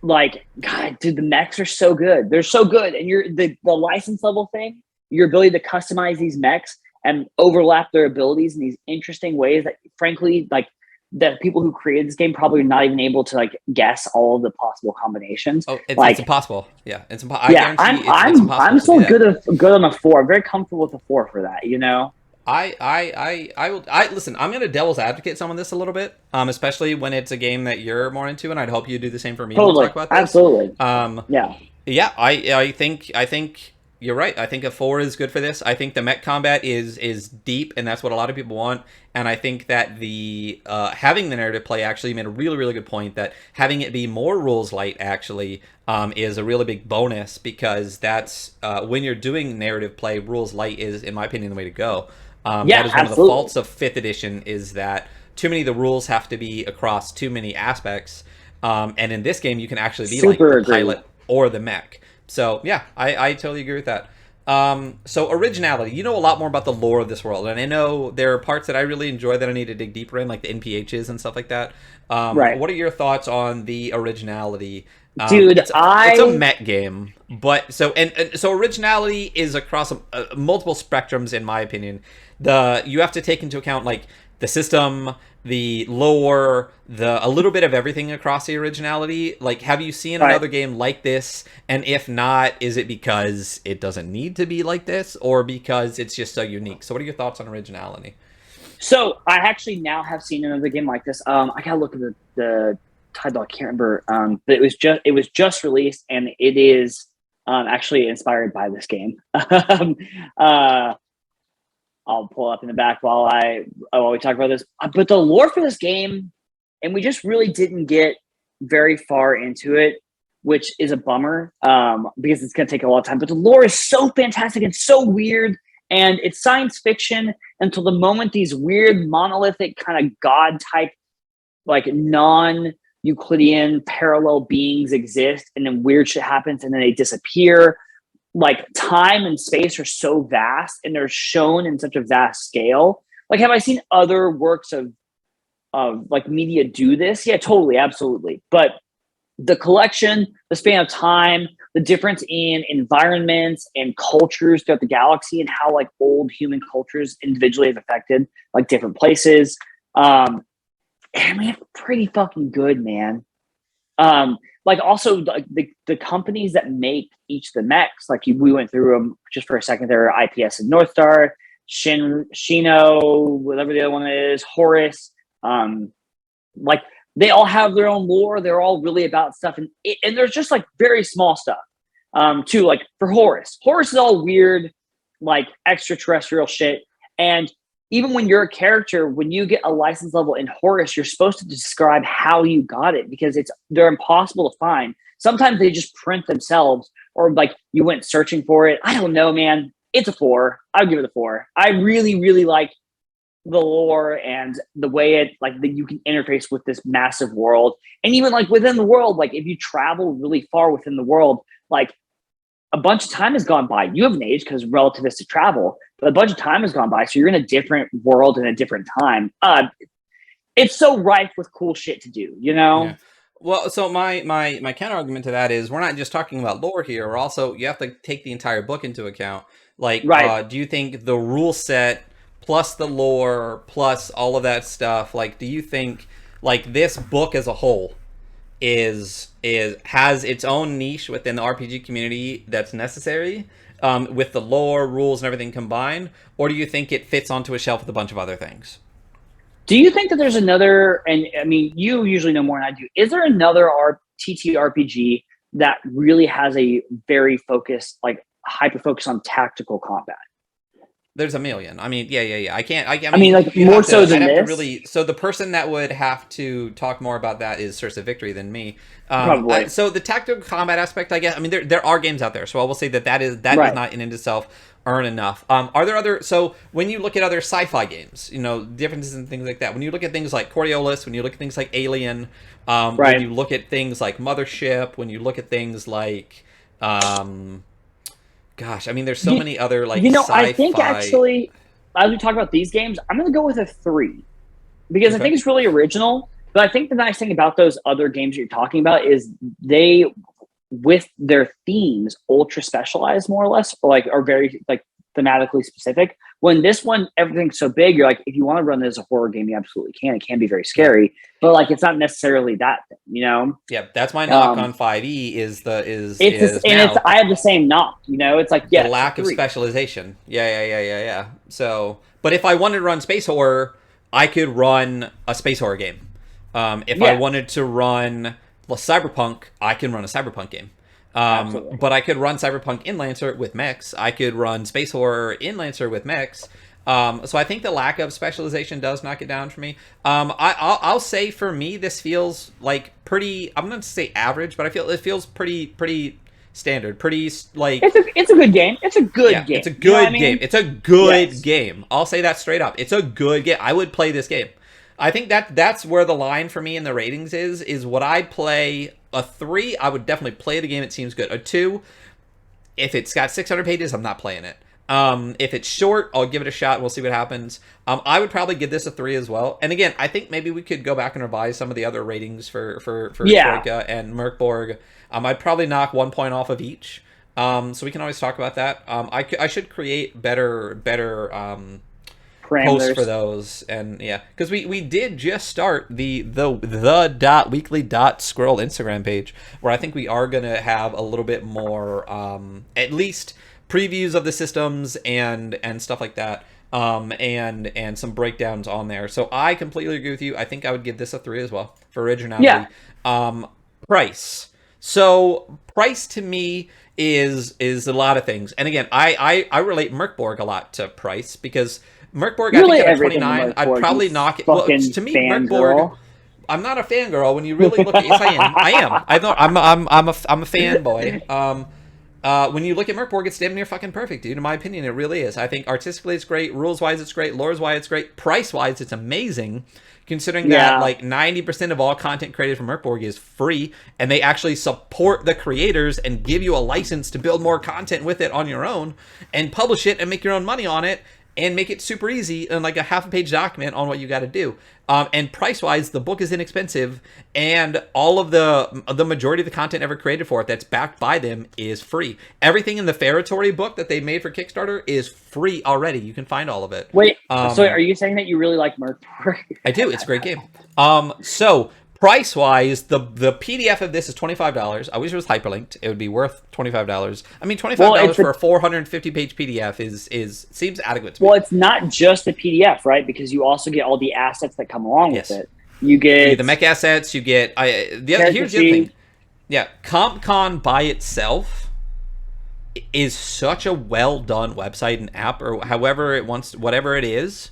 like, God, dude, the mechs are so good. They're so good. And the license level thing, your ability to customize these mechs and overlap their abilities in these interesting ways that, frankly, like, the people who created this game probably are not even able to, like, guess all of the possible combinations. oh, it's Like, impossible. Yeah, it's impossible. I yeah, guarantee it's I'm impossible to do still that. good on a 4. I'm very comfortable with a 4 for that, I will. I listen. I'm gonna devil's advocate some of this a little bit, especially when it's a game that you're more into, and I'd hope you do the same for me when we Totally. talk about this. Absolutely. Um, Yeah. yeah, I think you're right. I think a 4 is good for this. I think the mech combat is deep, and that's what a lot of people want. And I think that the having the narrative play actually made a really really good point, that having it be more rules light actually is a really big bonus, because that's when you're doing narrative play, rules light is, in my opinion, the way to go. That Yeah, is one of the absolutely. faults of 5th edition, is that too many of the rules have to be across too many aspects. And in this game, you can actually be like the Super agree. pilot or the mech. So yeah, I totally agree with that. So originality, you know a lot more about the lore of this world, and I know there are parts that I really enjoy that I need to dig deeper in, like the NPHs and stuff like that. Right. What are your thoughts on the originality? Dude, It's a Met game, but so originality is across multiple spectrums, in my opinion. You have to take into account like the system, the lore, a little bit of everything across the originality. Like, have you seen right. another game like this? And if not, is it because it doesn't need to be like this, or because it's just so unique? So, what are your thoughts on originality? So I actually now have seen another game like this. I gotta look at the title. I can't remember. But it was just released, and it is actually inspired by this game. uh, I'll pull up in the back while we talk about this. But the lore for this game, and we just really didn't get very far into it, which is a bummer, because it's going to take a lot of time. But the lore is so fantastic and so weird, and it's science fiction until the moment these weird monolithic kind of god type, like non-Euclidean parallel beings exist, and then weird shit happens, and then they disappear. Like, time and space are so vast, and they're shown in such a vast scale. Like, have I seen other works of like media do this? Yeah, totally, absolutely. But the collection, the span of time, the difference in environments and cultures throughout the galaxy, and how like old human cultures individually have affected like different places. I mean, it's pretty fucking good, man. Like, also, like the companies that make each of the mechs, like we went through them just for a second. There are IPS and North Star, Shino, whatever the other one is, Horus. Like, they all have their own lore. They're all really about stuff, and there's just like very small stuff. Too, like for Horus. Horus is all weird, like extraterrestrial shit. And even when you're a character, when you get a license level in Horus, you're supposed to describe how you got it, because they're impossible to find. Sometimes they just print themselves, or like you went searching for it. I don't know, man. It's a 4. I would give it a 4. I really, really like the lore and the way it, like, that you can interface with this massive world. And even like within the world, like if you travel really far within the world, like a bunch of time has gone by. You haven't aged because relativistic travel, but a bunch of time has gone by. So you're in a different world in a different time. It's so rife with cool shit to do, you Yeah. know? Well, so my counter argument to that is we're not just talking about lore here. We're also you have to take the entire book into account. Like, Right. do you think the rule set plus the lore plus all of that stuff? Like, do you think like this book as a whole is has its own niche within the RPG community that's necessary with the lore, rules, and everything combined, or do you think it fits onto a shelf with a bunch of other things? Do you think that there's another, and I mean, you usually know more than I do, is there another TTRPG that really has a very focused, like hyper focus on tactical combat? There's a million. I mean, yeah. I can't. I I mean, mean, like you more have to. so I'd than have to this, really. So the person that would have to talk more about that is Source of Victory than me. probably. So the tactical combat aspect, I guess. I mean, there are games out there. So I will say that does Right. not in and itself earn enough. Are there other? So when you look at other sci-fi games, you know, differences and things like that. When you look at things like Coriolis, when you look at things like Alien, when Right. you look at things like Mothership, when you look at things like, gosh, I mean, there's so You, many other like you know, I think sci-fi. actually, as we talk about these games, I'm going to go with a 3 because I Okay. think it's really original. But I think the nice thing about those other games you're talking about is they, with their themes, ultra specialized more or less, or like are very like thematically specific. When this one, everything's so big, you're like, if you want to run this as a horror game, you absolutely can. It can be very Yeah. scary, but like it's not necessarily that thing, you know? Yeah, that's my knock Um, on 5e is the it's just, is and it's now I have the same knock, you know. It's like the yeah, it's a lack of 3. specialization. Yeah. So, but if I wanted to run space horror, I could run a space horror game. If I Yeah, wanted to run cyberpunk, I can run a cyberpunk game. absolutely. But I could run cyberpunk in Lancer with mechs. I could run space horror in Lancer with mechs. So I think the lack of specialization does knock it down for me. I'll say for me, this feels like pretty. I'm not to say average, but I feel it feels pretty standard. Pretty like It's a good game. It's a good yeah, game. it's a You know what good I game. mean? It's a good Yes. game. I'll say that straight up. It's a good game. I would play this game. I think that's where the line for me in the ratings is what I'd play. A 3, I would definitely play the game. It seems good. A 2, if it's got 600 pages, I'm not playing it. If it's short, I'll give it a shot. We'll see what happens. I would probably give this a 3 as well. And again, I think maybe we could go back and revise some of the other ratings for Yeah. Troika and Merkborg. I'd probably knock 1 point off of each. So we can always talk about that. I should create better posts for Parameters. those, and yeah, because we did just start the dot weekly dot scroll Instagram page, where I think we are gonna have a little bit more at least previews of the systems and stuff like that, and some breakdowns on there. So I completely agree with you. I think I would give this a 3 as well for Yeah. originality. Price. So price to me is a lot of things, and again, I relate Merkborg a lot to price because Merkborg, I think Really at a everything 29, in I'd Merkborg, probably you knock it. Well, fucking to me, Merkborg, fangirl. I'm not a fangirl. When you really look at, yes, I am. I am. I know. I'm a fanboy. When you look at Merkborg, it's damn near fucking perfect, dude. In my opinion, it really is. I think artistically, it's great. Rules wise, it's great. Lores wise, it's great. Price wise, it's amazing. Considering that Yeah. like 90% of all content created from Merkborg is free, and they actually support the creators and give you a license to build more content with it on your own, and publish it and make your own money on it, and make it super easy and like a half a page document on what you got to do. And price wise, the book is inexpensive, and all of the majority of the content ever created for it that's backed by them is free. Everything in the Ferratory book that they made for Kickstarter is free already. You can find all of it. Wait, so are you saying that you really like Merkborg? I do. It's a great game. So price wise, the PDF of this is $25. I wish it was hyperlinked. It would be worth $25. I mean, $25 for a 450 page PDF is seems adequate to me. Well, it's not just the PDF, right? Because you also get all the assets that come along Yes. with it. You get, You get the mech assets. You get here's the other thing. Yeah, CompCon by itself is such a well done website and app, or however it wants, whatever it is,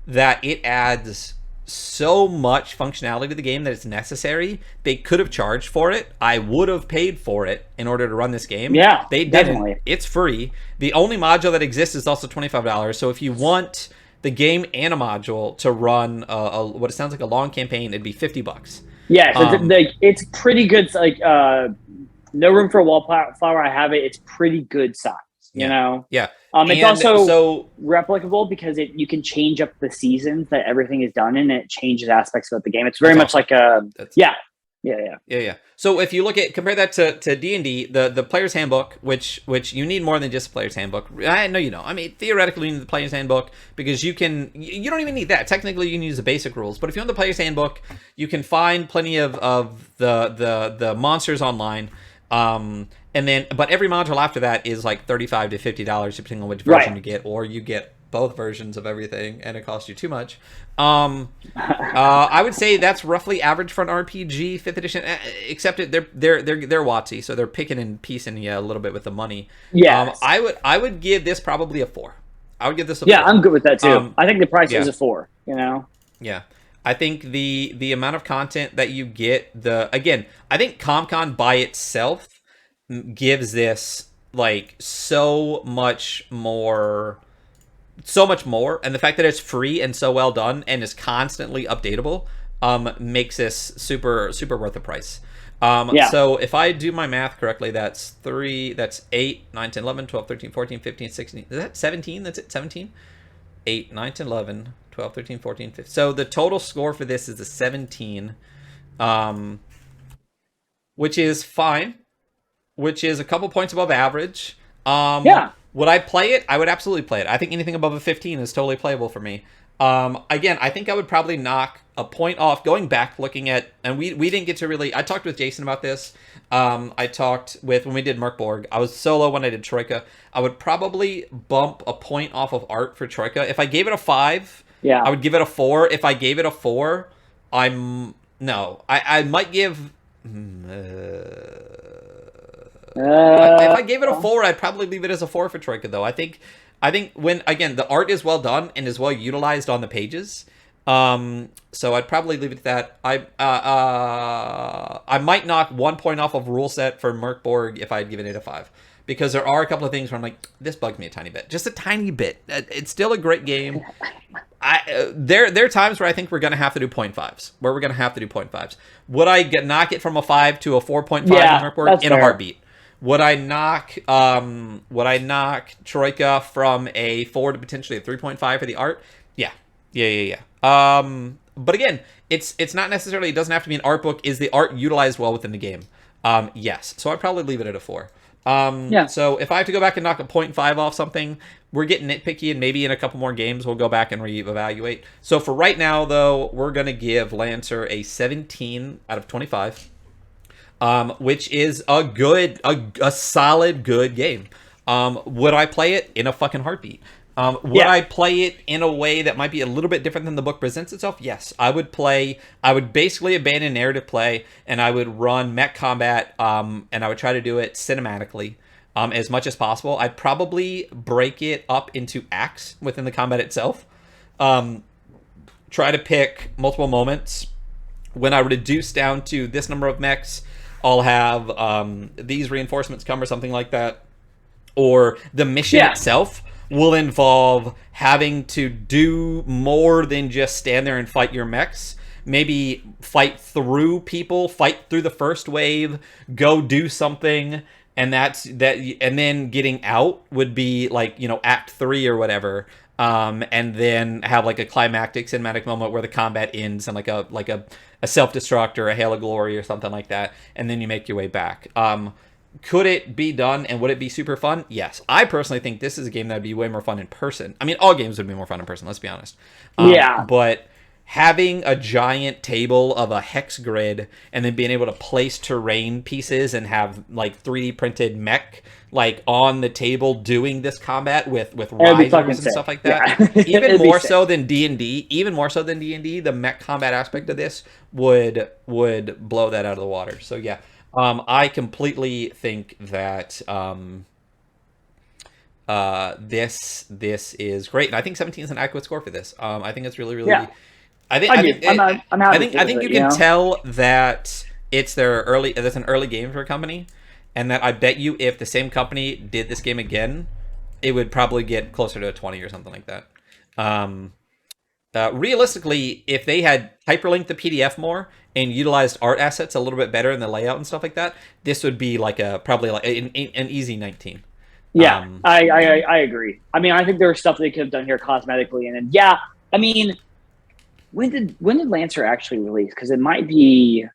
that it adds so much functionality to the game that it's necessary. They could have charged for it. I would have paid for it in order to run this game. Yeah, They didn't. definitely. It's free. The only module that exists is also $25. So if you want the game and a module to run what it sounds like a long campaign, it'd be $50. Yeah, so it's pretty good. It's like no room for a wallflower. I have it. It's pretty good size. You know. Yeah. It's And also so replicable because you can change up the seasons that everything is done in, and it changes aspects about the game. It's very That's much awesome. like a That's- yeah. Yeah. Yeah. So if you compare that to D&D, the player's handbook, which you need more than just a player's handbook. I know you don't. I mean, theoretically, you need the player's handbook because you don't even need that. Technically, you can use the basic rules. But if you want the player's handbook, you can find plenty of the monsters online. But every module after that is like $35 to $50 depending on which version Right. you get, or you get both versions of everything and it costs you too much. I would say that's roughly average for an RPG 5th edition, except they're WotC, so they're picking and piecing you a little bit with the money. Yes. I would give this probably a 4. I would give this a Yeah, 4. I'm good with that too. I think the price Yeah. is a 4. You know. Yeah. I think the amount of content that you get, I think ComCon by itself gives this like so much more, and the fact that it's free and so well done and is constantly updatable makes this super worth the price. Yeah. So if I do my math correctly, that's 8, 9, 10, 11, 12, 13, 14, 15, 16. Is that 17? That's it, 17? 8, 9, 10, 11, 12, 13, 14, 15. So the total score for this is a 17, which is fine, which is a couple points above average. Yeah. Would I play it? I would absolutely play it. I think anything above a 15 is totally playable for me. Again, I think I would probably knock a point off. Going back, looking at, and we didn't get to really. I talked with Jason about this. I talked with when we did Merkborg. I was solo when I did Troika. I would probably bump a point off of art for Troika. If I gave it a 5, Yeah. I would give it a 4. If I gave it a 4, I might give. If I gave it a 4, I'd probably leave it as a 4 for Troika, though. I think when, again, the art is well done and is well utilized on the pages. So I'd probably leave it at that. I might knock 1 point off of rule set for Merkborg if I'd given it a 5. Because there are a couple of things where I'm like, this bugs me a tiny bit. Just a tiny bit. It's still a great game. There are times where I think we're going to have to do 0.5s. Would I knock it from a 5 to a 4.5 in Merkborg? In a heartbeat. Would I knock Troika from a 4 to potentially a 3.5 for the art? Yeah. But again, it's not necessarily, it doesn't have to be an art book. Is the art utilized well within the game? Yes. So I'd probably leave it at a 4. So if I have to go back and knock a 0.5 off something, we're getting nitpicky, and maybe in a couple more games we'll go back and reevaluate. So for right now, though, we're going to give Lancer a 17 out of 25. Which is a solid good game. Would I play it? In a fucking heartbeat. Would I play it in a way that might be a little bit different than the book presents itself? Yes, I would basically abandon narrative play, and I would run mech combat, and I would try to do it cinematically as much as possible. I'd probably break it up into acts within the combat itself. Try to pick multiple moments. When I reduce down to this number of mechs, I'll have these reinforcements come or something like that. Or the mission itself will involve having to do more than just stand there and fight your mechs. Maybe fight through people, fight through the first wave, go do something, and and then getting out would be like, Act 3 or whatever. And then have like a climactic cinematic moment where the combat ends and like a self-destruct or a hail of glory or something like that, and then you make your way back. Could it be done, and would it be super fun? Yes. I personally think this is a game that would be way more fun in person. I mean, all games would be more fun in person, let's be honest. But having a giant table of a hex grid and then being able to place terrain pieces and have like 3D printed mech like on the table doing this combat with risers and stuff like that. Even more so than D&D, the mech combat aspect of this would blow that out of the water. So yeah, I completely think that this is great, and I think 17 is an adequate score for this. I think it's really I think you can tell that it's an early game for a company, and that I bet you if the same company did this game again, it would probably get closer to a 20 or something like that. Realistically, if they had hyperlinked the PDF more and utilized art assets a little bit better in the layout and stuff like that, this would be probably like an easy 19. Yeah, I agree. I mean, I think there was stuff they could have done here cosmetically, and then I mean, when did Lancer actually release? Because it might be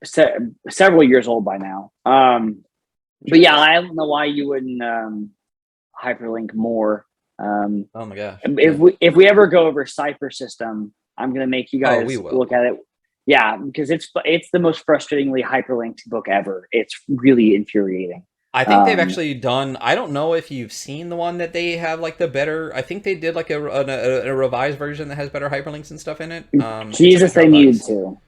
several years old by now. But yeah, I don't know why you wouldn't hyperlink more. Oh my gosh. If Yeah. we ever go over Cipher System, I'm gonna make you Oh, we guys will. look at it. Yeah, because it's the most frustratingly hyperlinked book ever. It's really infuriating. I think they've Um, actually done. I don't know if you've seen the one that they have like the better. I think they did like a revised version that has better hyperlinks and stuff in it. It's like Jesus, they needed $100. to.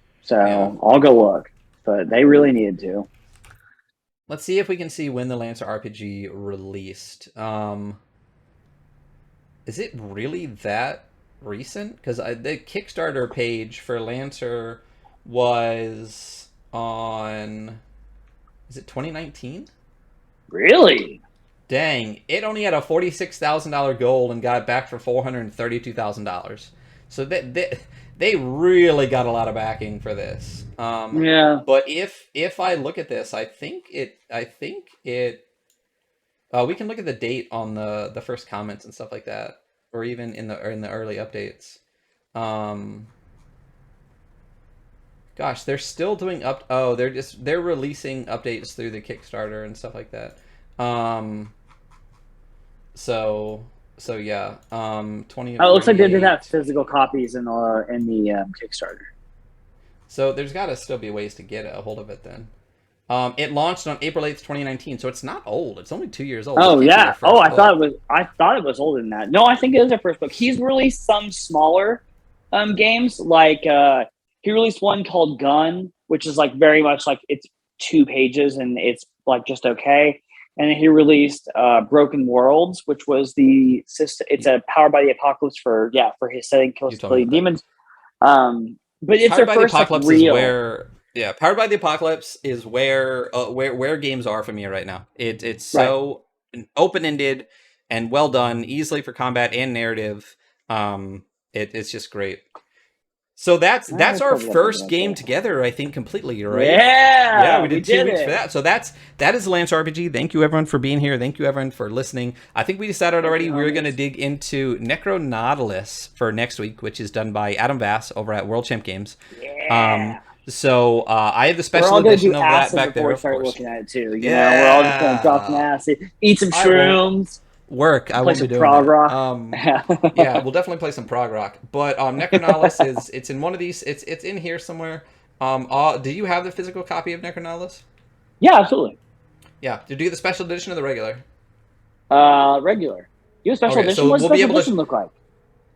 Yeah. So I'll go look, but they really needed to. Let's see if we can see when the Lancer RPG released. Is it really that recent? Because the Kickstarter page for Lancer was on. Is it 2019? Really? Dang, it only had a $46,000 goal and got it back for $432,000. So they really got a lot of backing for this. Yeah. But if I look at this, I think it. We can look at the date on the first comments and stuff like that, or even in the early updates. Um, Gosh, they're still doing up. Oh, they're releasing updates through the Kickstarter and stuff like that. Um, so so yeah. 20 of Oh, it looks like they did have 48. physical copies in the Kickstarter. So there's got to still be ways to get a hold of it then. It launched on April 8th, 2019, so it's not old. It's only 2 years old. It Oh can't be their yeah. Oh, first book. I thought it was older than that. No, I think it is their first book. He's released some smaller games. Like he released one called Gun, which is like very much like it's 2 pages and it's like just okay. And then he released Broken Worlds, which was the system. It's a Powered by the Apocalypse for his setting You told me killing about that. demons. But it's Powered their by the first like Apocalypse is real. where yeah, Powered by the Apocalypse is where games are for me right now. It's Right. so open ended and well done, easily for combat and narrative. It's just great. So that's I our pulled it up first again. game Okay. together, I think, completely, right? Yeah, Yeah, we we did two did weeks for it. that. So that is the Lance RPG. Thank you everyone for being here. Thank you everyone for listening. I think we decided Thank already you, we are going to homies. dig into Necronautilus for next week, which is done by Adam Vass over at World Champ Games. Um, Yeah. so I have the We're special all gonna edition do of that acid back before there, we of start course. looking at it too. We're all just gonna drop some Yeah, acid, eat some I won't shrooms, work. I play won't be some doing prog that. rock. Yeah, we'll definitely play some prog rock. But Necronautilus is it's in one of these. It's in here somewhere. Do you have the physical copy of Necronautilus? Yeah, absolutely. Yeah. Did you get the special edition or the regular? Regular. You have a special Okay, edition? so What does we'll be special able to. edition look like?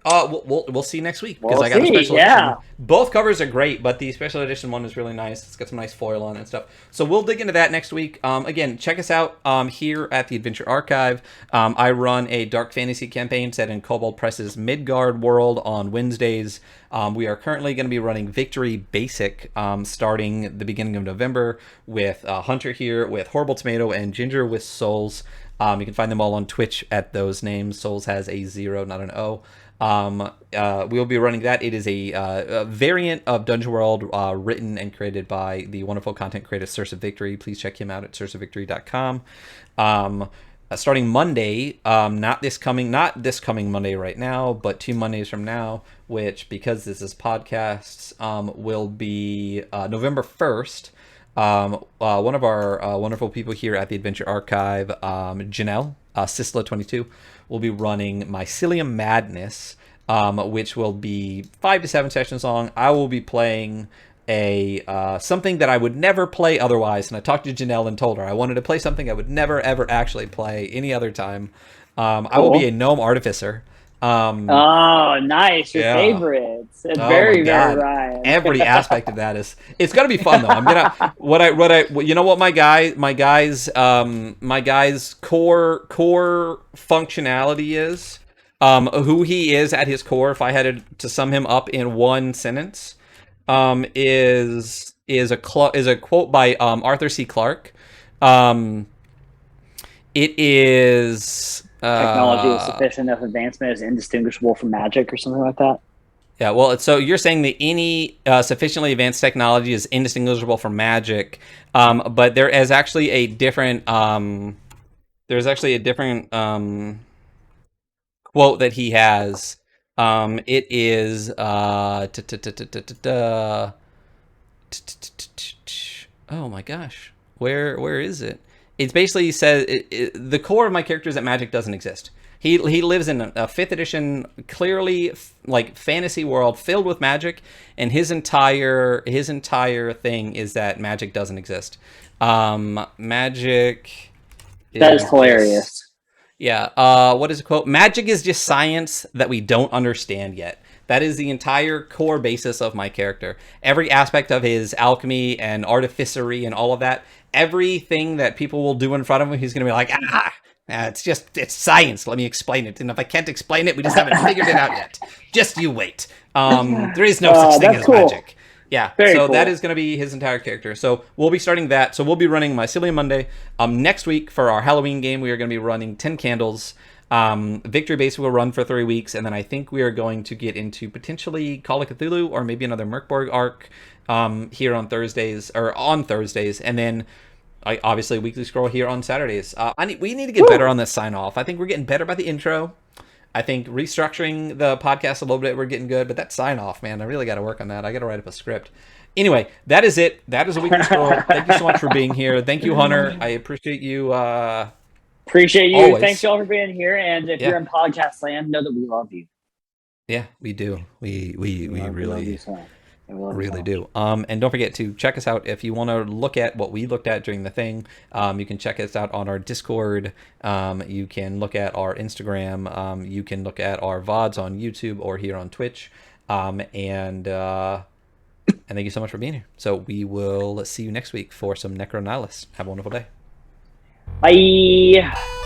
We'll see next week because We'll I got the see. special edition. Yeah. Both covers are great, but the special edition one is really nice. It's got some nice foil on it and stuff. So we'll dig into that next week. Again, check us out here at the Adventure Archive. I run a dark fantasy campaign set in Kobold Press's Midgard world on Wednesdays. We are currently going to be running Victory Basic starting the beginning of November with Hunter here with Horrible Tomato and Ginger with Souls. You can find them all on Twitch at those names. Souls has a 0, not an O. We'll be running that. It is a variant of Dungeon World written and created by the wonderful content creator Source of Victory. Please check him out at sourceofvictory.com. Starting Monday, not this coming Monday right now, but 2 Mondays from now, which because this is podcasts, will be November 1st. One of our wonderful people here at the Adventure Archive, Janelle, Sisla22, will be running Mycelium Madness, which will be 5 to 7 sessions long. I will be playing something that I would never play otherwise, and I talked to Janelle and told her I wanted to play something I would never ever actually play any other time. I will be a Cool. gnome artificer. Oh, nice. Your Yeah. favorites. It's Oh my very, very god. Ryan. Every aspect of that is it's gonna be fun though. I'm gonna you know what my guy's core functionality is who he is at his core, if I had to sum him up in one sentence, is a quote by Arthur C. Clarke. Um it is Technology with sufficient enough advancement is indistinguishable from magic or something like that. Yeah, well, so you're saying that any sufficiently advanced technology is indistinguishable from magic, but there is actually a different quote that he has. It is Oh my gosh, where is it? It's basically says the core of my character is that magic doesn't exist. He lives in a fifth edition, clearly like fantasy world filled with magic, and his entire thing is that magic doesn't exist. Magic That is is just hilarious. yeah. What is the quote? Magic is just science that we don't understand yet. That is the entire core basis of my character. Every aspect of his alchemy and artificery and all of that, everything that people will do in front of him, he's going to be like, it's science. Let me explain it. And if I can't explain it, we just haven't figured it out yet. Just you wait. There is no such thing That's as cool. magic. Yeah, Very so cool. that is going to be his entire character. So we'll be starting that. So we'll be running Mycelium Monday. Next week for our Halloween game, we are going to be running 10 Candles. Victory Base will run for 3 weeks, and then I think we are going to get into potentially Call of Cthulhu or maybe another Merkborg arc here on Thursdays, and then obviously Weekly Scroll here on Saturdays. We need to get better on this sign off. I think we're getting better by the intro. I think restructuring the podcast a little bit, we're getting good, but that sign off, man, I really got to work on that. I got to write up a script. Anyway, that is it. That is a Weekly Scroll. Thank you so much for being here. Thank you, Hunter. I appreciate you. Appreciate you. Always. Thanks y'all for being here. And if you're in podcast land, know that we love you. Yeah, we do. We really Really do. And don't forget to check us out if you want to look at what we looked at during the thing. You can check us out on our Discord. You can look at our Instagram. You can look at our VODs on YouTube or here on Twitch. And thank you so much for being here. So we will see you next week for some Necro Nihilus. Have a wonderful day. Bye.